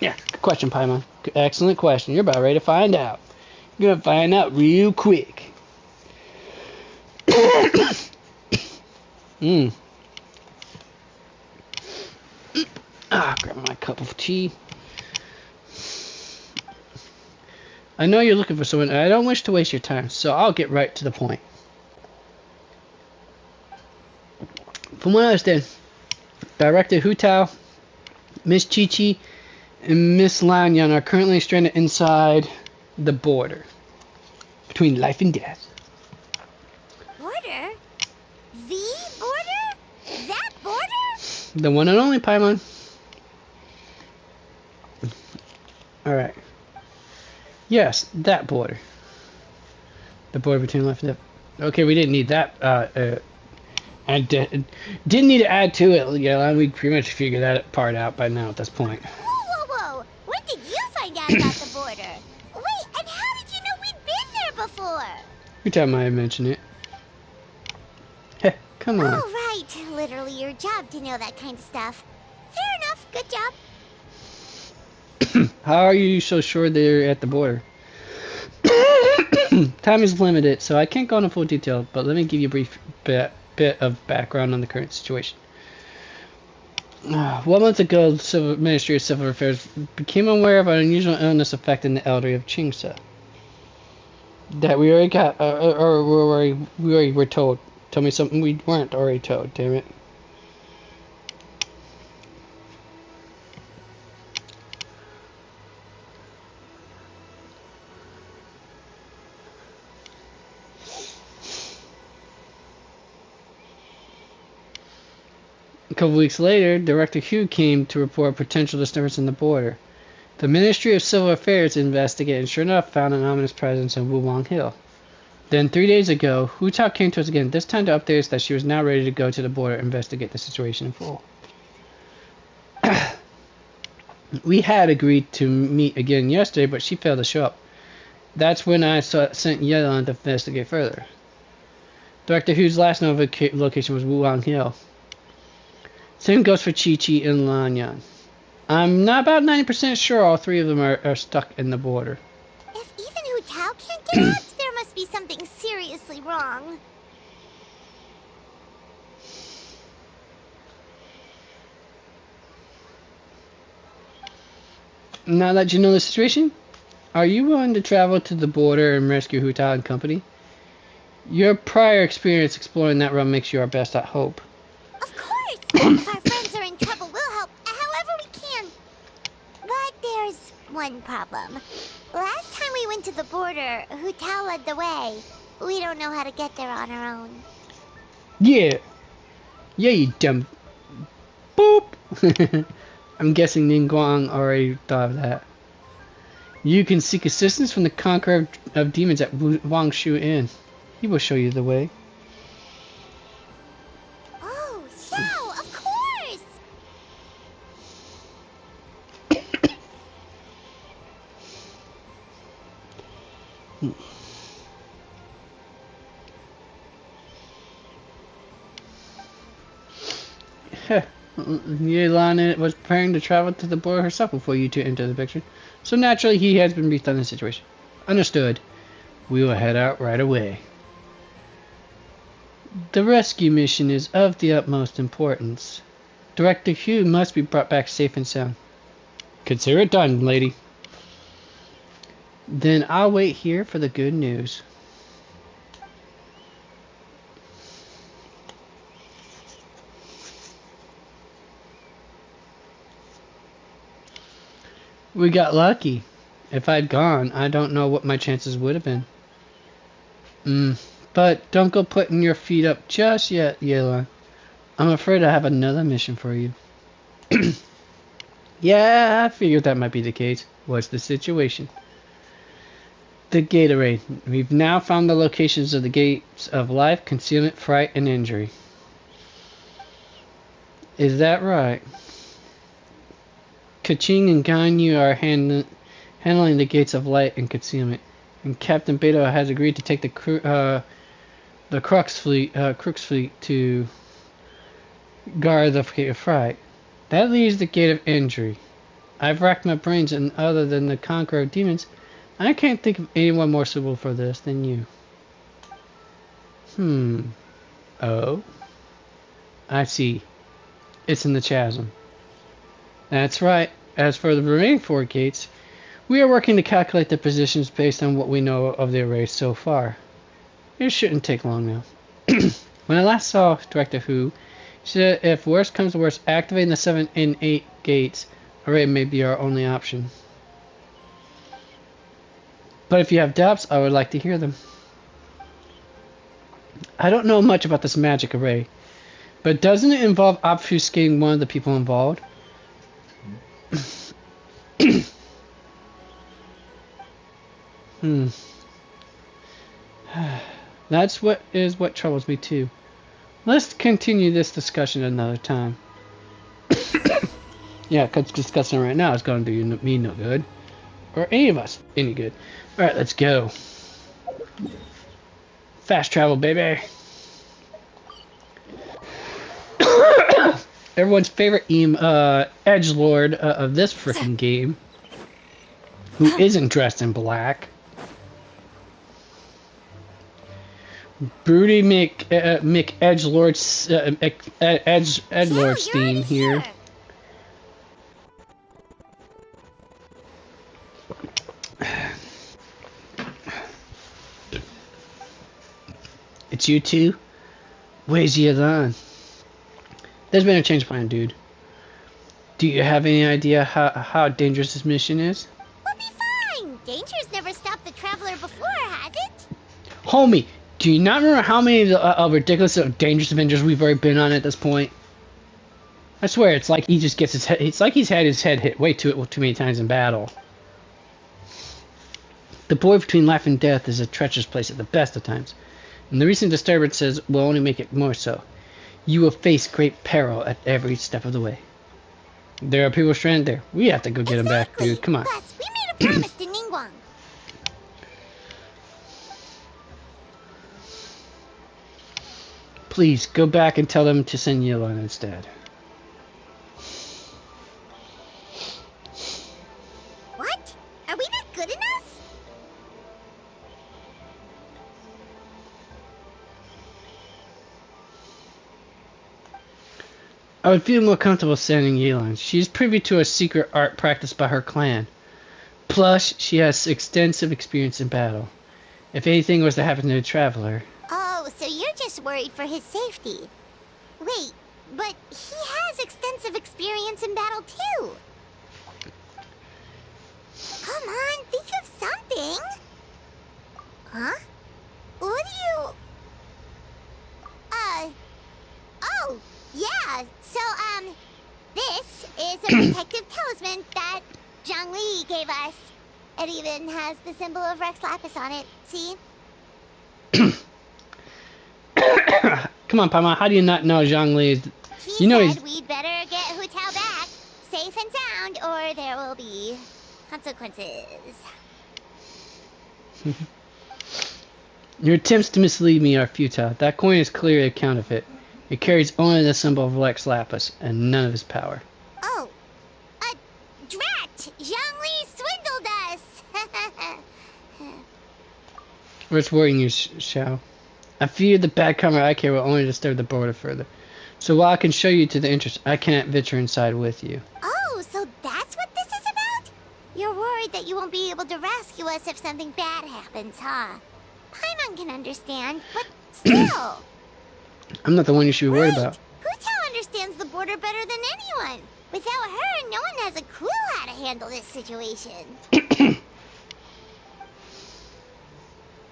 Yeah, good question, Paimon. Excellent question. You're about ready to find out. You're gonna find out real quick. Grab my cup of tea. I know you're looking for someone, and I don't wish to waste your time, so I'll get right to the point. From what I understand, Director Hu Tao, Miss Chi-Chi, and Miss Lanyan are currently stranded inside the border between life and death. border? The border? That border? The one and only Paimon. Alright. Yes, that border. The border between life and death. Okay, we didn't need that. Didn't need to add to it, yeah, we pretty much figured that part out by now at this point. Whoa! When did you find out about the border? Wait, and how did you know we'd been there before? Every time I mention it. Heh, come on. Oh, right. Literally your job to know that kind of stuff. Fair enough. Good job. How are you so sure they're at the border? Time is limited, so I can't go into full detail, but let me give you a brief bit of background on the current situation. 1 month ago, the Ministry of Civil Affairs became aware of an unusual illness affecting the elderly of Chingsa. That we already got, we already were told. Tell me something we weren't already told, damn it. A couple weeks later, Director Hugh came to report a potential disturbance in the border. The Ministry of Civil Affairs investigated and sure enough found an ominous presence in Wulong Hill. Then 3 days ago, Hu Tao came to us again, this time to update us that she was now ready to go to the border and investigate the situation in full. We had agreed to meet again yesterday, but she failed to show up. That's when I sent Yelan to investigate further. Director Hu's last known location was Wulong Hill. Same goes for Chi-Chi and Lanyan. I'm not about 90% sure all three of them are stuck in the border. If even Hu Tao can't get out, there must be something seriously wrong. Now that you know the situation, are you willing to travel to the border and rescue Hu Tao and company? Your prior experience exploring that realm makes you our best hope. Of course! If our friends are in trouble, we'll help however we can. But there's one problem. Last time we went to the border, Hu Tao led the way. We don't know how to get there on our own. Yeah, you dumb... Boop! I'm guessing Ningguang already thought of that. You can seek assistance from the Conqueror of Demons at Wang Shu Inn. He will show you the way. Oh, Xiao, of course! Yelan was preparing to travel to the border herself before you two enter the picture, so naturally he has been briefed on the situation. Understood. We will head out right away. The rescue mission is of the utmost importance. Director Hugh must be brought back safe and sound. Consider it done, lady. Then I'll wait here for the good news. We got lucky. If I'd gone, I don't know what my chances would have been. But don't go putting your feet up just yet, Yelan. I'm afraid I have another mission for you. Yeah, I figured that might be the case. What's the situation? The gate array. We've now found the locations of the gates of life, concealment, fright, and injury. Is that right? Kaching and Ganyu are handling the gates of light and concealment, and Captain Beto has agreed to take the Crux fleet to guard the gate of fright. That leaves the gate of injury. I've racked my brains, and other than the Conqueror of Demons, I can't think of anyone more suitable for this than you. Oh? I see. It's in the chasm. That's right. As for the remaining 4 gates, we are working to calculate the positions based on what we know of the array so far. It shouldn't take long now. When I last saw Director Hu, she said if worst comes to worst, activating the 7 and 8 gates array may be our only option. But if you have doubts, I would like to hear them. I don't know much about this magic array, but doesn't it involve obfuscating one of the people involved? That's what troubles me too. Let's continue this discussion another time. Yeah, because discussing right now is going to do me no good. Or any of us any good. Alright, let's go. Fast travel, baby. Everyone's favorite edgelord of this freaking game. Who isn't dressed in black. Broody Edgelordstein here. It's you two? Where's you then? There's been a change of plan, dude. Do you have any idea how dangerous this mission is? We'll be fine. Danger's never stopped the Traveler before, has it? Homie, do you not remember how many ridiculous dangerous adventures we've already been on at this point? I swear, it's like he just gets his head. It's like he's had his head hit way too many times in battle. The border between life and death is a treacherous place at the best of times, and the recent disturbances will only make it more so. You will face great peril at every step of the way. There are people stranded there. We have to go get them back, dude. Come on. Plus, we made a promise to Ningguang. Please, go back and tell them to send Yilin instead. What? Are we not good enough? I would feel more comfortable sending Yilin. She is privy to a secret art practiced by her clan. Plus, she has extensive experience in battle. If anything was to happen to the Traveler... Oh, so you're just worried for his safety. Wait, but he has extensive experience in battle too. Come on, think of something. Huh? What do you... Oh, yeah. So, this is a protective talisman that Zhongli gave us. It even has the symbol of Rex Lapis on it. See? Come on, Paimon, how do you not know Zhongli is... He said we'd better get Hu Tao back, safe and sound, or there will be consequences. Your attempts to mislead me are futile. That coin is clearly a counterfeit. It carries only the symbol of Rex Lapis, and none of his power. Oh, drat! Zhongli swindled us! What's worrying you, Xiao? I fear the bad karma I carry will only disturb the border further. So while I can show you to the entrance, I cannot venture inside with you. Oh, so that's what this is about? You're worried that you won't be able to rescue us if something bad happens, huh? Paimon can understand, but still. I'm not the one you should be worried about. Hu Tao understands the border better than anyone. Without her, no one has a clue how to handle this situation.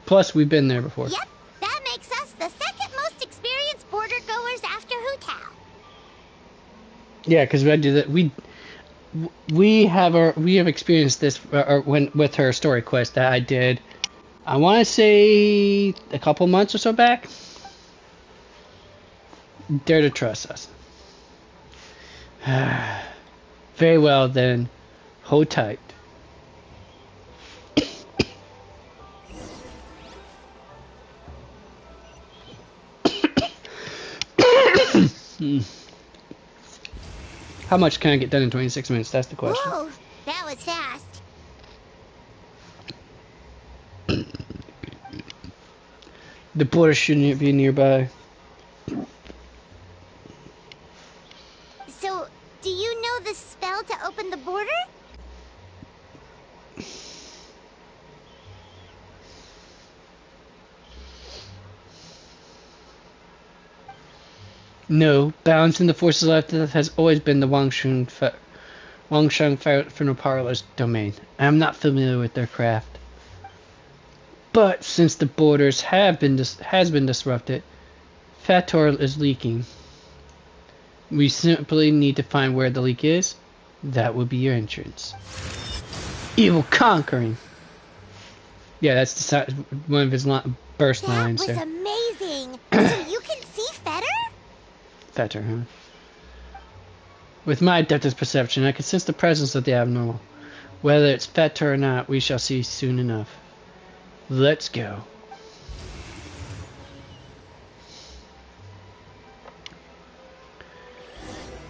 Plus, we've been there before. Yep, that makes us the second most experienced border goers after Hu Tao. Yeah, because we do that. We have experienced this with her story quest that I did. I want to say a couple months or so back. Dare to trust us. Very well then. Hold tight. How much can I get done in 26 minutes? That's the question. Whoa, that was fast. The border shouldn't be nearby. So, do you know the spell to open the border? No, balancing the forces of death has always been the Wangshun Funeral Parlor's domain. I am not familiar with their craft. But since the borders has been disrupted, Fator is leaking. We simply need to find where the leak is. That will be your entrance. Evil conquering. Yeah, that's one of his burst lines That was there. amazing. So you can see Fetter? Fator, huh? With my depth perception, I can sense the presence of the abnormal. Whether it's Fator or not, we shall see soon enough. Let's go.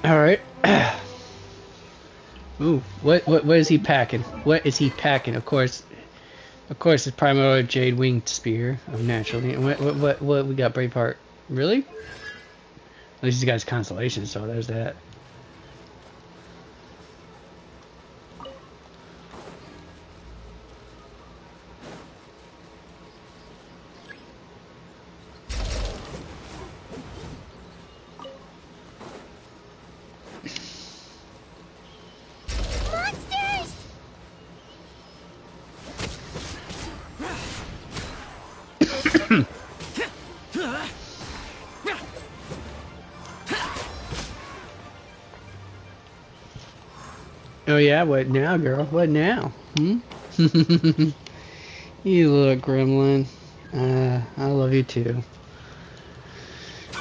Alright. Ooh, what is he packing? What is he packing? Of course it's primarily Jade Winged Spear, naturally. And what we got? Braveheart. Really? At least he's got his constellation, so there's that. Monsters! Oh yeah, what now, girl? What now? Hmm? You little gremlin. I love you too.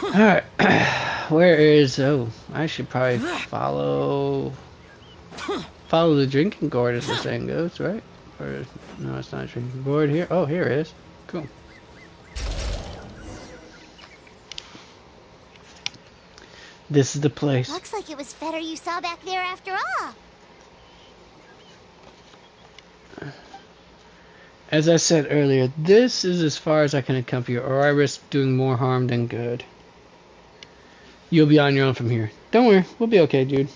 Alright. Where is... Oh, I should probably follow the drinking gourd as the saying goes, right? Or, no, it's not a drinking gourd here. Oh, here it is. Cool. This is the place. Looks like it was Fetter you saw back there after all. As I said earlier, this is as far as I can accompany you, or I risk doing more harm than good. You'll be on your own from here. Don't worry, we'll be okay, dude.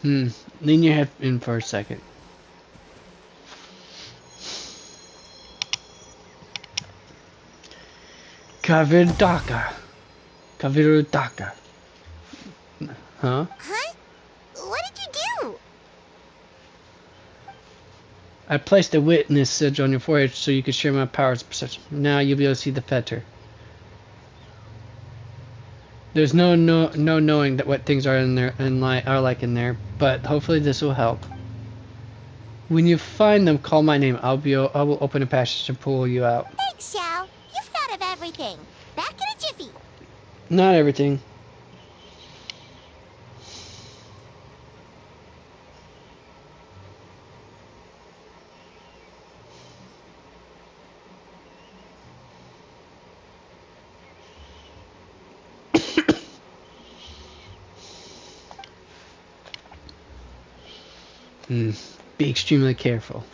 Lean your head in for a second. Kavirdaka. Kavirdaka. Huh? Huh? What did you do? I placed a witness sidge on your forehead so you could share my powers of perception. Now you'll be able to see the fetter. There's no knowing that what things are in there and are like in there, but hopefully this will help. When you find them, call my name. I will open a passage to pull you out. Thanks, Xiao. You've thought of everything. Back in a jiffy. Not everything. Be extremely careful.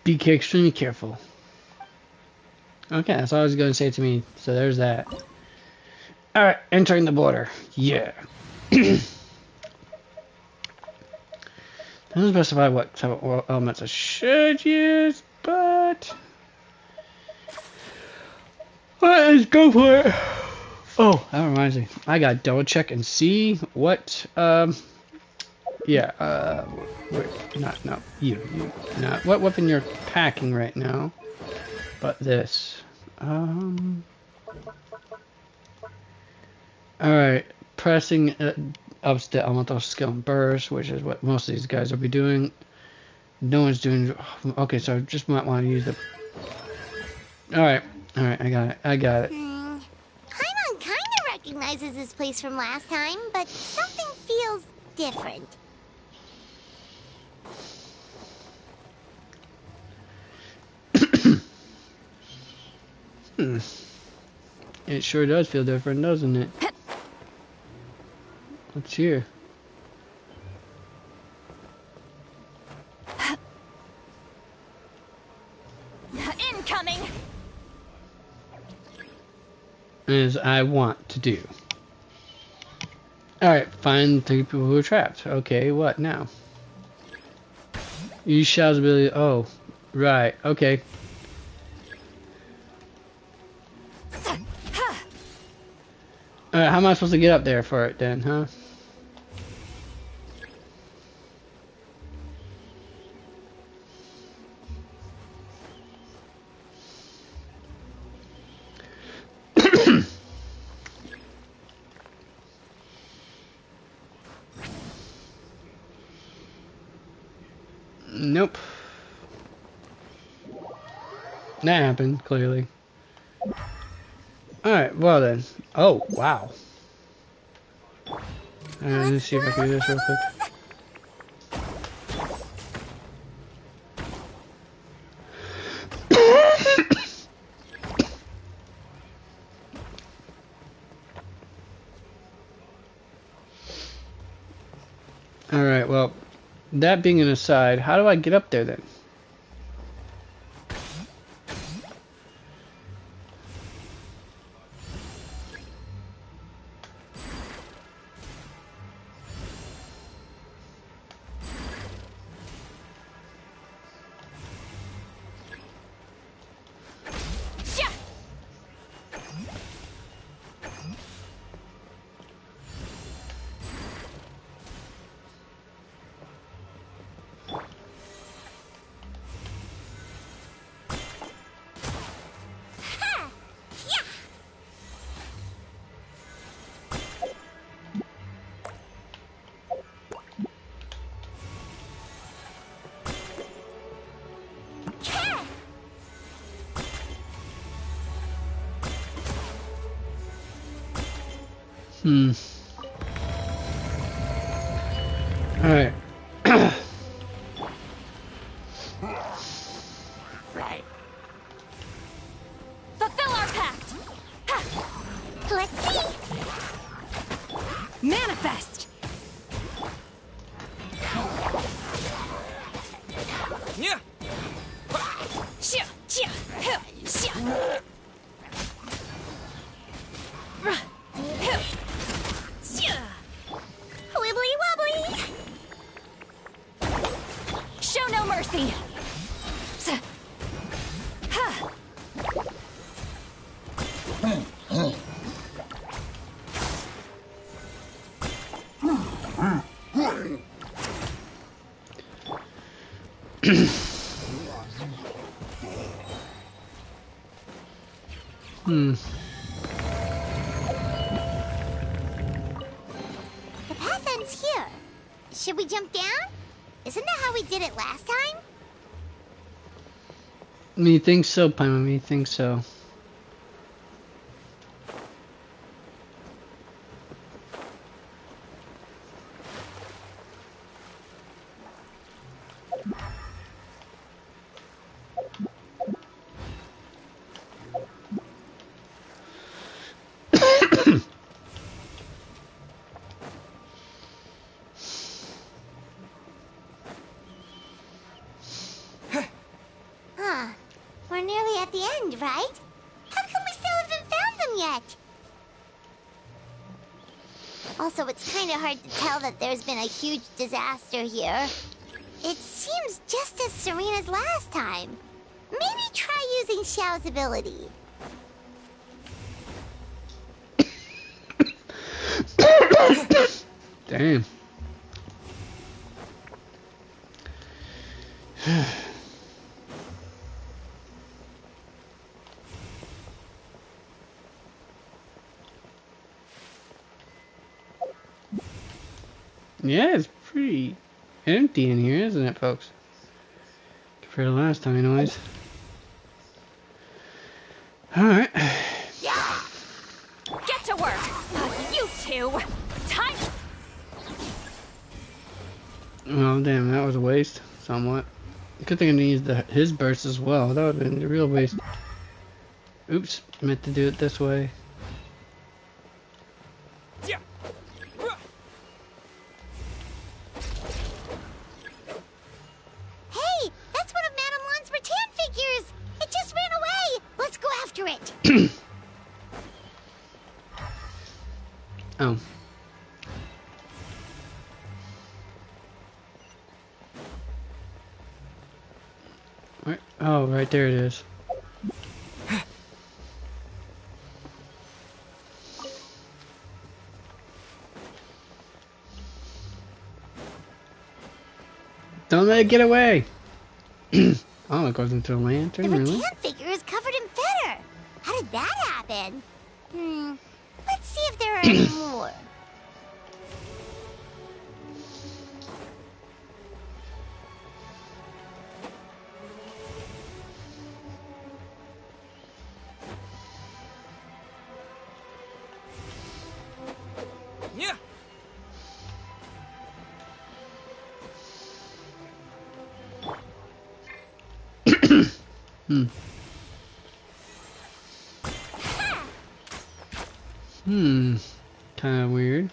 Be extremely careful. Okay, that's all I was going to say to me. So there's that. Alright, entering the border. Yeah. Doesn't specify what type of elements I should use, but... let's go for it. Oh, that reminds me. I gotta double check and see what, yeah, not what weapon you're packing right now, but this. Alright, pressing ups the elemental skill and burst, which is what most of these guys will be doing. No one's doing... okay, so I just might want to use the... Alright, I got it. Paimon kinda recognizes this place from last time, but something feels different. It sure does feel different, doesn't it? Let's hear. Incoming! as I want to do. Alright, find 3 people who are trapped. Okay, what now? Use Xiao's ability. Oh, right, okay. Alright, how am I supposed to get up there for it then, huh? Nope. That happened, clearly. Alright, well then. Oh, wow. Let's see if I can do this real quick. Alright, well, that being an aside, how do I get up there then? Alright. Right. Fulfill our pact! Let's see. Manifest! Yeah. Shia, shia, huh, shia. Wibbly wobbly! Show no mercy! The path ends here. Should we jump down? Isn't that how we did it last time? Me think so, Paimon, me think so. We're nearly at the end, right? How come we still haven't found them yet? Also, it's kind of hard to tell that there's been a huge disaster here. It seems just as serene as last time. Maybe try using Xiao's ability. Damn. Yeah, it's pretty empty in here, isn't it, folks? Compared to last time, anyways. Alright. Get to work! You two! Time! Well, damn, that was a waste, somewhat. Good thing I used his burst as well. That would have been a real waste. Oops, meant to do it this way. Hey, that's one of Madame Lon's rattan figures! It just ran away! Let's go after it! Oh. Where? Oh, right there it is. Don't let it get away! Oh, it goes into the lantern, The really? rattan figure is covered in feather. How did that happen? Let's see if there are any more. Yeah. Kind of weird.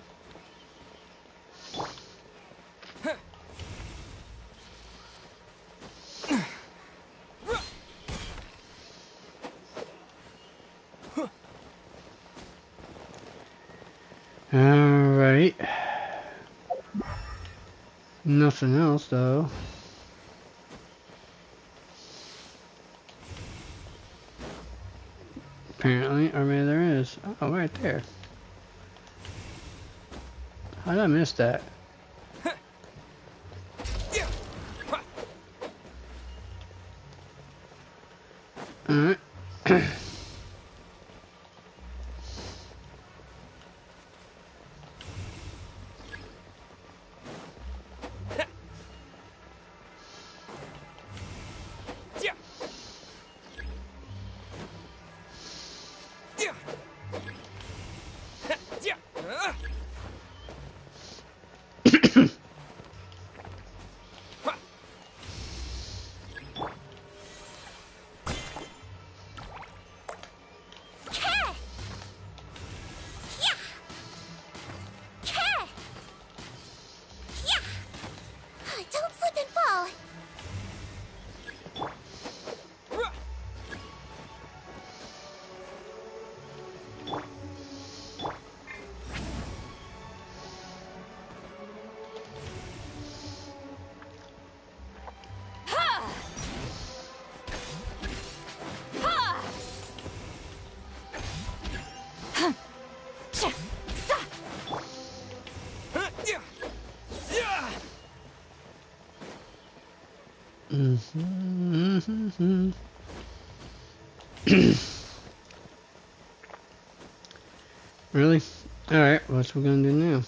Alright. Nothing else, though. Apparently, or maybe there is. Oh, right there. How did I miss that? Alright. Don't slip and fall. Really? Alright, what's we gonna do now?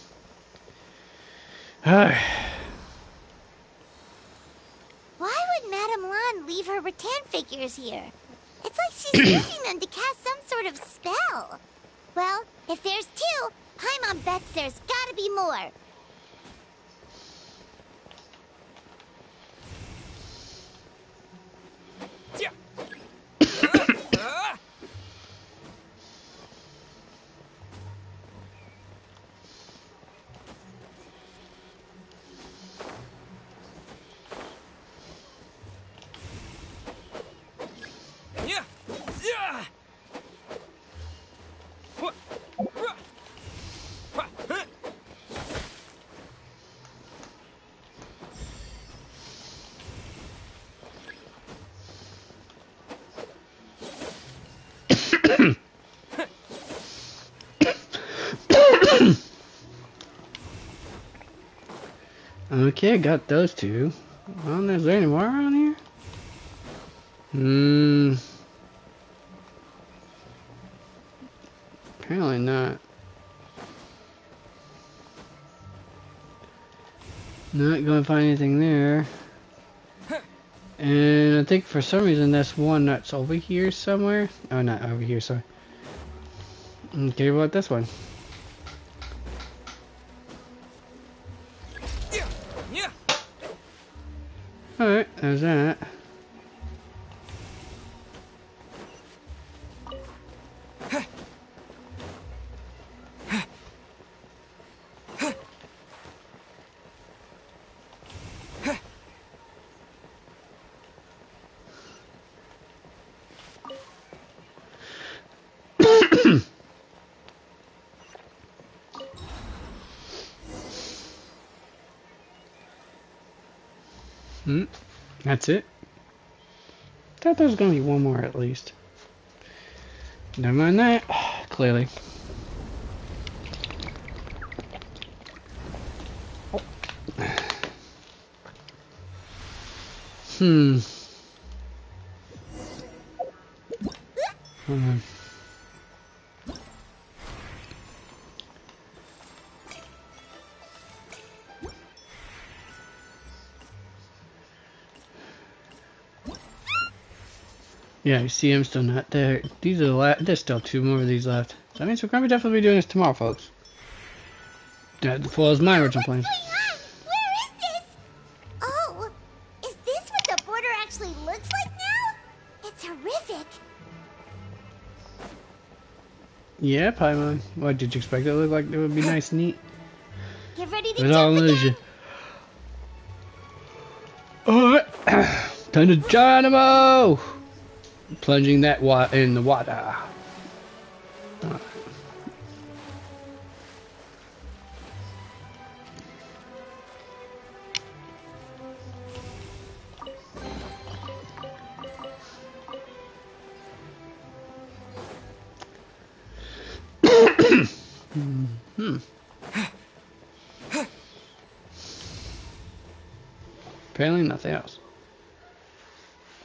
Alright. Why would Madame Lan leave her rattan figures here? It's like she's using them to cast some sort of spell. Well, if there's two, Paimon bets there's gotta be more. Okay, got those two. Well, is there any more around here? Apparently not. Not gonna find anything there. And I think for some reason that's one that's over here somewhere. Oh, not over here, sorry. Okay, what about this one? Alright, there's that. That's it? Thought there was gonna be one more at least. Never mind that. Clearly. Hold on. Yeah, you see I'm still not there. These are there's still 2 more of these left. So that means we're gonna definitely be doing this tomorrow, folks. That follows my original plans. What's going on? Where is this? Oh, is this what the border actually looks like now? It's horrific. Yeah, Paimon. What did you expect it to look like? It would be nice and neat. Get ready to It's all jump illusion. again. Alright. Time to dynamo! Plunging that in the water. Apparently nothing else.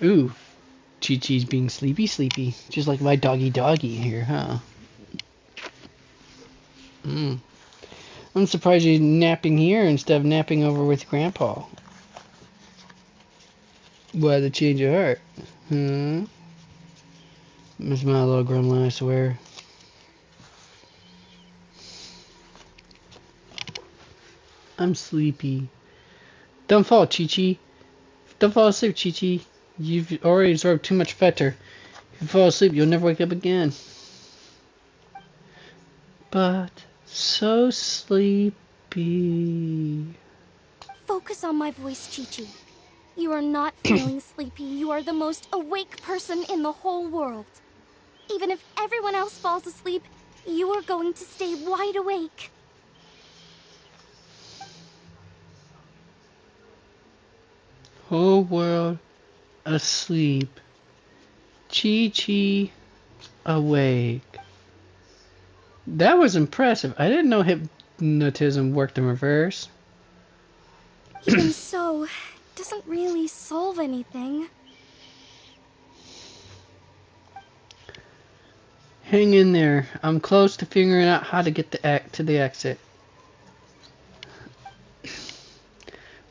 Ooh. Chi-Chi's being sleepy. Just like my doggy here, huh? I'm surprised you're napping here instead of napping over with Grandpa. Why the change of heart? Miss my little gremlin, I swear. I'm sleepy. Don't fall, Chi-Chi. Don't fall asleep, Chi-Chi. You've already absorbed too much fetter. If you fall asleep, you'll never wake up again. But so sleepy. Focus on my voice, Chi-Chi. You are not feeling sleepy. You are the most awake person in the whole world. Even if everyone else falls asleep, you are going to stay wide awake. Whole world asleep. Chi-Chi awake. That was impressive. I didn't know hypnotism worked in reverse. Even so, it doesn't really solve anything. Hang in there. I'm close to figuring out how to get to the exit.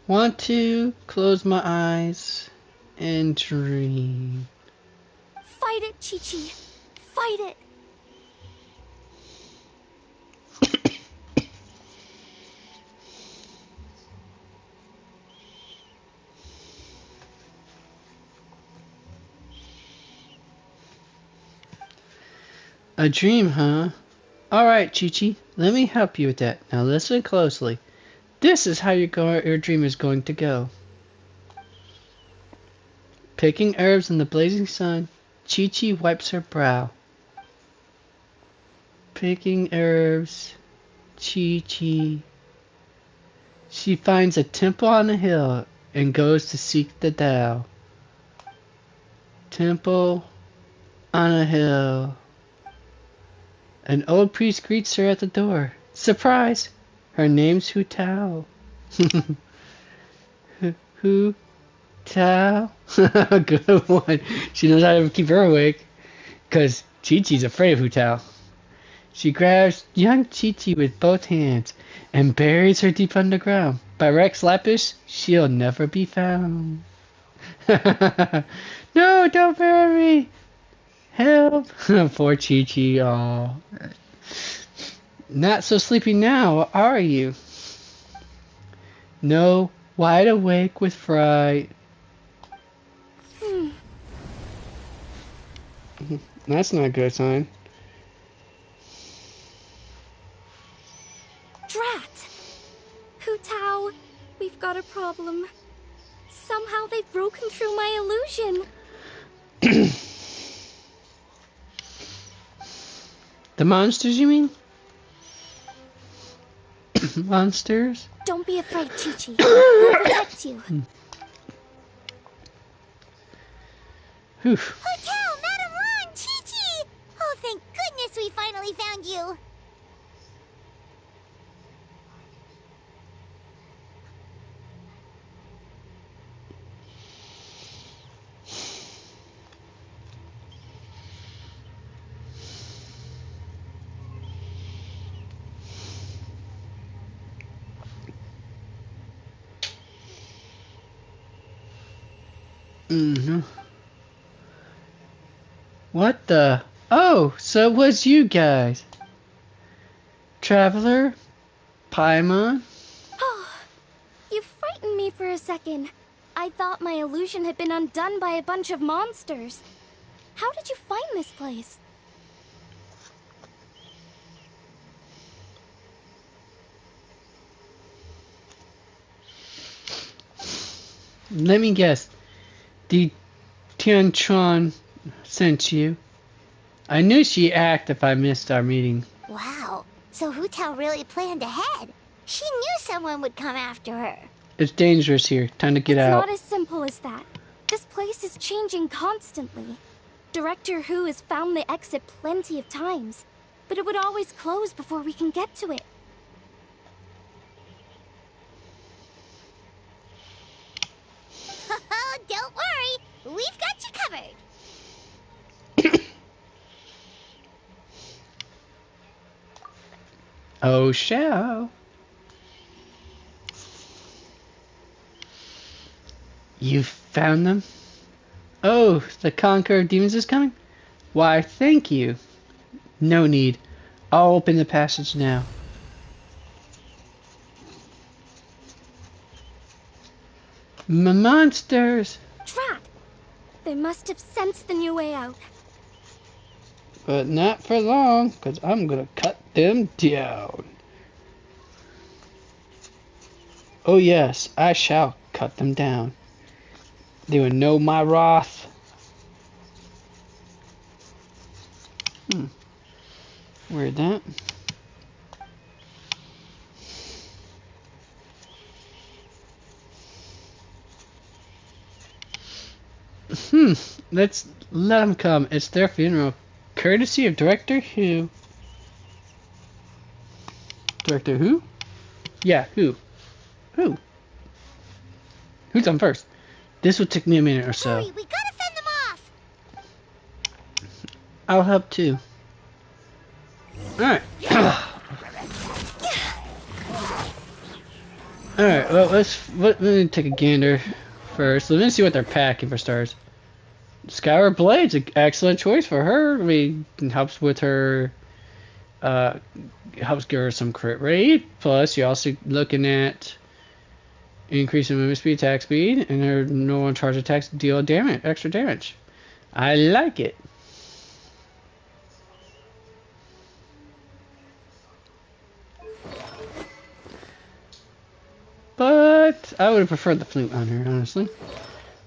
Want to close my eyes and dream. Fight it, Chi-Chi. Fight it. A dream, huh? Alright, Chi-Chi, let me help you with that. Now listen closely. This is how your dream is going to go. Picking herbs in the blazing sun, Chi-Chi wipes her brow. Picking herbs, Chi-Chi. She finds a temple on a hill and goes to seek the Tao. Temple on a hill. An old priest greets her at the door. Surprise! Her name's Hu Tao. Hu Tao? Good one. She knows how to keep her awake. Because Chi-Chi's afraid of Hu Tao. She grabs young Chi-Chi with both hands and buries her deep underground. By Rex Lapis, she'll never be found. No, don't bury me! Help! Poor Chi-Chi, aw. Not so sleepy now, are you? No, wide awake with fright. That's not a good sign. Drat! Hu Tao, we've got a problem. Somehow they've broken through my illusion. The monsters, you mean? Monsters? Don't be afraid, Chi-Chi. We'll protect you. Whew. Hotel, Madame Long, Chi-Chi! Oh, thank goodness we finally found you. Mm-hmm. What the? Oh, so it was you guys. Traveler? Paimon? Oh, you frightened me for a second. I thought my illusion had been undone by a bunch of monsters. How did you find this place? Let me guess. The Tiantron sent you. I knew she'd act if I missed our meeting. Wow, so Hu Tao really planned ahead. She knew someone would come after her. It's dangerous here. Time to get out. It's not as simple as that. This place is changing constantly. Director Hu has found the exit plenty of times, but it would always close before we can get to it. Don't worry, we've got you covered. Oh, shall. You found them? Oh, the Conqueror of Demons is coming? Why, thank you. No need. I'll open the passage now. Monsters! Drat! They must have sensed the new way out. But not for long, because I'm gonna cut them down. Oh yes, I shall cut them down. They will know my wrath. Where'd that? Let's let them come. It's their funeral. Courtesy of Director Who. Director Who? Yeah, who? Who? Who's on first? This will take me a minute or so. Hurry, we gotta fend them off. I'll help too. Alright. Alright, well, let me take a gander first. Let me see what they're packing for stars. Skyward Blade's an excellent choice for her. I mean, it helps with her, helps give her some crit rate. Plus, you're also looking at increasing movement speed, attack speed, and her normal charge attacks deal damage, extra damage. I like it. But I would have preferred the flute on her, honestly.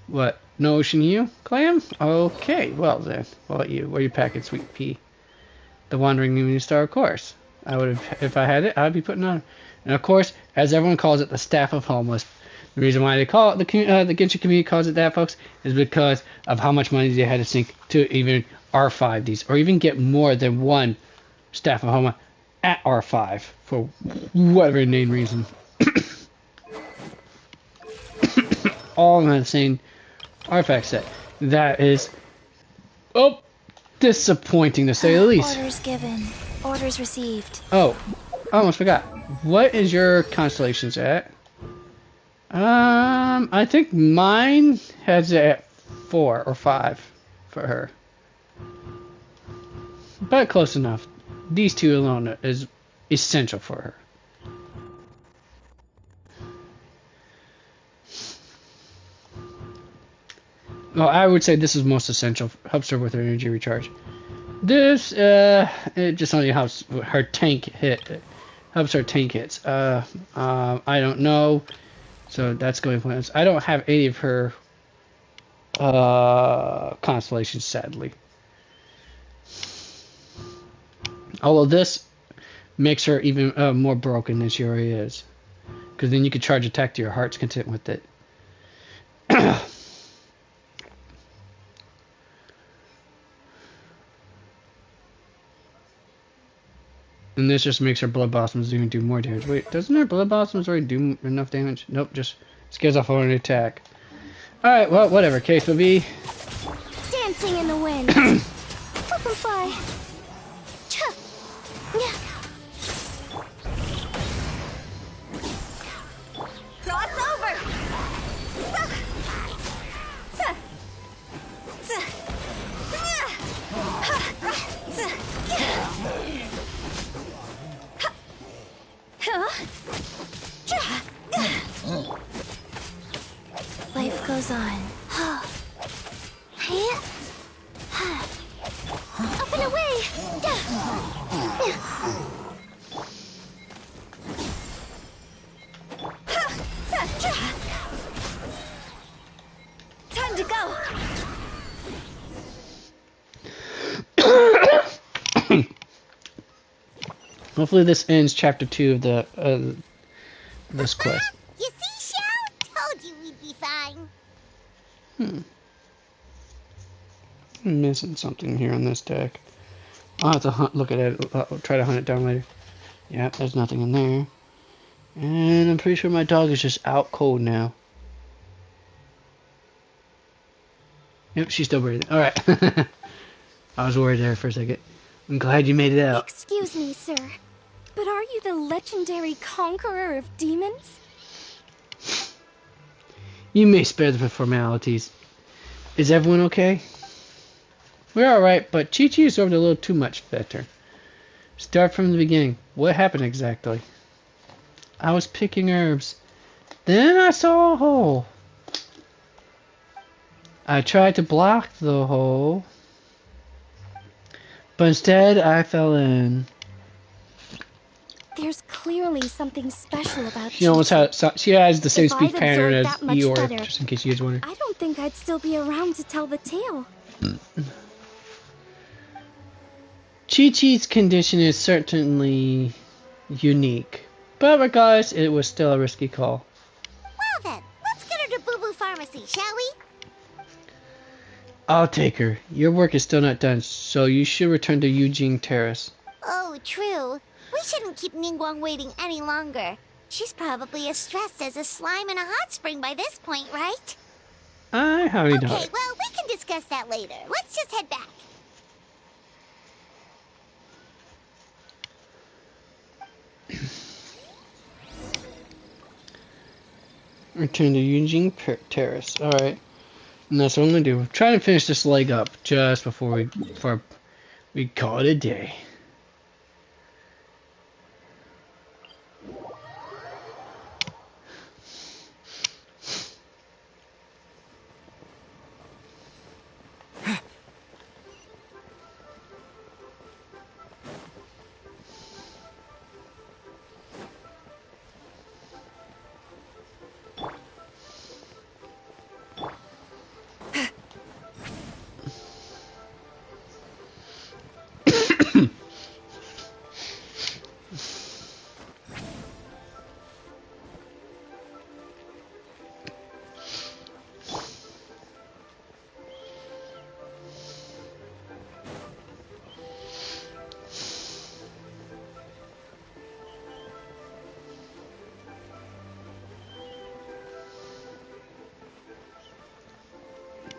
What? No Ocean U? Clam? Okay, well then. What about you? What are you packing, Sweet Pea? The Wandering Evening Star, of course. I would have, if I had it, I would be putting on. And of course, as everyone calls it, the Staff of Homeless. The reason why they call it, the Genshin community calls it that, folks, is because of how much money they had to sink to even R5 these, or even get more than one Staff of Homeless at R5 for whatever name reason. All in the same artifact set. That is, disappointing to say the least. Orders given. Orders received. Oh, I almost forgot. What is your constellations at? I think mine has it at 4 or 5 for her. But close enough. These two alone is essential for her. Well, I would say this is most essential. Helps her with her energy recharge. This, it just only helps her tank hit. Helps her tank hits. I don't know. So that's going plans. I don't have any of her constellations, sadly. Although this makes her even more broken than she already is. Because then you can charge attack to your heart's content with it. And this just makes our blood blossoms even do more damage. Wait, doesn't our blood blossoms already do enough damage? Nope, just scares off our own attack. Alright, well, whatever. Case will be. Dancing in the wind. Flip and fly. Cha. Yeah. Cross over. Life goes on. Up and away. Time to go. Hopefully this ends chapter 2 of the this quest. You see, Shell? Told you we'd be fine. I'm missing something here on this deck. I'll have to look at it. I'll try to hunt it down later. Yeah, there's nothing in there. And I'm pretty sure my dog is just out cold now. Yep, she's still breathing. Alright. I was worried there for a second. I'm glad you made it out. Excuse me, sir. But are you the legendary conqueror of demons? You may spare the formalities. Is everyone okay? We're alright, but Chi-Chi absorbed a little too much better. Start from the beginning. What happened exactly? I was picking herbs. Then I saw a hole. I tried to block the hole, but instead I fell in. There's clearly something special about She almost has. She has the same If speech I'd pattern as absorbed that much Eeyore, better, just in case you guys wondering. I don't think I'd still be around to tell the tale. Chi-Chi's condition is certainly unique, but regardless, it was still a risky call. Well then, let's get her to Boo Boo Pharmacy, shall we? I'll take her. Your work is still not done, so you should return to Eugene Terrace. Oh, true. We shouldn't keep Ningguang waiting any longer. She's probably as stressed as a slime in a hot spring by this point, right? I hardly Okay, know. well, we can discuss that later. Let's just head back. Return to Eugene Terrace. Alright. And that's what I'm gonna do. Try to finish this leg up just before we call it a day.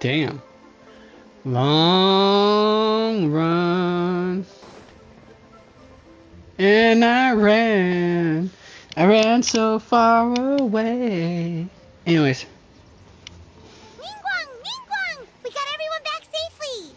Damn. Long run. And I ran so far away. Anyways. Ningguang! We got everyone back safely!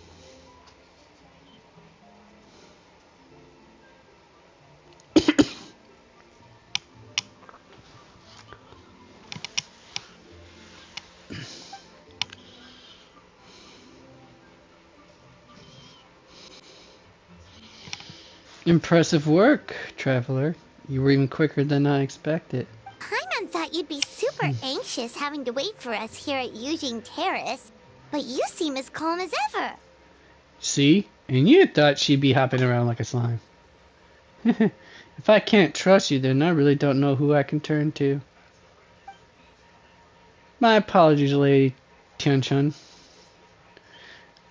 Impressive work, traveler. You were even quicker than I expected. Paimon thought you'd be super anxious having to wait for us here at Eugene Terrace, but you seem as calm as ever. See? And you thought she'd be hopping around like a slime. If I can't trust you, then I really don't know who I can turn to. My apologies, Lady Tianchun.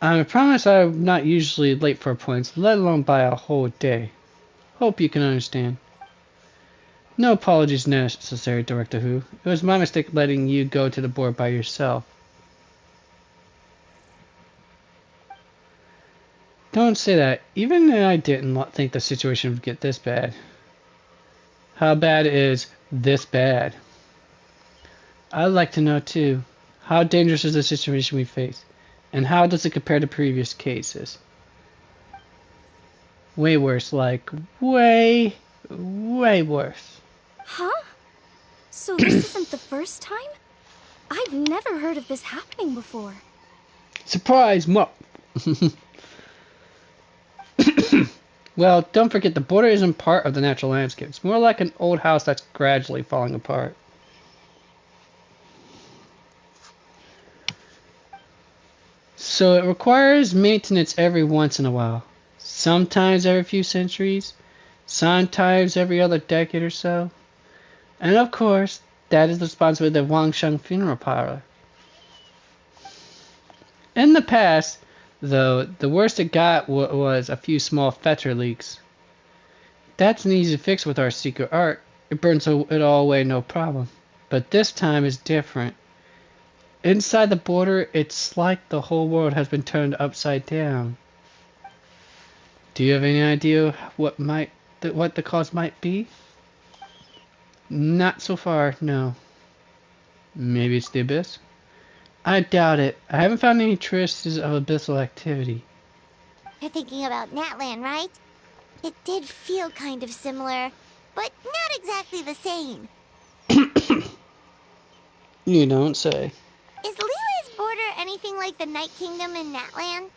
I promise I'm not usually late for appointments, let alone by a whole day. Hope you can understand. No apologies necessary, Director Who. It was my mistake letting you go to the board by yourself. Don't say that. Even I didn't think the situation would get this bad. How bad is this bad? I'd like to know too. How dangerous is the situation we face? And how does it compare to previous cases? Way worse, like way worse. Huh? So this isn't the first time? I've never heard of this happening before. Surprise, Well, don't forget the border isn't part of the natural landscape. It's more like an old house that's gradually falling apart. So it requires maintenance every once in a while. Sometimes every few centuries. Sometimes every other decade or so. And of course, that is the responsibility of the Wangsheng Funeral Parlor. In the past, though, the worst it got was a few small fetter leaks. That's an easy fix with our secret art. It burns it all away, no problem. But this time is different. Inside the border, it's like the whole world has been turned upside down. Do you have any idea what the cause might be? Not so far, no. Maybe it's the abyss? I doubt it. I haven't found any traces of abyssal activity. You're thinking about Natlan, right? It did feel kind of similar, but not exactly the same. You don't say. Is Leela's border anything like the Night Kingdom in Natlan?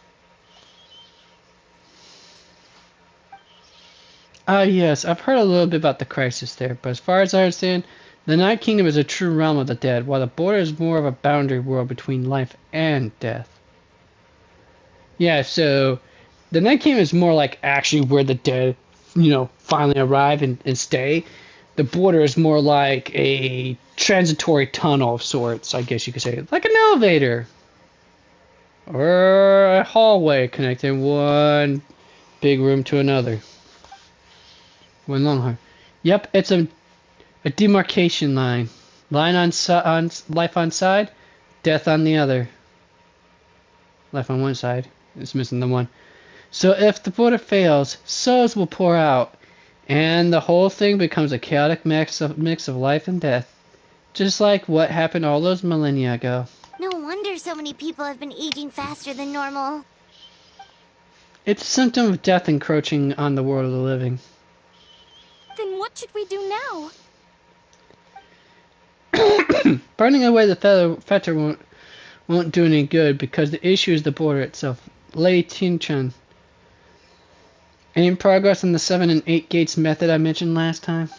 Yes, I've heard a little bit about the crisis there, but as far as I understand, the Night Kingdom is a true realm of the dead, while the border is more of a boundary world between life and death. Yeah, so the Night Kingdom is more like actually where the dead, finally arrive and stay. The border is more like a transitory tunnel of sorts, I guess you could say. Like an elevator. Or a hallway connecting one big room to another. One long hall. Yep, it's a demarcation line. Line on life on side, death on the other. Life on one side. It's missing the one. So if the border fails, souls will pour out, and the whole thing becomes a chaotic mix of life and death. Just like what happened all those millennia ago. No wonder so many people have been aging faster than normal. It's a symptom of death encroaching on the world of the living. Then what should we do now? Burning away the fetter won't do any good because the issue is the border itself. Lei Tinchan. Any progress on the 7 and 8 gates method I mentioned last time?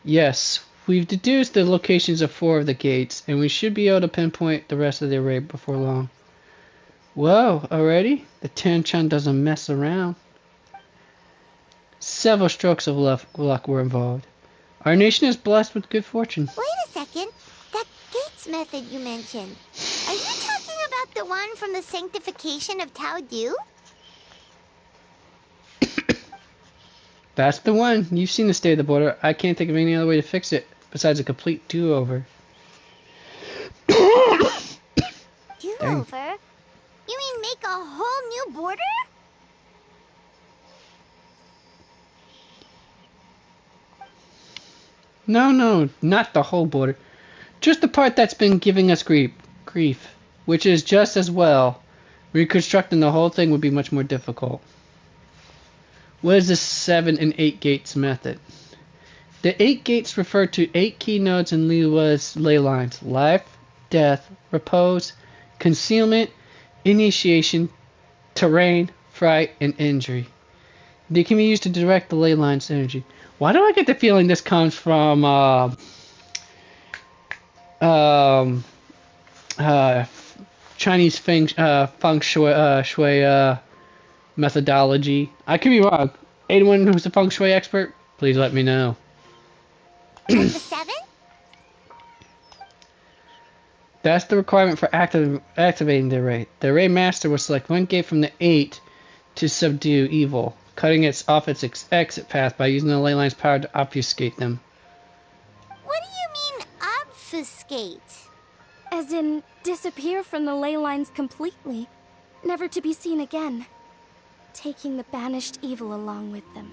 Yes, we've deduced the locations of 4 of the gates, and we should be able to pinpoint the rest of the array before long. Whoa, already? The Tinchan doesn't mess around. Several strokes of luck were involved. Our nation is blessed with good fortune. Wait a second. That gates method you mentioned. Are you talking about the one from the sanctification of Tao Du? That's the one. You've seen the state of the border. I can't think of any other way to fix it besides a complete do-over. Do-over? You mean make a whole new border? No, not the whole border. Just the part that's been giving us grief, which is just as well. Reconstructing the whole thing would be much more difficult. What is the 7 and 8 gates method? The 8 gates refer to 8 key nodes in Leela's ley lines: life, death, repose, concealment, initiation, terrain, fright, and injury. They can be used to direct the ley line's energy. Why do I get the feeling this comes from Chinese feng shui methodology? I could be wrong. Anyone who's a feng shui expert, please let me know. The 7? That's the requirement for activating the array. The array master will select one gate from the 8 to subdue evil. cutting it off its exit path by using the ley line's power to obfuscate them. What do you mean, obfuscate? As in, disappear from the ley lines completely, never to be seen again, taking the banished evil along with them.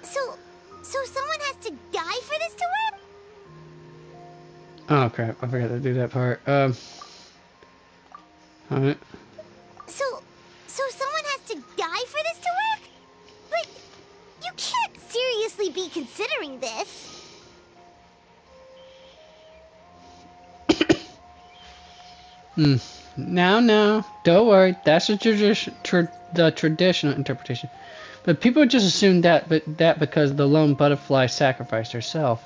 So someone has to die for this to work? Oh crap, I forgot to do that part. Alright. So someone has to die for this to work? But you can't seriously be considering this. No, don't worry. That's the traditional interpretation. But people just assume that because the lone butterfly sacrificed herself.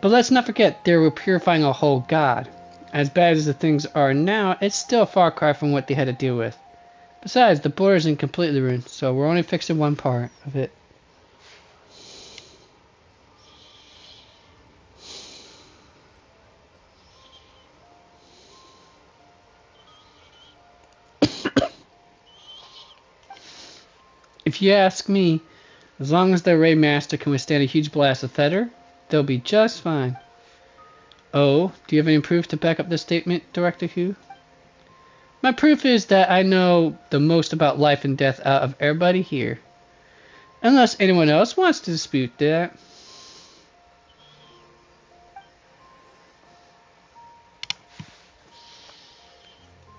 But let's not forget, they were purifying a whole god. As bad as the things are now, it's still a far cry from what they had to deal with. Besides, the border isn't completely ruined, so we're only fixing one part of it. If you ask me, as long as their Ray Master can withstand a huge blast of Feather, they'll be just fine. Oh, do you have any proof to back up this statement, Director Who? My proof is that I know the most about life and death out of everybody here. Unless anyone else wants to dispute that.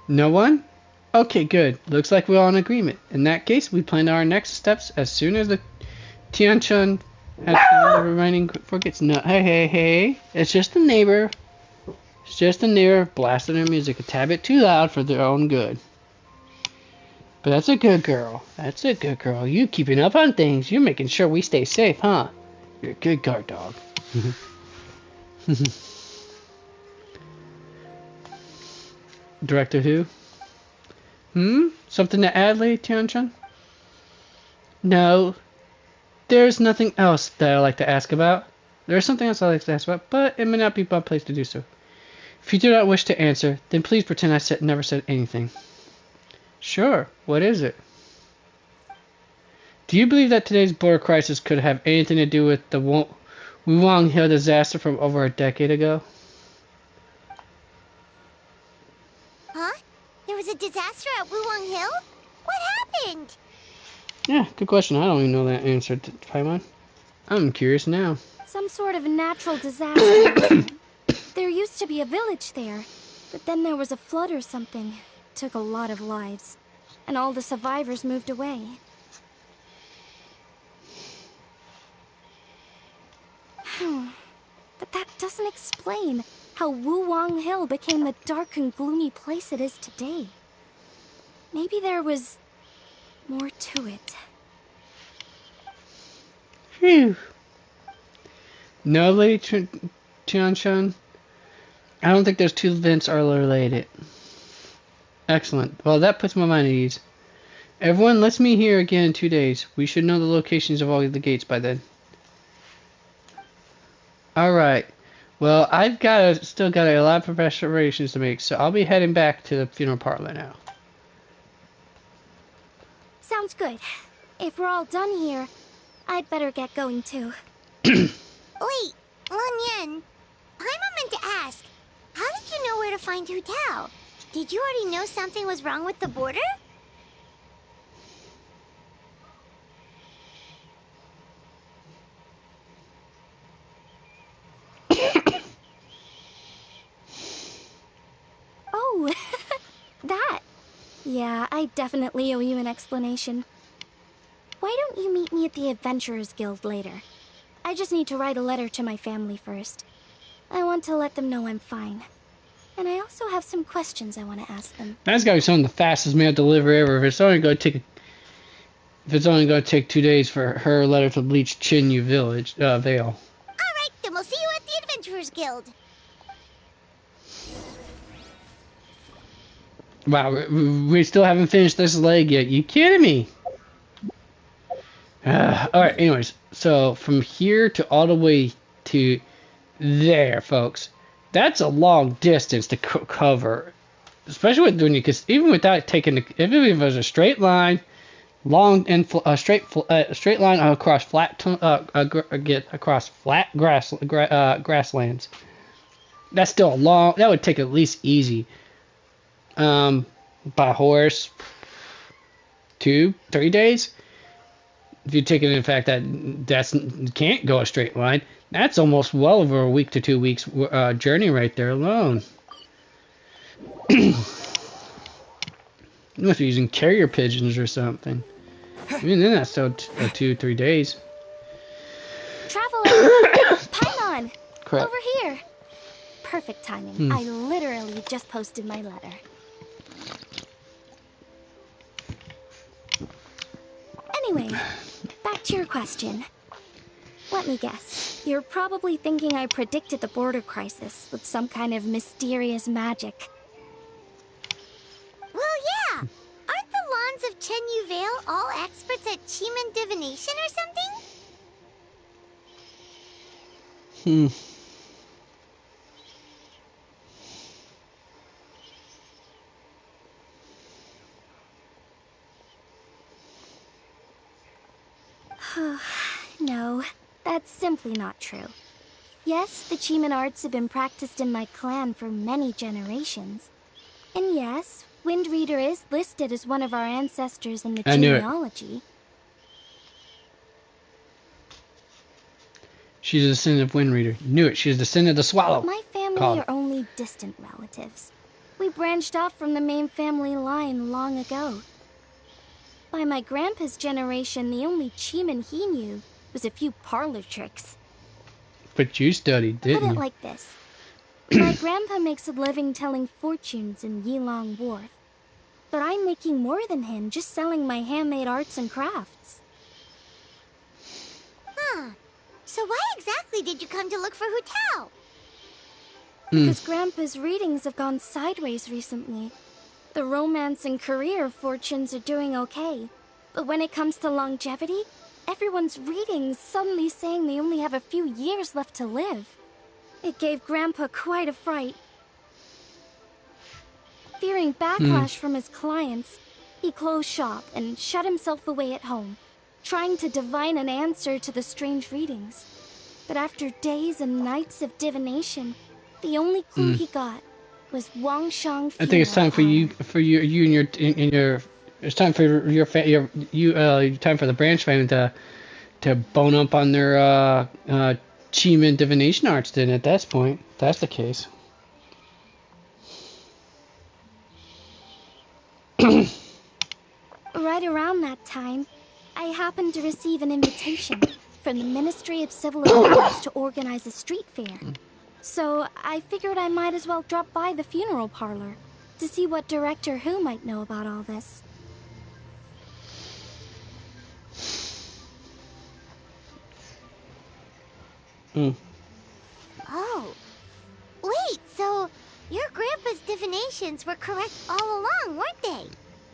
No one? Okay, good. Looks like we're all in agreement. In that case, we plan our next steps as soon as the Tian-chun has found the remaining forgets. No, hey. It's just a neighbor. It's just a neighbor blasting their music a tad bit too loud for their own good. But that's a good girl. That's a good girl. You keeping up on things. You're making sure we stay safe, huh? You're a good guard dog. Director Who? Something to add, Lady Tian-chun? No. There's nothing else that I'd like to ask about. There's something else I'd like to ask about, but it may not be my place to do so. If you do not wish to answer, then please pretend I never said anything. Sure. What is it? Do you believe that today's border crisis could have anything to do with the Wuwang Hill disaster from over a decade ago? Huh? There was a disaster at Wuwang Hill? What happened? Yeah, good question. I don't even know that answer, Paimon. I'm curious now. Some sort of natural disaster. There used to be a village there, but then there was a flood or something. It took a lot of lives, and all the survivors moved away. But that doesn't explain how Wuwang Hill became the dark and gloomy place it is today. Maybe there was more to it. Phew. No, Lady Tian-chun. I don't think those two events are related. Excellent. Well, that puts my mind at ease. Everyone, let's meet here again in 2 days. We should know the locations of all the gates by then. Alright. Well, still got a lot of preparations to make, so I'll be heading back to the funeral parlor now. Sounds good. If we're all done here, I'd better get going too. Wait, Lun Yen. Paimon meant to ask, how did you know where to find Hu Tao? Did you already know something was wrong with the border? Oh, that. Yeah, I definitely owe you an explanation. Why don't you meet me at the Adventurers Guild later? I just need to write a letter to my family first. I want to let them know I'm fine. And I also have some questions I want to ask them. That's gotta be some of the fastest mail delivery ever. If it's only gonna take 2 days for her letter to reach Chinyu Village, Vale. Alright, then we'll see you at the Adventurers Guild. Wow, we still haven't finished this leg yet. You kidding me? Alright, anyways. So, from here to all the way to there, folks. That's a long distance to cover. Especially when you, because even without taking, even if it was a straight line, long and straight line across grasslands. That's still a long. That would take at least easy. By horse, 2-3 days. If you take it in fact that can't go a straight line, that's almost well over a week to 2 weeks journey right there alone. You must be using carrier pigeons or something. Even then, that's still 2-3 days. Traveler! Paimon! Crap. Over here! Perfect timing. I literally just posted my letter. Anyway, back to your question. Let me guess. You're probably thinking I predicted the border crisis with some kind of mysterious magic. Well, yeah. Aren't the Lawns of Chen Yu Vale all experts at Cheeman divination or something? No, that's simply not true. Yes, the Cheeman arts have been practiced in my clan for many generations. And yes, Wind Reader is listed as one of our ancestors in the genealogy. She's a descendant of Wind Reader. Knew it. She's a descendant of the Swallow. My family are only distant relatives. We branched off from the main family line long ago. By my grandpa's generation, the only Cheeman he knew was a few parlor tricks. But you studied, didn't you? Put it like this. My grandpa makes a living telling fortunes in Yilong Wharf. But I'm making more than him just selling my handmade arts and crafts. Huh. So why exactly did you come to look for Hu Tao? Because Grandpa's readings have gone sideways recently. The romance and career fortunes are doing okay. But when it comes to longevity, everyone's readings suddenly saying they only have a few years left to live. It gave Grandpa quite a fright. Fearing backlash from his clients, he closed shop and shut himself away at home, trying to divine an answer to the strange readings. But after days and nights of divination, the only clue he got was Wangshang. I think it's time for you and your it's time for time for the branch family to bone up on their Cheeman divination arts. Then at that point, if that's the case. Right around that time, I happened to receive an invitation from the Ministry of Civil Affairs to organize a street fair. So I figured I might as well drop by the funeral parlor to see what Director Hu might know about all this. Oh. Wait, so your grandpa's divinations were correct all along, weren't they?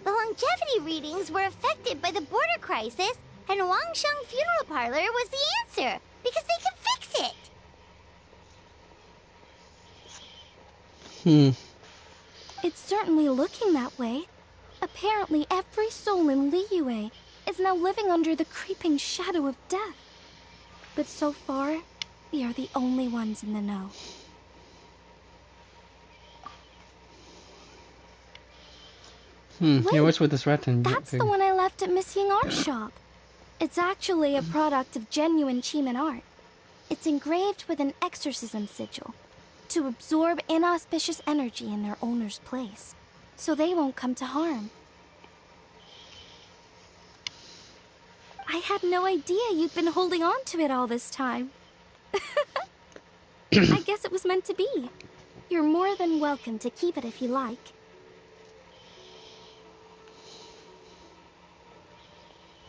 The longevity readings were affected by the border crisis, and Wangsheng Funeral Parlor was the answer, because they can fix it. It's certainly looking that way. Apparently every soul in Liyue is now living under the creeping shadow of death. But so far, we are the only ones in the know. Wait, yeah, what's with this rat thing? That's the one I left at Miss Ying Art Shop. It's actually a product of genuine Cheeman art. It's engraved with an exorcism sigil to absorb inauspicious energy in their owner's place, so they won't come to harm. I had no idea you'd been holding on to it all this time. I guess it was meant to be. You're more than welcome to keep it if you like.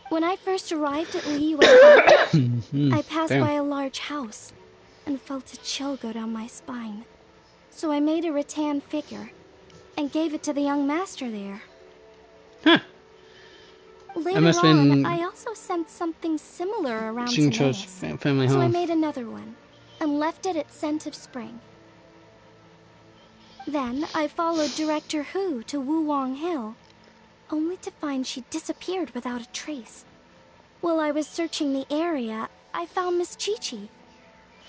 When I first arrived at Liyue, I passed by a large house and felt a chill go down my spine. So I made a rattan figure and gave it to the young master there. Later on, I also sent something similar around to family home. So I made another one and left it at Scent of Spring. Then I followed Director Hu to Wuwang Hill, only to find she disappeared without a trace. While I was searching the area, I found Miss Chi-Chi.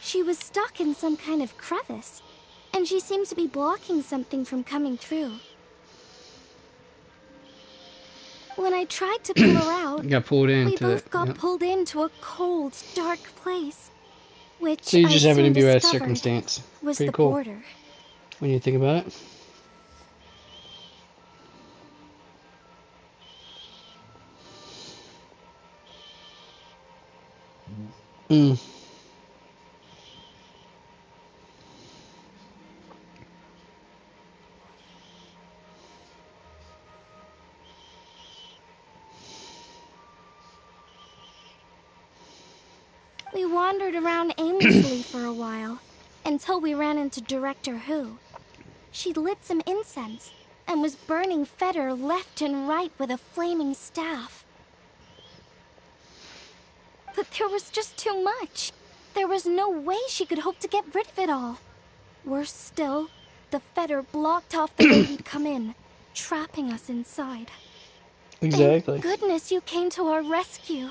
She was stuck in some kind of crevice, and she seemed to be blocking something from coming through. When I tried to pull her out, You got pulled into we both it. got Yep. pulled into a cold, dark place, which So you just I have it soon in view as discovered circumstance. was Pretty the cool border. when you think about it. Mm. We wandered around aimlessly for a while, until we ran into Director Who. She'd lit some incense, and was burning Feder left and right with a flaming staff. But there was just too much. There was no way she could hope to get rid of it all. Worse still, the Feder blocked off the way we'd come in, trapping us inside. Exactly. Thank goodness you came to our rescue.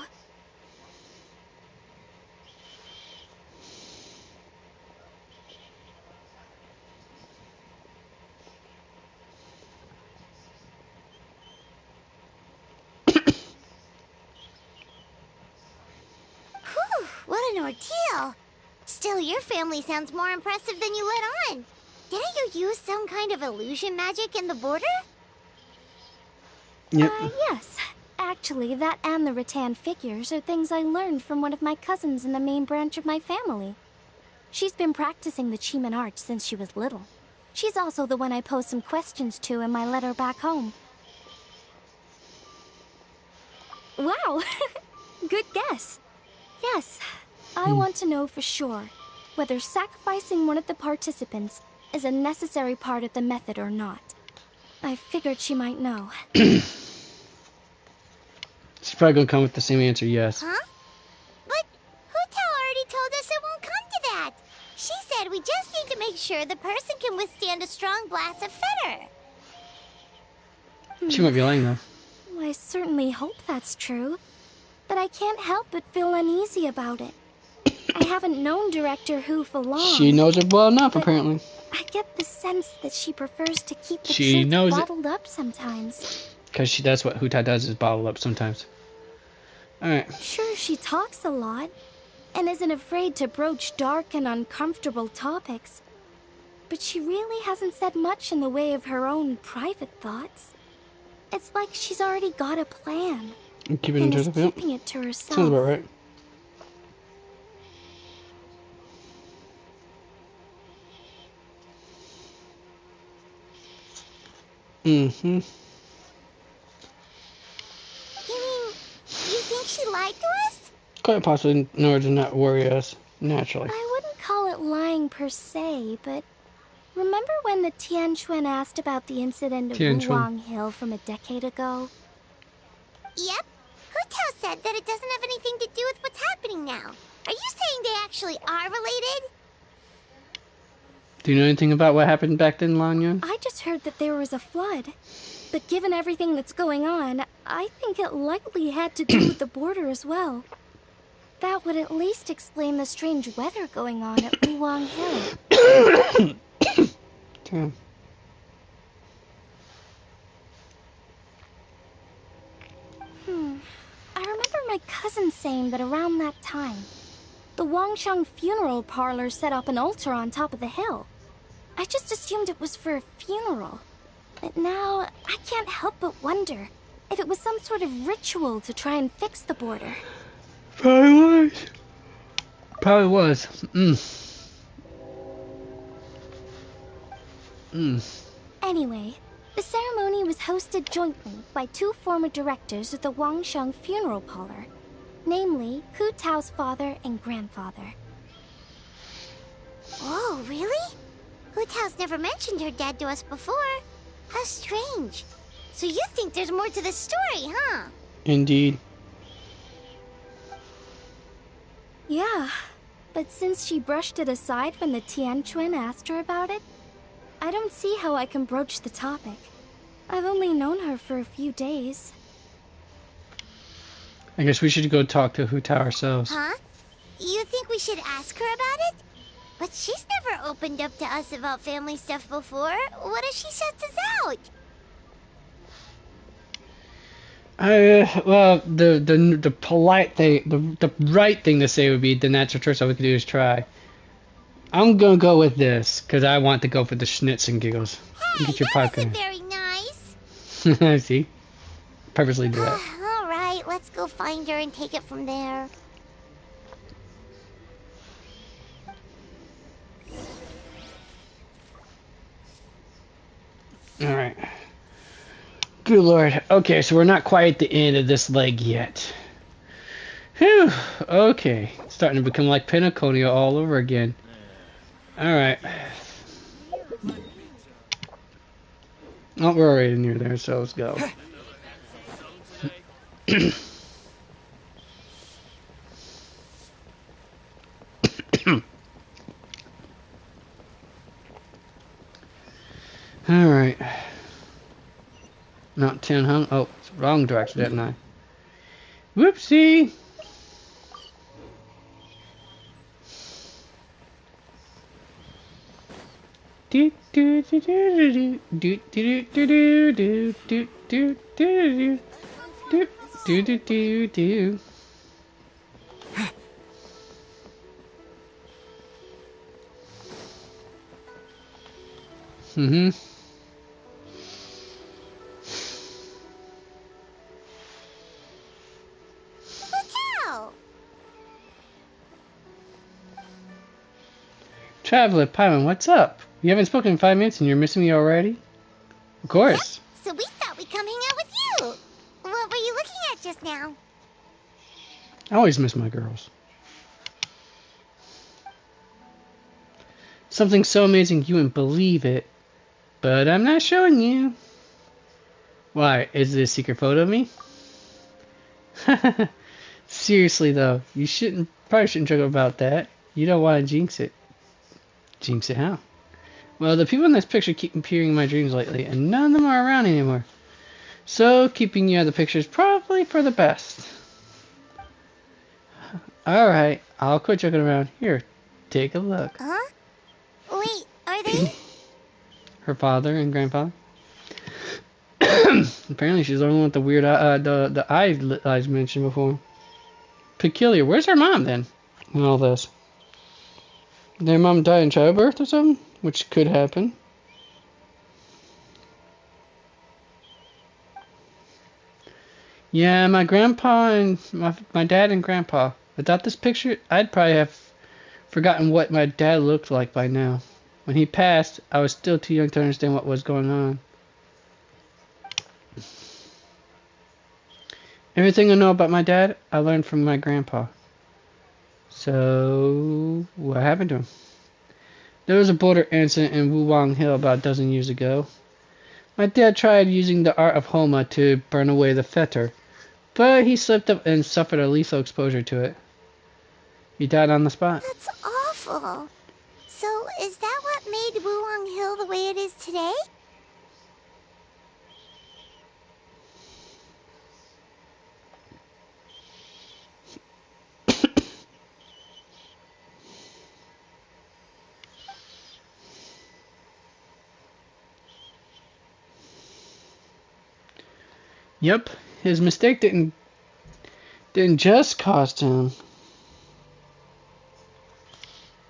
Whew, what an ordeal. Still, your family sounds more impressive than you let on. Didn't you use some kind of illusion magic in the border? Yep. Yes. Actually, that and the rattan figures are things I learned from one of my cousins in the main branch of my family. She's been practicing the Chiman art since she was little. She's also the one I posed some questions to in my letter back home. Wow! Good guess. Yes, I want to know for sure whether sacrificing one of the participants is a necessary part of the method or not. I figured she might know. She's probably gonna come with the same answer, yes. Huh? But Hutao already told us it won't come to that. She said we just need to make sure the person can withstand a strong blast of Feder. She might be lying though. I certainly hope that's true, but I can't help but feel uneasy about it. I haven't known Director Who for long. She knows it well enough, but apparently. I get the sense that she prefers to keep the She truth knows it. bottled up sometimes. Because that's what Huta does, is bottle up sometimes. Alright. Sure, she talks a lot, and isn't afraid to broach dark and uncomfortable topics. But she really hasn't said much in the way of her own private thoughts. It's like she's already got a plan, And keep it and into is the film. keeping it to herself. Sounds about right. Mm-hmm. You mean, you think she lied to us? Quite possibly in order to not worry us, naturally. I wouldn't call it lying per se, but remember when the Tianquan asked about the incident at Tianquan. Wuwang Hill from a decade ago? Yep. Hutao said that it doesn't have anything to do with what's happening now. Are you saying they actually are related? Do you know anything about what happened back then, Lanyan? I just heard that there was a flood. But given everything that's going on, I think it likely had to do with the border as well. That would at least explain the strange weather going on at Wuwang Hill. Damn. I remember my cousin saying that around that time, the Wangsheng funeral parlor set up an altar on top of the hill. I just assumed it was for a funeral. But now, I can't help but wonder if it was some sort of ritual to try and fix the border. Probably was. Probably was. Anyway, the ceremony was hosted jointly by two former directors of the Wangsheng funeral parlor, namely Hu Tao's father and grandfather. Whoa, really? Hutao's never mentioned her dad to us before. How strange. So you think there's more to the story, huh? Indeed. Yeah, but since she brushed it aside when the Tianquan asked her about it, I don't see how I can broach the topic. I've only known her for a few days. I guess we should go talk to Huta ourselves. Huh? You think we should ask her about it? But she's never opened up to us about family stuff before. What if she shuts us out? Well, the polite thing, the right thing to say would be the natural choice. All we could do is try. I'm gonna go with this because I want to go for the schnitz and giggles. Hey, Get your that popcorn. wasn't very nice. See, purposely do that. All right, let's go find her and take it from there. All right. Good lord. Okay, so we're not quite at the end of this leg yet. Whew. Okay, it's starting to become like Pinnaconia all over again. All right. Oh, we're already near there, so let's go. All right. Not 10 hung. Oh, it's wrong direction, didn't I? Whoopsie. Do do do do do do do do do do do do do do do do. Mm-hmm. Traveler Paimon, what's up? You haven't spoken in 5 minutes and you're missing me already? Of course. So we thought we'd come hang out with you. What were you looking at just now? I always miss my girls. Something so amazing you wouldn't believe it. But I'm not showing you. Why? Is it a secret photo of me? Seriously though, you probably shouldn't joke about that. You don't want to jinx it. Jinx it how? Well, the people in this picture keep appearing in my dreams lately, and none of them are around anymore. So, keeping you out of the picture is probably for the best. Alright, I'll quit joking around. Here, take a look. Huh? Wait, are they? Her father and grandfather. Apparently she's the only one with the weird the eyes mentioned before. Peculiar. Where's her mom then? And all this. Did their mom die in childbirth or something? Which could happen. Yeah, my grandpa and my dad and grandpa. Without this picture, I'd probably have forgotten what my dad looked like by now. When he passed, I was still too young to understand what was going on. Everything I know about my dad, I learned from my grandpa. So, what happened to him? There was a border incident in Wuwang Hill about a dozen years ago. My dad tried using the art of Homa to burn away the fetter, but he slipped up and suffered a lethal exposure to it. He died on the spot. That's awful. So, is that what made Wuwang Hill the way it is today? Yep, his mistake didn't just cost him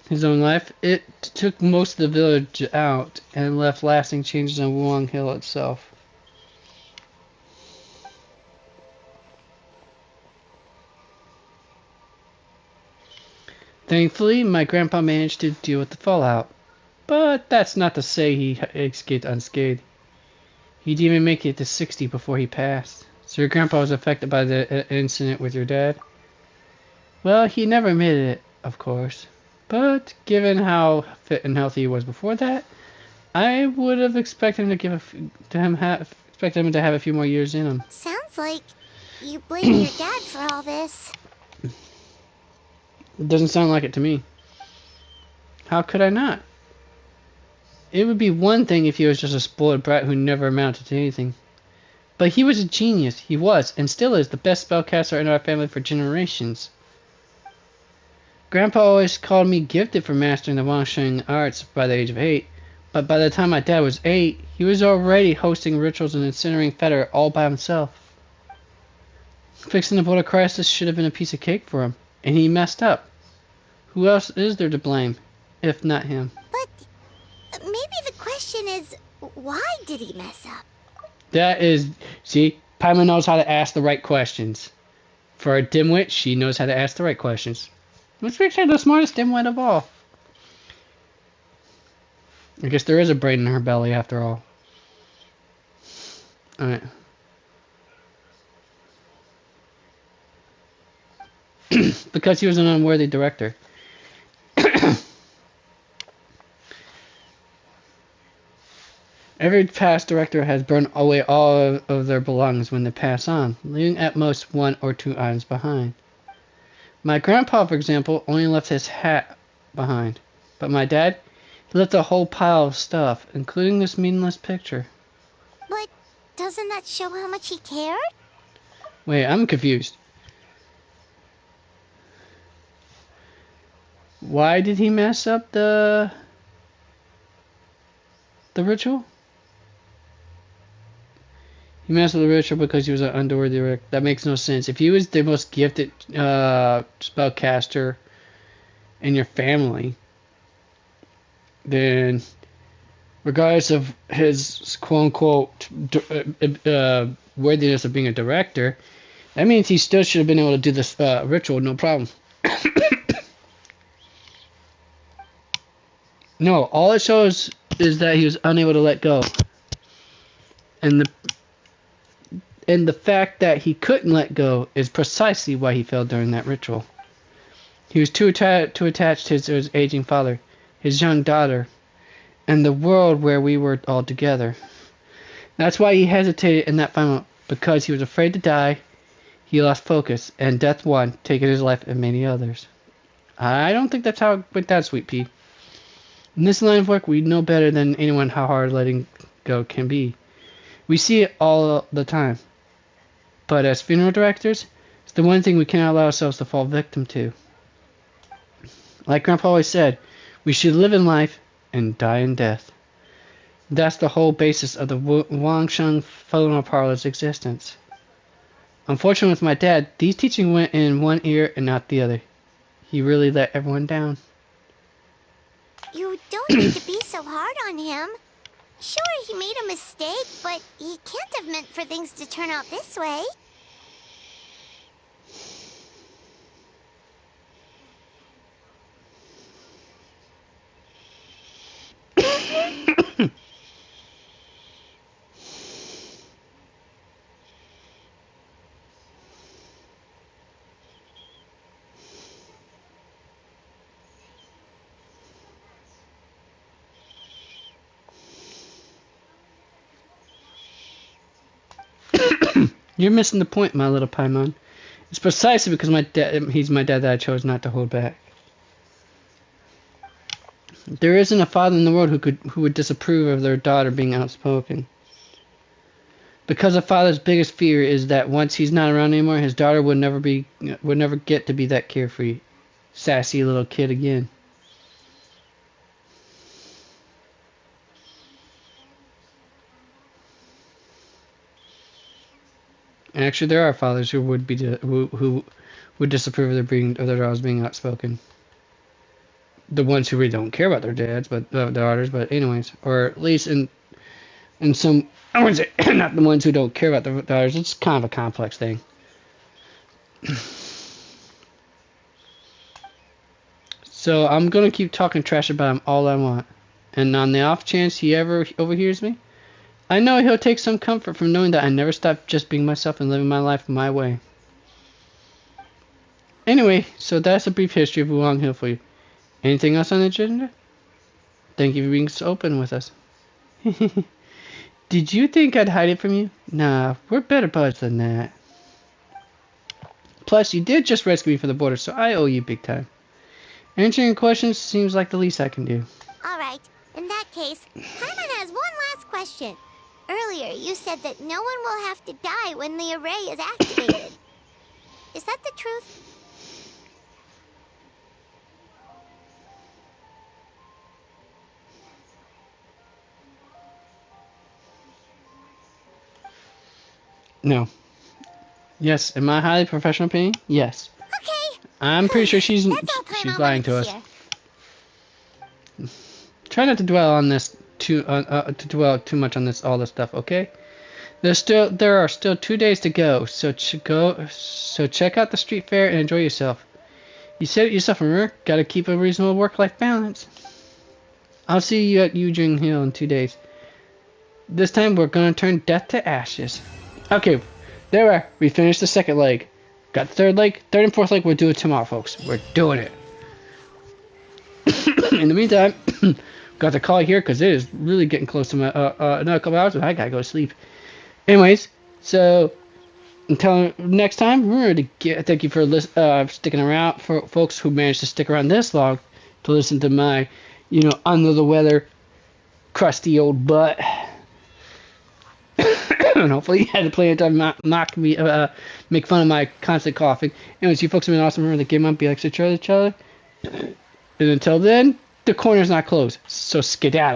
his own life. It took most of the village out and left lasting changes on Wuwang Hill itself. Thankfully, my grandpa managed to deal with the fallout, but that's not to say he escaped unscathed. He didn't even make it to 60 before he passed. So your grandpa was affected by the incident with your dad? Well, he never admitted it, of course. But given how fit and healthy he was before that, I would have expected him to have a few more years in him. Sounds like you blame your dad for all this. It doesn't sound like it to me. How could I not? It would be one thing if he was just a spoiled brat who never amounted to anything. But he was a genius. He was, and still is, the best spellcaster in our family for generations. Grandpa always called me gifted for mastering the Wangshan arts by the age of 8, but by the time my dad was 8, he was already hosting rituals and incinerating Feder all by himself. Fixing the border crisis should have been a piece of cake for him, and he messed up. Who else is there to blame, if not him? But maybe the question is, why did he mess up? That is, see, Paimon knows how to ask the right questions. For a dimwit, she knows how to ask the right questions. Which makes her the smartest dimwit of all. I guess there is a brain in her belly after all. Alright. Because he was an unworthy director. Every past director has burned away all of their belongings when they pass on, leaving at most 1 or 2 items behind. My grandpa, for example, only left his hat behind. But my dad, he left a whole pile of stuff, including this meaningless picture. But doesn't that show how much he cared? Wait, I'm confused. Why did he mess up the ritual? He messed with the ritual because he was an unworthy director. That makes no sense. If he was the most gifted spellcaster in your family, then regardless of his quote-unquote worthiness of being a director, that means he still should have been able to do this ritual no problem. No, all it shows is that he was unable to let go. And the fact that he couldn't let go is precisely why he failed during that ritual. He was too attached to his aging father, his young daughter, and the world where we were all together. That's why he hesitated in that final, because he was afraid to die. He lost focus, and death won, taking his life and many others. I don't think that's how it went down, Sweet Pea. In this line of work, we know better than anyone how hard letting go can be. We see it all the time. But as funeral directors, it's the one thing we cannot allow ourselves to fall victim to. Like Grandpa always said, we should live in life and die in death. That's the whole basis of the Wangshan funeral parlor's existence. Unfortunately with my dad, these teachings went in one ear and not the other. He really let everyone down. You don't need to be so hard on him. Sure, he made a mistake, but he can't have meant for things to turn out this way. You're missing the point, my little Paimon. It's precisely because he's my dad that I chose not to hold back. There isn't a father in the world who would disapprove of their daughter being outspoken. Because a father's biggest fear is that once he's not around anymore, his daughter would never get to be that carefree, sassy little kid again. And actually, there are fathers who would disapprove of their daughters being outspoken. The ones who really don't care about their dads, but their daughters. But anyways, or at least in some, I wouldn't say not the ones who don't care about their daughters. It's kind of a complex thing. So I'm gonna keep talking trash about him all I want, and on the off chance he ever overhears me, I know he'll take some comfort from knowing that I never stopped just being myself and living my life my way. Anyway, so that's a brief history of Wulong Hill for you. Anything else on the agenda? Thank you for being so open with us. Did you think I'd hide it from you? Nah, we're better buds than that. Plus, you did just rescue me from the border, so I owe you big time. Answering your questions seems like the least I can do. Alright, in that case, Anyways, Paimon has one last question. Earlier, you said that no one will have to die when the array is activated. Is that the truth? No. Yes, in my highly professional opinion, yes. Okay. I'm pretty sure she's That's all Paimon lying wanted to us. hear. Try not to dwell on this to dwell too much on all this stuff, okay? There are still 2 days to go, so check out the street fair and enjoy yourself. You said it yourself, remember? Gotta keep a reasonable work-life balance. I'll see you at Eugene Hill in 2 days. This time we're gonna turn death to ashes. Okay, there we are. We finished the second leg. Got the third leg. Third and fourth leg we'll do it tomorrow, folks. We're doing it. In the meantime, got the call here because it is really getting close to my another couple hours, but I gotta go to sleep. Anyways, so until next time, remember to thank you for sticking around. For folks who managed to stick around this long to listen to my, under the weather, crusty old butt. And hopefully you had plenty of time to mock me, make fun of my constant coughing. Anyways, you folks have been awesome. Remember to game up, be like each other. And until then, the corner's not closed, so skedaddle.